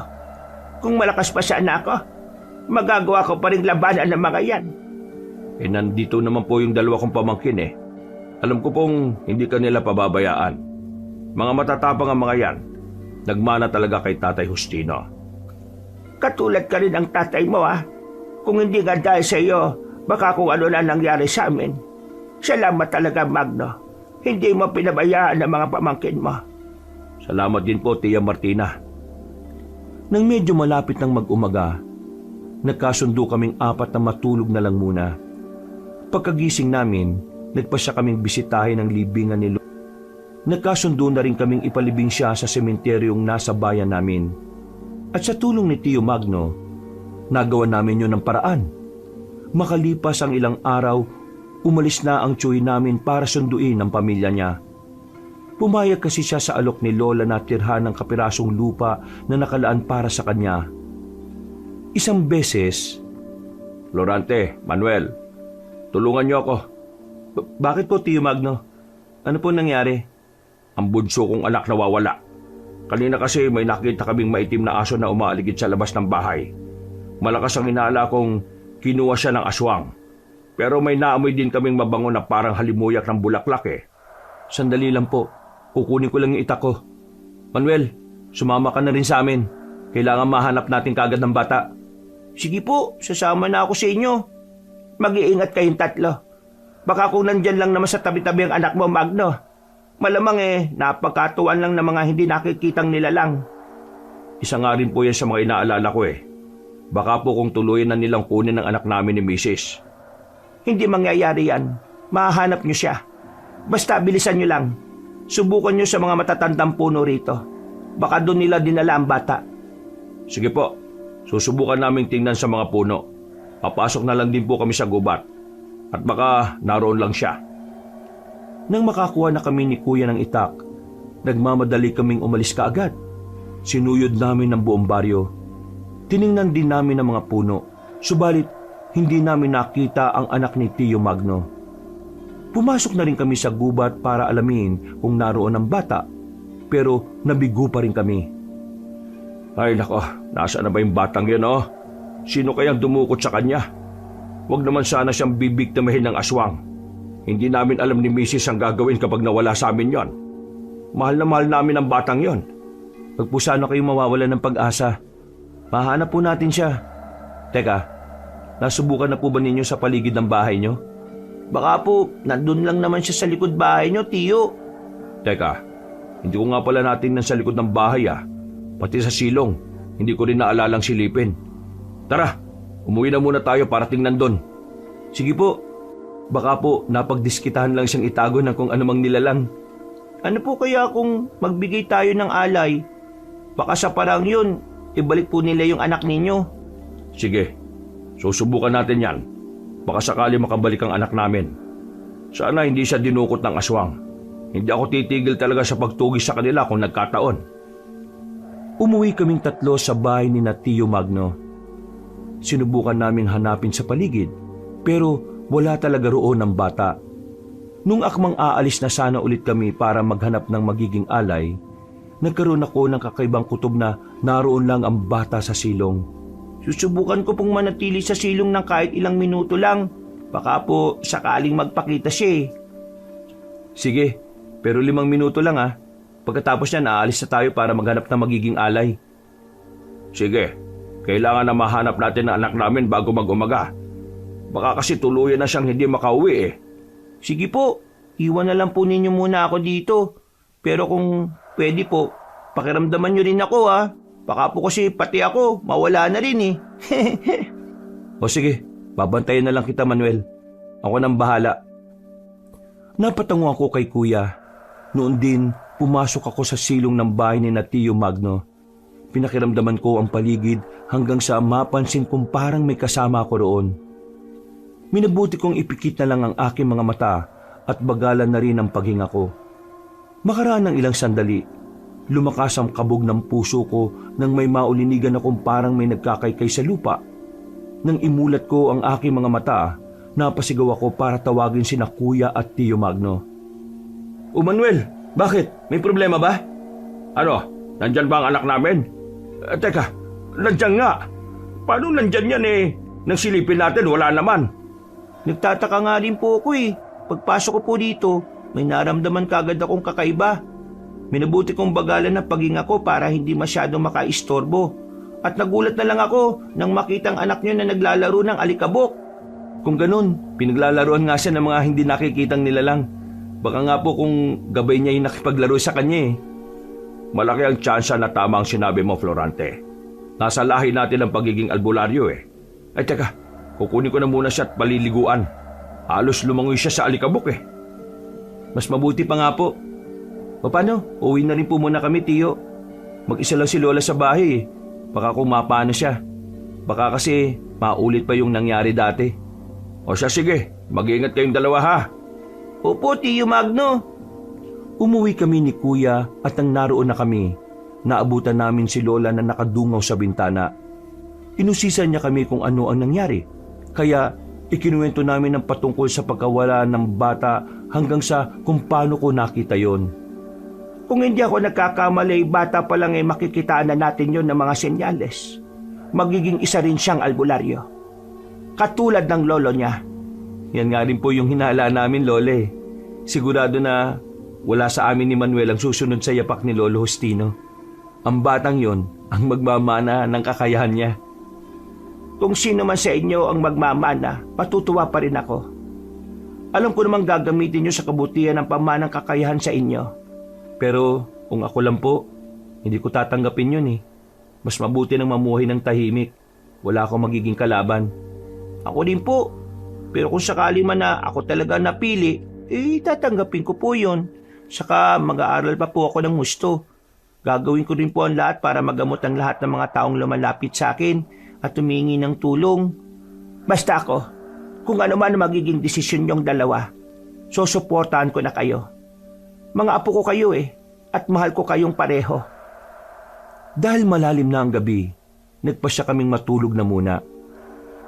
Kung malakas pa sana ako, magagawa ko pa rin labanan ng mga yan. Nandito naman po yung 2 kong pamangkin eh. Alam ko pong hindi kanila pababayaan. Mga matatapang ang mga yan. Nagmana talaga kay Tatay Justino. Katulad ka rin ang tatay mo Kung hindi nga dahil sa iyo, baka kung ano na nangyari sa amin. Salamat talaga, Magno. Hindi mo pinabayaan ang mga pamangkin mo. Salamat din po, Tia Martina. Nang medyo malapit ng mag-umaga, nagkasundo kaming 4 na matulog na lang muna. Pagkagising namin, nagpasya kaming bisitahin ang libingan ni Lola. Nagkasundo na rin kaming ipalibing siya sa sementeryong nasa bayan namin. At sa tulong ni Tio Magno, nagawa namin yun ng paraan. Makalipas ang ilang araw, umalis na ang tsuy namin para sunduin ang pamilya niya. Pumayag kasi siya sa alok ni Lola na tirhan ng kapirasong lupa na nakalaan para sa kanya. Isang beses, Florante, Manuel, tulungan niyo ako. Bakit po, Tio Magno? Ano po nangyari? Ang bunso kong anak nawawala. Kanina kasi may nakita kaming maitim na aso na umaaligid sa labas ng bahay. Malakas ang inaala kong kinuha siya ng aswang. Pero may naamoy din kaming mabango na parang halimuyak ng bulaklak eh. Sandali lang po. Kukunin ko lang yung itak ko. Manuel, sumama ka na rin sa amin. Kailangan mahanap natin kagad ng bata. Sige po, sasama na ako sa inyo. Mag-iingat kayong 3. Baka kung nandyan lang naman sa tabi-tabi ang anak mo, Magno. Malamang napagkatuan lang ng mga hindi nakikitang nilalang. Isa nga rin po yan sa mga inaalala ko eh. Baka po kung tuluyan na nilang kunin ang anak namin ni Mrs. Hindi mangyayari yan. Mahahanap nyo siya. Basta bilisan nyo lang. Subukan nyo sa mga matatandang puno rito. Baka doon nila dinala ang bata. Sige po, susubukan naming tingnan sa mga puno. Papasok na lang din po kami sa gubat. At baka naroon lang siya. Nang makakuha na kami ni Kuya ng itak, nagmamadali kaming umalis kaagad. Sinuyod namin ang buong baryo. Tiningnan din namin ang mga puno, subalit hindi namin nakita ang anak ni Tio Magno. Pumasok na rin kami sa gubat para alamin kung naroon ang bata, pero nabigo pa rin kami. Ay nako, nasaan na ba yung batang yan oh? Sino kayang dumukot sa kanya? Huwag naman sana siyang bibiktimahin ng aswang. Hindi namin alam ni Mrs. ang gagawin kapag nawala sa amin yon. Mahal na mahal namin ang batang yon. Huwag po sana kayong mawawalan ng pag-asa. Mahanap po natin siya. Teka, nasubukan na po ba ninyo sa paligid ng bahay nyo? Baka po, nandun lang naman siya sa likod bahay nyo, Tio. Teka, hindi ko nga pala natin sa likod ng bahay Pati sa silong, hindi ko rin naalalang silipin. Tara, umuwi na muna tayo para tingnan doon. Sige po. Baka po napagdiskitahan lang siyang itago ng kung anumang nilalang. Ano po kaya kung magbigay tayo ng alay? Baka sa parang yun, ibalik po nila yung anak ninyo. Sige, susubukan natin yan. Baka sakali makabalik ang anak namin. Sana hindi siya dinukot ng aswang. Hindi ako titigil talaga sa pagtugis sa kanila kung nagkataon. Umuwi kaming 3 sa bahay ni Tio Magno. Sinubukan naming hanapin sa paligid, pero wala talaga roon ang bata. Nung akmang aalis na sana ulit kami para maghanap ng magiging alay, nagkaroon ako ng kakaibang kutob na naroon lang ang bata sa silong. Susubukan ko pong manatili sa silong ng kahit ilang minuto lang. Baka po sakaling magpakita siya eh. Sige, pero 5 minuto lang ah. Pagkatapos niyan, aalis na tayo para maghanap ng magiging alay. Sige, kailangan na mahanap natin ang anak namin bago mag-umaga. Baka kasi tuluyan na siyang hindi makauwi eh. Sige po, iwan na lang po ninyo muna ako dito. Pero kung pwede po, pakiramdaman nyo rin ako ha. Baka po kasi pati ako, mawala na rin eh. O sige, babantayan na lang kita, Manuel. Ako nang bahala. Napatango ako kay Kuya. Noon din, pumasok ako sa silong ng bahay ni Tio Magno. Pinakiramdaman ko ang paligid hanggang sa mapansin kong parang may kasama ako roon. Minabuti kong ipikit na lang ang aking mga mata at bagalan na rin ang paghinga ko. Makaraan ng ilang sandali, lumakas ang kabog ng puso ko nang may maulinigan akong parang may nagkakaykay sa lupa. Nang imulat ko ang aking mga mata, napasigaw ako para tawagin sina Kuya at Tio Magno. O Manuel, bakit? May problema ba? Ano? Nandyan ba ang anak namin? Teka, nandyan nga. Paano nandyan yan eh? Nang silipin natin, wala naman. Nagtataka nga rin po ako eh. Pagpasok ko po dito, may naramdaman kagad akong kakaiba. Minabuti kong bagalan ng paghinga ko para hindi masyado makaistorbo. At nagulat na lang ako nang makitang anak niyo na naglalaro ng alikabok. Kung ganun, pinaglalaroan nga siya ng mga hindi nakikitang nilalang. Baka nga po kung gabay niya yung nakipaglaro sa kanya eh. Malaki ang tsansa na tama ang sinabi mo, Florante. Nasa lahi natin ang pagiging albularyo eh. Ay teka, kukunin ko na muna siya at paliliguan. Halos lumangoy siya sa alikabok eh. Mas mabuti pa nga po. O paano? Uwi na rin po muna kami, Tio. Mag-isa lang si Lola sa bahay eh. Baka kung mapano siya. Baka kasi maulit pa yung nangyari dati. O siya sige, mag-iingat kayong dalawa ha. Opo, Tio Magno. Umuwi kami ni Kuya at nang naroon na kami, naabutan namin si Lola na nakadungaw sa bintana. Inusisan niya kami kung ano ang nangyari. Kaya ikinuwento namin ang patungkol sa pagkawala ng bata hanggang sa kung paano ko nakita yon. Kung hindi ako nagkakamali, bata pa lang makikitaan na natin yon ng mga senyales. Magiging isa rin siyang albularyo. Katulad ng lolo niya. Yan nga rin po yung hinala namin, Lole. Sigurado na wala sa amin ni Manuel ang susunod sa yapak ni Lolo Justino. Ang batang yon ang magmamana ng kakayahan niya. Kung sino man sa inyo ang magmamana, patutuwa pa rin ako. Alam ko namang gagamitin niyo sa kabutihan ng pamanang kakayahan sa inyo. Pero kung ako lang po, hindi ko tatanggapin yun eh. Mas mabuti nang mamuhay ng tahimik. Wala akong magiging kalaban. Ako din po. Pero kung sakali man na ako talaga napili, tatanggapin ko po yun. Saka mag-aaral pa po ako ng gusto. Gagawin ko rin po ang lahat para magamot ang lahat ng mga taong lumalapit sa akin at humingi ng tulong. Basta ako, kung ano man magiging desisyon niyong dalawa, susuportahan ko na kayo. Mga apo ko kayo at mahal ko kayong pareho. Dahil malalim na ang gabi, nagpasya kaming matulog na muna.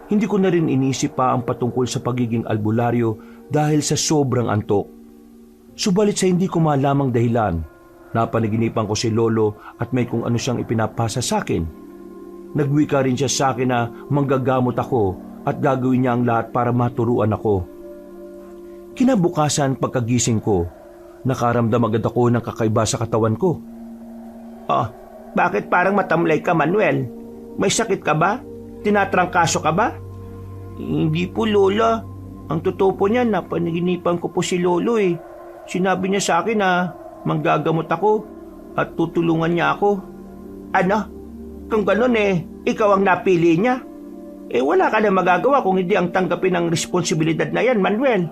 Hindi ko na rin inisip pa ang patungkol sa pagiging albularyo dahil sa sobrang antok. Subalit sa hindi ko malamang dahilan, napanaginipan ko si Lolo at may kung ano siyang ipinapasa sa akin. Nagwika rin siya sa akin na manggagamot ako at gagawin niya ang lahat para maturuan ako. Kinabukasan pagkagising ko, nakaramdam agad ako ng kakaiba sa katawan ko. Oh, bakit parang matamlay ka, Manuel? May sakit ka ba? Tinatrangkaso ka ba? Hindi po, Lola. Ang totoo po niyan, napanaginipan ko po si Lolo eh. Sinabi niya sa akin na manggagamot ako at tutulungan niya ako. Ano? Kung ganun ikaw ang napili niya. Wala ka na magagawa kung hindi ang tanggapin ang responsibilidad na yan, Manuel.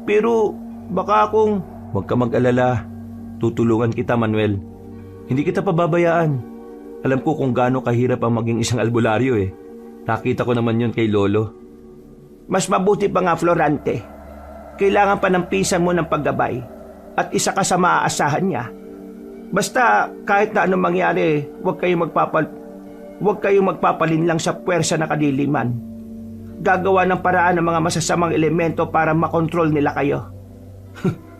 Pero baka kung... Huwag ka mag-alala. Tutulungan kita, Manuel. Hindi kita pababayaan. Alam ko kung gaano kahirap ang maging isang albularyo eh. Nakita ko naman yun kay Lolo. Mas mabuti pa nga, Florante. Kailangan pa ng pinsan mo ng paggabay at isa ka sa maaasahan niya. Basta kahit na anong mangyari, huwag kayong magpapalinlang sa puwersa na kadiliman. gagawa ng paraan ng mga masasamang elemento para makontrol nila kayo.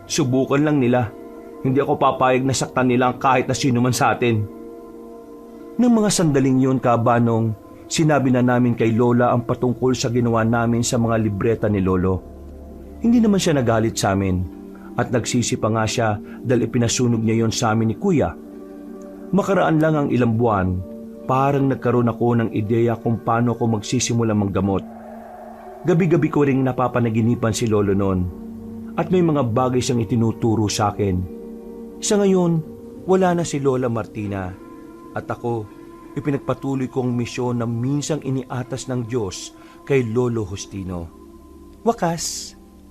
Subukan lang nila. Hindi ako papayag na saktan nila ang kahit na sino man sa atin. Nang mga sandaling yun, Kabanong, sinabi na namin kay Lola ang patungkol sa ginawa namin sa mga libreta ni Lolo. Hindi naman siya nagalit sa amin at nagsisi pa nga siya dahil ipinasunog niya yon sa amin ni Kuya. Makaraan lang ang ilang buwan, parang nagkaroon ako ng ideya kung paano ako magsisimula manggamot. Gabi-gabi ko ring napapanaginipan si Lolo noon at may mga bagay siyang itinuturo sa akin. Sa ngayon, wala na si Lola Martina at ako, ipinagpatuloy ko ang misyon na minsang iniatas ng Diyos kay Lolo Justino. Wakas,